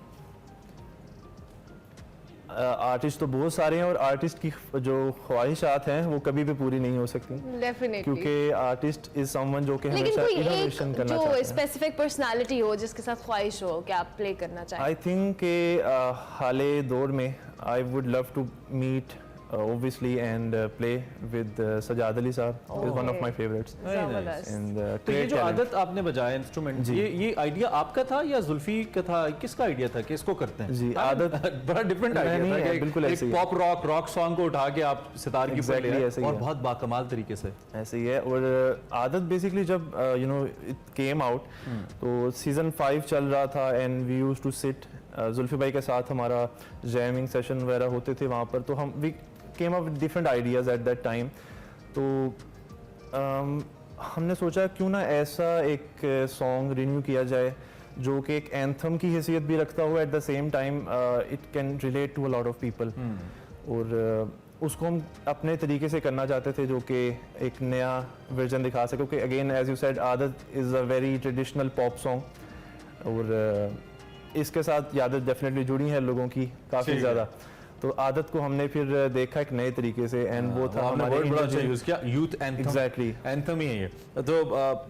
Speaker 11: आर्टिस्ट तो बहुत सारे हैं और आर्टिस्ट की जो ख्वाहिशात हैं वो कभी भी पूरी नहीं हो सकती,
Speaker 1: डेफिनेटली,
Speaker 11: क्योंकि आर्टिस्ट इज समवन जो कि
Speaker 1: लेकिन
Speaker 11: हमेशा
Speaker 1: कोई
Speaker 11: इनोवेशन
Speaker 1: एक
Speaker 11: करना
Speaker 1: जो
Speaker 11: चाहता है।
Speaker 1: स्पेसिफिक पर्सनालिटी हो जिसके साथ ख्वाहिश हो कि आप प्ले करना चाहें?
Speaker 11: आई थिंक के हाले दौर में I would love to meet obviously and play with Sajad Ali साहब, is one of my favorites.
Speaker 1: जबरदस्त।
Speaker 11: And
Speaker 2: तो ये
Speaker 11: great
Speaker 2: जो
Speaker 11: talent.
Speaker 2: आदत आपने बजाया इंस्ट्रूमेंट, ये आइडिया आपका था या जुल्फी का था, किसका आइडिया था कि इसको करते हैं?
Speaker 11: जी, आदत
Speaker 2: बड़ा डिफरेंट
Speaker 11: नहीं,
Speaker 2: आइडिया था
Speaker 11: नहीं,
Speaker 2: कि
Speaker 11: बिल्कुल ऐसे ही
Speaker 2: एक पॉप रॉक सॉन्ग को उठा के आप सितार की
Speaker 11: Exactly
Speaker 2: बजाय
Speaker 11: ऐसे ही
Speaker 2: और
Speaker 11: है।
Speaker 2: बहुत बाकमाल तरीके से।
Speaker 11: ऐसे ही है। और आदत बेसिकली जब you know it came out तो सीजन 5 चल रहा था and we used to sit, Zulfi भाई के साथ हमारा जैमिंग सेशन वगैरह होते थे वहाँ पर, तो हम we came up with different ideas at that time. तो हमने सोचा क्यों ना ऐसा एक सॉन्ग रिन्यू किया जाए जो कि एक एंथम की हैसियत भी रखता हो, at the same time it can relate to a lot of people. और उसको हम अपने तरीके से करना चाहते थे जो कि एक नया वर्जन दिखा सके, क्योंकि अगेन एज यू सेड आदत is a very traditional pop song और इसके साथ आदत डेफिनेटली जुड़ी है लोगों की काफ़ी ज़्यादा। तो आदत को हमने फिर देखा एक नए तरीके से एंड वो था
Speaker 2: हमने
Speaker 11: हमारे
Speaker 2: वर्ड बड़ा अच्छा
Speaker 11: इंडिविजुअल
Speaker 2: यूज किया, यूथ एंथम।
Speaker 11: Exactly.
Speaker 2: एंथम ही है ये। तो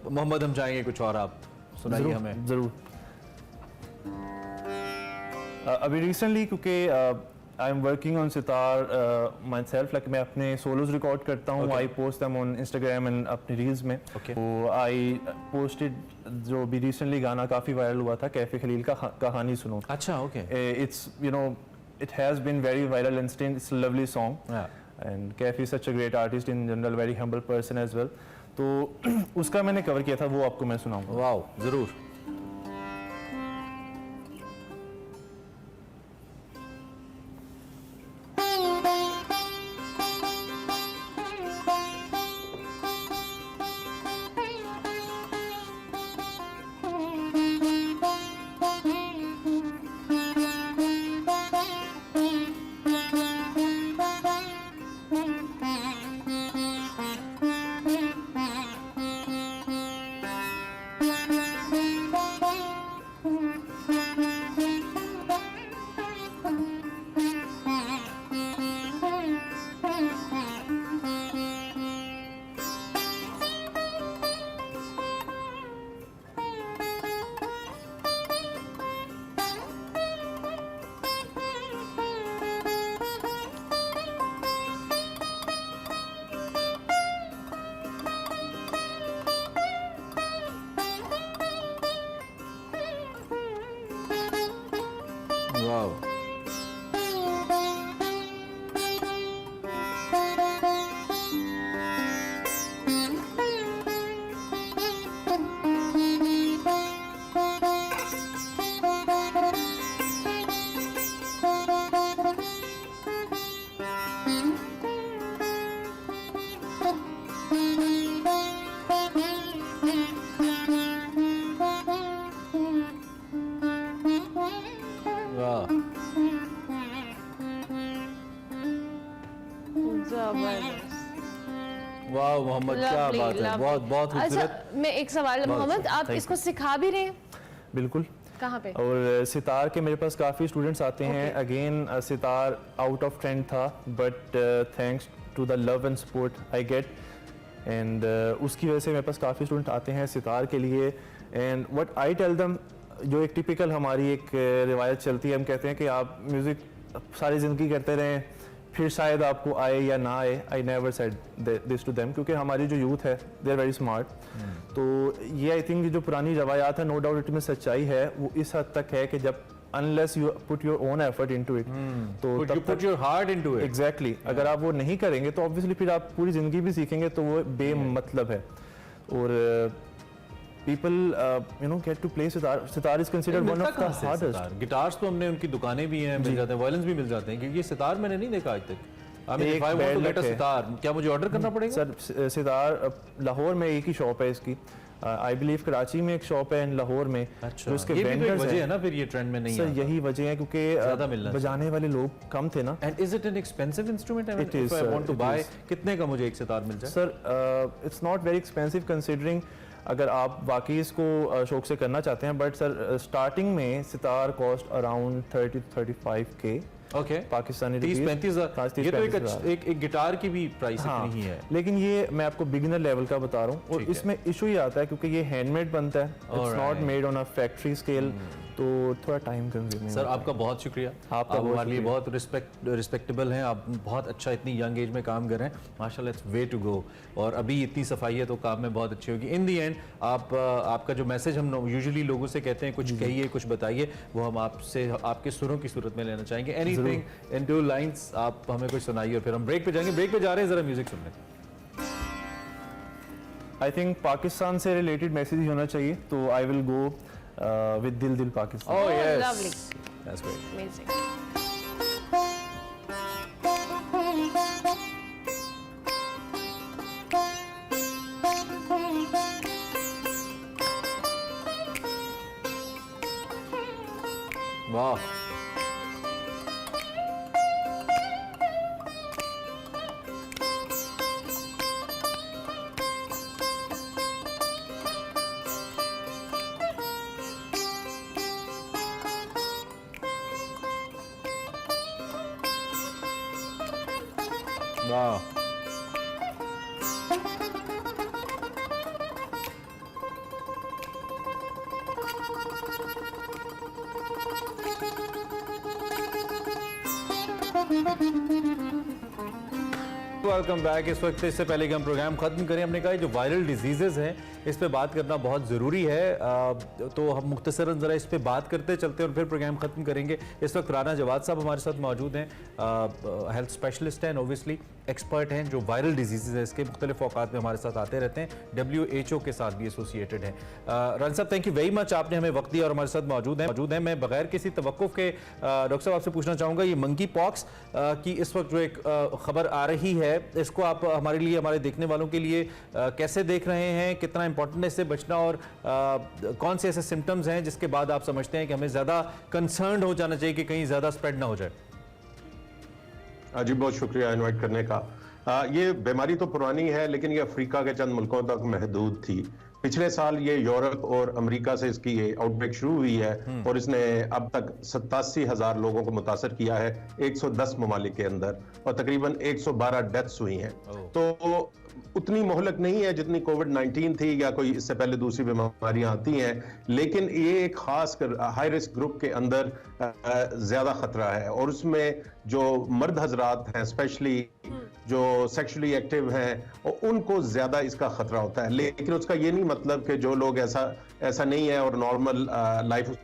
Speaker 2: मोहम्मद हम चाहेंगे कुछ और आप सुनाइए हमें।
Speaker 11: ज़रूर। अभी रिसेंटली क्योंकि I am working on sitar my self, like मैं अपने सोलोज रिकॉर्ड करता हूँ, I post them on Instagram and अपनी रील्स में। तो आई पोस्टेड जो भी रिसेंटली गाना काफ़ी वायरल हुआ था, कैफे खलील का कहानी सुनो।
Speaker 2: अच्छा, okay.
Speaker 11: It's you know it has been very viral and it's a lovely song.
Speaker 2: Yeah.
Speaker 11: And Kafi is such a great artist in general, very humble person as well. तो उसका मैंने cover किया था, वो आपको मैं सुनाऊंगा।
Speaker 2: वाओ, जरूर। वाओ। वाह मोहम्मद, क्या बात है, बहुत बहुत खूबसूरत।
Speaker 1: अच्छा, मैं एक सवाल, मोहम्मद आप इसको सिखा भी रहे हैं?
Speaker 11: बिल्कुल।
Speaker 1: कहाँ पे?
Speaker 11: और सितार के मेरे पास काफ़ी स्टूडेंट्स आते हैं। Again sitar out of trend था, but thanks to the love and support I get and उसकी वजह से मेरे पास काफ़ी स्टूडेंट आते हैं सितार के लिए। And what I tell them, जो एक टिपिकल हमारी एक रिवायत चलती है, हम कहते हैं कि आप म्यूज़िक सारी ज़िंदगी करते रहें फिर शायद आपको आए या ना आए। I never said this to them, क्योंकि हमारी जो यूथ है दे आर वेरी स्मार्ट। तो ये आई थिंक जो पुरानी रवायात है, नो डाउट इसमें सच्चाई है, वो इस हद तक है कि जब unless you put your own effort into it, तो
Speaker 2: put your heart into it.
Speaker 11: Exactly, अगर आप वो नहीं करेंगे तो ऑब्वियसली फिर आप पूरी ज़िंदगी भी सीखेंगे तो वो बेमतलब है। और people you know get to play sitar is considered one of the hardest.
Speaker 2: Guitars तो हमने उनकी दुकानें भी हैं, मिल जाते हैं, वायलिन्स भी मिल जाते हैं, क्योंकि ये सितार मैंने नहीं देखा आज तक। if I want to get a sitar, क्या मुझे ऑर्डर करना पड़ेगा?
Speaker 11: सर सितार लाहौर में एक ही शॉप है इसकी, आई बिलीव कराची में एक शॉप है, लाहौर में।
Speaker 2: अच्छा,
Speaker 11: जो इसके
Speaker 2: ये भी तो एक
Speaker 11: वेंडर्स
Speaker 2: वजह है
Speaker 11: हैं
Speaker 2: ना फिर ये ट्रेंड में नहीं
Speaker 11: सर,
Speaker 2: आता।
Speaker 11: यही वजह है
Speaker 2: ज़्यादा मिलना
Speaker 11: क्योंकि बजाने वाले लोग कम थे ना।
Speaker 2: And is it an expensive instrument?
Speaker 11: It is,
Speaker 2: if I want to
Speaker 11: it
Speaker 2: buy,
Speaker 11: is.
Speaker 2: कितने का मुझे एक सितार मिल जाए?
Speaker 11: Sir it's not very expensive considering अगर आप वाकई इसको शौक से करना चाहते हैं, बट सर स्टार्टिंग में sitar cost around 30 to 35K।
Speaker 2: Okay
Speaker 11: Pakistani
Speaker 2: 30-35 हज़ार, ये तो एक गिटार की भी प्राइस
Speaker 11: हाँ,
Speaker 2: इतनी ही है।
Speaker 11: लेकिन ये मैं आपको बिगिनर लेवल का बता रहा हूँ, और इसमें इशू ये आता है क्योंकि ये हैंडमेड बनता है, it's not made on a factory scale, तो थोड़ा टाइम कंज्यूमिंग।
Speaker 2: सर आपका बहुत शुक्रिया, आप हमारे लिए बहुत रिस्पेक्टेबल हैं, आप बहुत अच्छा इतनी यंग एज में काम कर रहे हैं, माशाल्लाह, इट्स वे टू गो। और अभी इतनी सफाई है तो काम में बहुत अच्छी होगी। इन दी एंड आपका जो मैसेज हम यूजुअली लोगों से कहते हैं, कुछ कहिए, कुछ बताइए, वो हम आपसे आपके सुरों की सूरत में लेना चाहेंगे। एनीथिंग इन 2 लाइन्स आप हमें कुछ सुनाइए और फिर हम ब्रेक पे जाएंगे। ब्रेक पे जा रहे हैं, जरा म्यूजिक सुनने।
Speaker 11: आई थिंक पाकिस्तान से रिलेटेड मैसेज ही होना चाहिए, तो I will go with Dil Dil Pakistan.
Speaker 2: Oh yes,
Speaker 1: lovely.
Speaker 2: That's great.
Speaker 1: Amazing.
Speaker 2: Wow. Wow. Welcome back. इस वक्त इससे पहले कि हम प्रोग्राम खत्म करें, हमने कहा जो वायरल डिजीजेज हैं इस पे बात करना बहुत ज़रूरी है, तो हम मुख्तसरन ज़रा इस पे बात करते चलते और फिर प्रोग्राम ख़त्म करेंगे। इस वक्त राना जवाद साहब हमारे साथ मौजूद हैं, हेल्थ स्पेशलिस्ट हैं, ओबियसली एक्सपर्ट हैं, जो वायरल डिजीज़ है इसके मुख्तलिफ औकात में हमारे साथ आते रहते हैं, WHO के साथ भी एसोसिएटेड हैं। राना साहब, थैंक यू वेरी मच, आपने हमें वक्त दिया और हमारे साथ मौजूद हैं। मैं बगैर किसी तवक्कुफ के डॉक्टर साहब आपसे पूछना चाहूँगा, ये मंकी पॉक्स की इस वक्त जो एक खबर आ रही है, इसको आप हमारे लिए, हमारे देखने वालों के लिए कैसे देख रहे हैं, कितना इंपॉर्टेंट है इससे बचना, और कौन से ऐसे सिम्टम्स हैं जिसके बाद आप समझते हैं कि हमें ज़्यादा कंसर्न हो जाना चाहिए कि कहीं ज़्यादा स्प्रेड ना हो जाए?
Speaker 12: जी बहुत शुक्रिया इनवाइट करने का। ये बीमारी तो पुरानी है, लेकिन ये अफ्रीका के चंद मुल्कों तक महदूद थी। पिछले साल ये यूरोप और अमेरिका से इसकी ये आउटब्रेक शुरू हुई है और इसने अब तक 87,000 लोगों को मुतासर किया है 110 ममालिक के अंदर, और तकरीबन 112 डेथ्स हुई हैं। तो उतनी मोहलक नहीं है जितनी कोविड-19 थी या कोई इससे पहले दूसरी बीमारियां आती हैं, लेकिन ये एक खास कर हाई रिस्क ग्रुप के अंदर ज्यादा खतरा है, और उसमें जो मर्द हजरात हैं, स्पेशली जो सेक्सुअली एक्टिव हैं, उनको ज्यादा इसका खतरा होता है। लेकिन उसका ये नहीं मतलब कि जो लोग ऐसा नहीं है और नॉर्मल लाइफ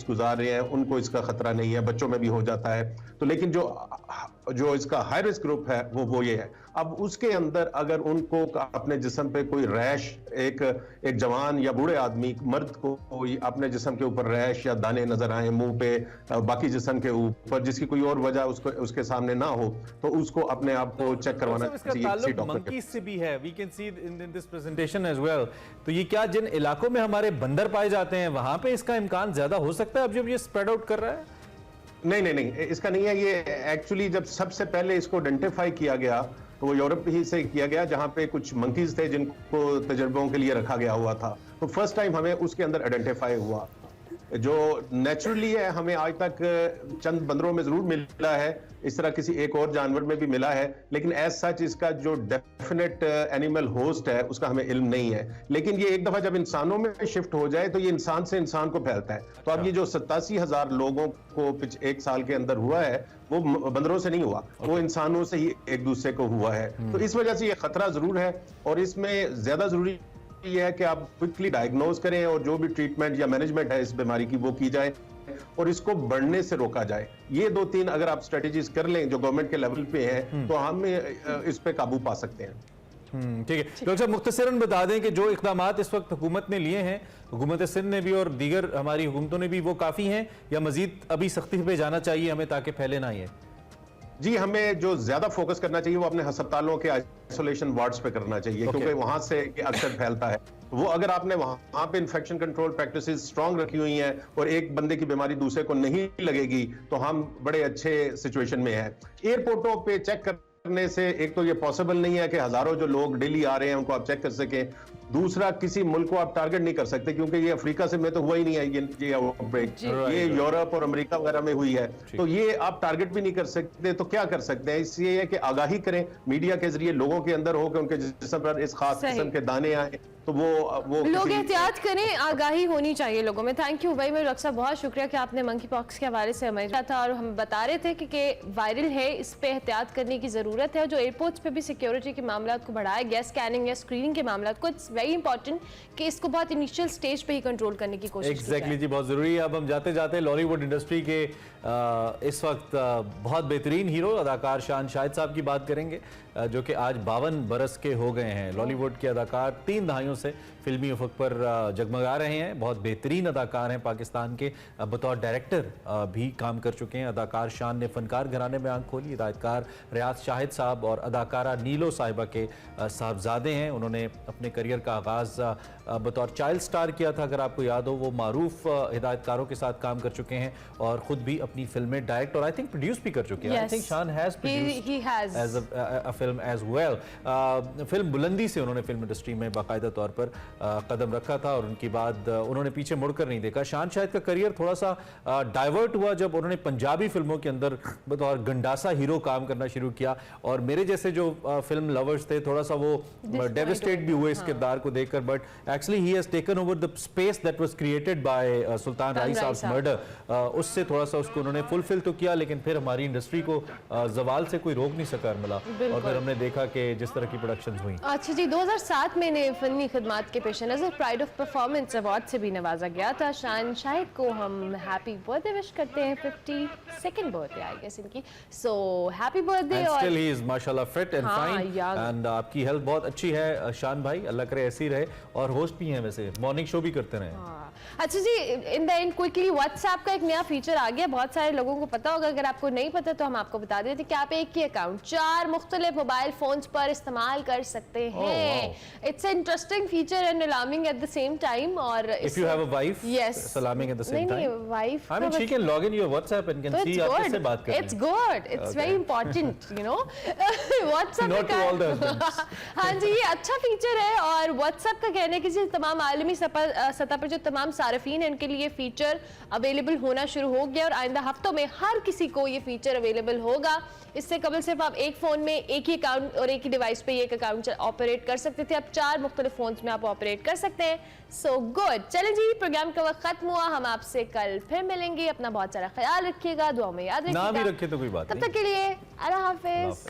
Speaker 12: गुजार रहे हैं उनको इसका खतरा नहीं है, बच्चों में भी हो जाता है। तो लेकिन जो इसका हाई रिस्क ग्रुप है वो ये है। अब उसके अंदर अगर उनको अपने जिस्म पे कोई रैश, एक जवान या बूढ़े आदमी मर्द को कोई अपने जिस्म के ऊपर रैश या दाने नजर आए मुंह पे, बाकी जिस्म के ऊपर, जिसकी कोई और वजह उसके सामने ना हो, तो उसको अपने आप को चेक करवाना चाहिए।
Speaker 2: मंकीज से भी है, we can see in this presentation as well. तो ये क्या जिन इलाकों में हमारे बंदर पाए जाते हैं वहां पे इसका इम्कान ज्यादा हो सकता है अब जब ये स्प्रेड आउट कर रहा है?
Speaker 12: नहीं, इसका नहीं है। ये एक्चुअली जब सबसे पहले इसको आइडेंटिफाई किया गया तो वो यूरोप ही से किया गया, जहां पे कुछ मंकीज थे जिनको तजर्बों के लिए रखा गया हुआ था। तो फर्स्ट टाइम हमें उसके अंदर आइडेंटिफाई हुआ। जो नेचुरली है, हमें आज तक चंद बंदरों में जरूर मिला है, इस तरह किसी एक और जानवर में भी मिला है, लेकिन एज सच इसका जो डेफिनेट एनिमल होस्ट है उसका हमें इल्म नहीं है। लेकिन ये एक दफा जब इंसानों में शिफ्ट हो जाए तो ये इंसान से इंसान को फैलता है। तो अब ये जो 87,000 लोगों को एक साल के अंदर हुआ है वो बंदरों से नहीं हुआ, वो इंसानों से ही एक दूसरे को हुआ है। तो इस वजह से ये खतरा जरूर है, और इसमें ज्यादा जरूरी ये है कि आप क्विकली डायग्नोज करें और जो भी ट्रीटमेंट या मैनेजमेंट है इस बीमारी की वो की जाए और इसको बढ़ने से रोका जाए। ये 2-3 अगर आप स्ट्रेटेजीज कर लें जो गवर्नमेंट के लेवल पे है तो हम इस पे काबू पा सकते हैं।
Speaker 2: ठीक है डॉक्टर साहब, मुख्तसरन बता दें कि जो इक़दामात इस वक्त हुकूमत ने लिए हैं, हुकूमत सिंध ने भी और दीगर हमारी हुकूमतों ने भी, वो काफ़ी हैं या मजीद अभी सख्ती पे जाना चाहिए हमें ताकि फैले ना ये?
Speaker 12: जी, हमें जो ज्यादा फोकस करना चाहिए वो अपने अस्पतालों के आइसोलेशन वार्ड्स पे करना चाहिए, क्योंकि वहां से अक्सर फैलता है। वो अगर आपने वहां पे इन्फेक्शन कंट्रोल प्रैक्टिसेस स्ट्रांग रखी हुई हैं और एक बंदे की बीमारी दूसरे को नहीं लगेगी तो हम बड़े अच्छे सिचुएशन में हैं। एयरपोर्टों पे चेक करने से एक तो ये पॉसिबल नहीं है कि हजारों जो लोग डेली आ रहे हैं उनको आप चेक कर सकें। दूसरा, किसी मुल्क को आप टारगेट नहीं कर सकते क्योंकि ये अफ्रीका से में तो हुआ ही नहीं है ये आउटब्रेक, ये यूरोप और अमेरिका वगैरह में हुई है, तो ये आप टारगेट भी नहीं कर सकते। तो क्या कर सकते हैं? इसलिए है कि आगाही करें मीडिया के जरिए, लोगों के अंदर हो कि उनके जिस्म पर इस खास किस्म के दाने आए, तो वो
Speaker 1: लोग एहतियात करें, आगाही होनी चाहिए लोगों में। थैंक यू भाई मेरे डॉक्टर साहब, बहुत शुक्रिया कि आपने मंकी पॉक्स के हवाले से हमें था और हम बता रहे थे कि वायरल है, इस पे एहतियात करने की ज़रूरत है। और जो एयरपोर्ट्स पे भी सिक्योरिटी के मामला को बढ़ाया गया, स्कैनिंग या स्क्रीनिंग के मामला को, इट्स वेरी इंपॉर्टेंट कि इसको बहुत इनिशियल स्टेज पे ही कंट्रोल करने की कोशिश
Speaker 2: एग्जैक्टली जी, बहुत ज़रूरी है। अब हम जाते जाते लॉलीवुड इंडस्ट्री के इस वक्त बहुत बेहतरीन हीरो अदाकार शान शाहिद साहब की बात करेंगे, जो कि आज 52 बरस के हो गए हैं। लॉलीवुड के अदाकार 3 दहाइयों से फिल्मी उफक पर जगमगा रहे हैं, बहुत बेहतरीन अदाकार हैं। पाकिस्तान के बतौर डायरेक्टर भी काम कर चुके हैं। अदाकार शान ने फनकार घराने में आंख खोली। हिदायतकार रियाज शाहिद साहब और अदाकारा नीलो साहिबा के साहबजादे हैं। उन्होंने अपने करियर का आगाज़ बतौर चाइल्ड स्टार किया था, अगर आपको याद हो। वो मारूफ हिदायतकारों के साथ काम कर चुके हैं और ख़ुद भी अपनी फिल्में डायरेक्ट और आई थिंक प्रोड्यूस भी कर चुके हैं। I think Shan has produced as a film as well. Film Bulandi से उन्होंने फिल्म इंडस्ट्री में बाकायदा तौर पर कदम रखा था और उनके बाद उन्होंने पीछे मुड़कर नहीं देखा। शान शाहिद का करियर थोड़ा सा डाइवर्ट हुआ जब उन्होंने पंजाबी फिल्मों के अंदर बतौर गंडासा हीरो काम करना शुरू किया, और मेरे जैसे जो फिल्म लवर्स थे थोड़ा सा वो डेविस्टेट भी हुए इस किरदार को देखकर। But actually he has taken over the space that was created by Sultan Rai Sahab murder. उससे थोड़ा सा उसको उन्होंने फुलफिल तो किया, लेकिन फिर हमारी इंडस्ट्री को जवाल से कोई रोक नहीं सका मिला, और फिर हमने देखा कि जिस तरह की प्रोडक्शंस हुई।
Speaker 1: अच्छा जी, 2007 में इन्हें फिल्मी खिदमात के पेश नज़र प्राइड ऑफ परफॉर्मेंस अवार्ड से भी नवाजा गया था। शान शाहिद को हम हैप्पी बर्थडे विश करते हैं, 52nd बर्थडे आई गेस इनकी। So happy birthday. और
Speaker 2: स्टिल ही इज माशाल्लाह फिट एंड फाइन, एंड आपकी हेल्थ बहुत अच्छी है शान भाई, अल्लाह करे ऐसी रहे। और होस्ट भी हैं, वैसे मॉर्निंग शो भी करते रहे।
Speaker 1: अच्छा जी, in the end quickly WhatsApp का एक नया फीचर आ गया, बहुत सारे लोगों को पता होगा, अगर आपको नहीं पता तो हम आपको बता देते कि आप एक ही अकाउंट 4 मुख्तलिफ मोबाइल फोन्स पर इस्तेमाल कर सकते हैं। It's interesting feature and alarming at the same time. और
Speaker 2: if you have a wife,
Speaker 1: yes,
Speaker 2: alarming at the same time.
Speaker 1: नहीं wife,
Speaker 2: I mean she can log in your WhatsApp and can see आप किससे बात कर रहे हैं।
Speaker 1: It's good, it's very important, you know. WhatsApp
Speaker 2: Not to all the husbands.
Speaker 1: हाँ जी, ये अच्छा फीचर है। और WhatsApp का कहने की तमाम आलमी सतह पर जो तमाम सार्फिन हैं उनके लिए फीचर अवेलेबल होना शुरू हो गया, और आइंदा हफ्तों में हर किसी को ये फीचर अवेलेबल होगा। इससे कबल सिर्फ आप एक फ़ोन में एक ही अकाउंट और एक ही डिवाइस पे एक अकाउंट ऑपरेट कर सकते थे, अब 4 मुख्तलिफ फ़ोन्स में आप ऑपरेट कर सकते हैं। So good. चलें जी, प्रोग्राम का वक्त खत्म हुआ, हम आपसे कल फिर मिलेंगे। अपना बहुत सारा ख्याल रखिएगा, दुआ में याद रखिएगा।
Speaker 2: ना भी रखे तो कोई बात नहीं।
Speaker 1: तब तक के लिए अल्लाह हाफिज़।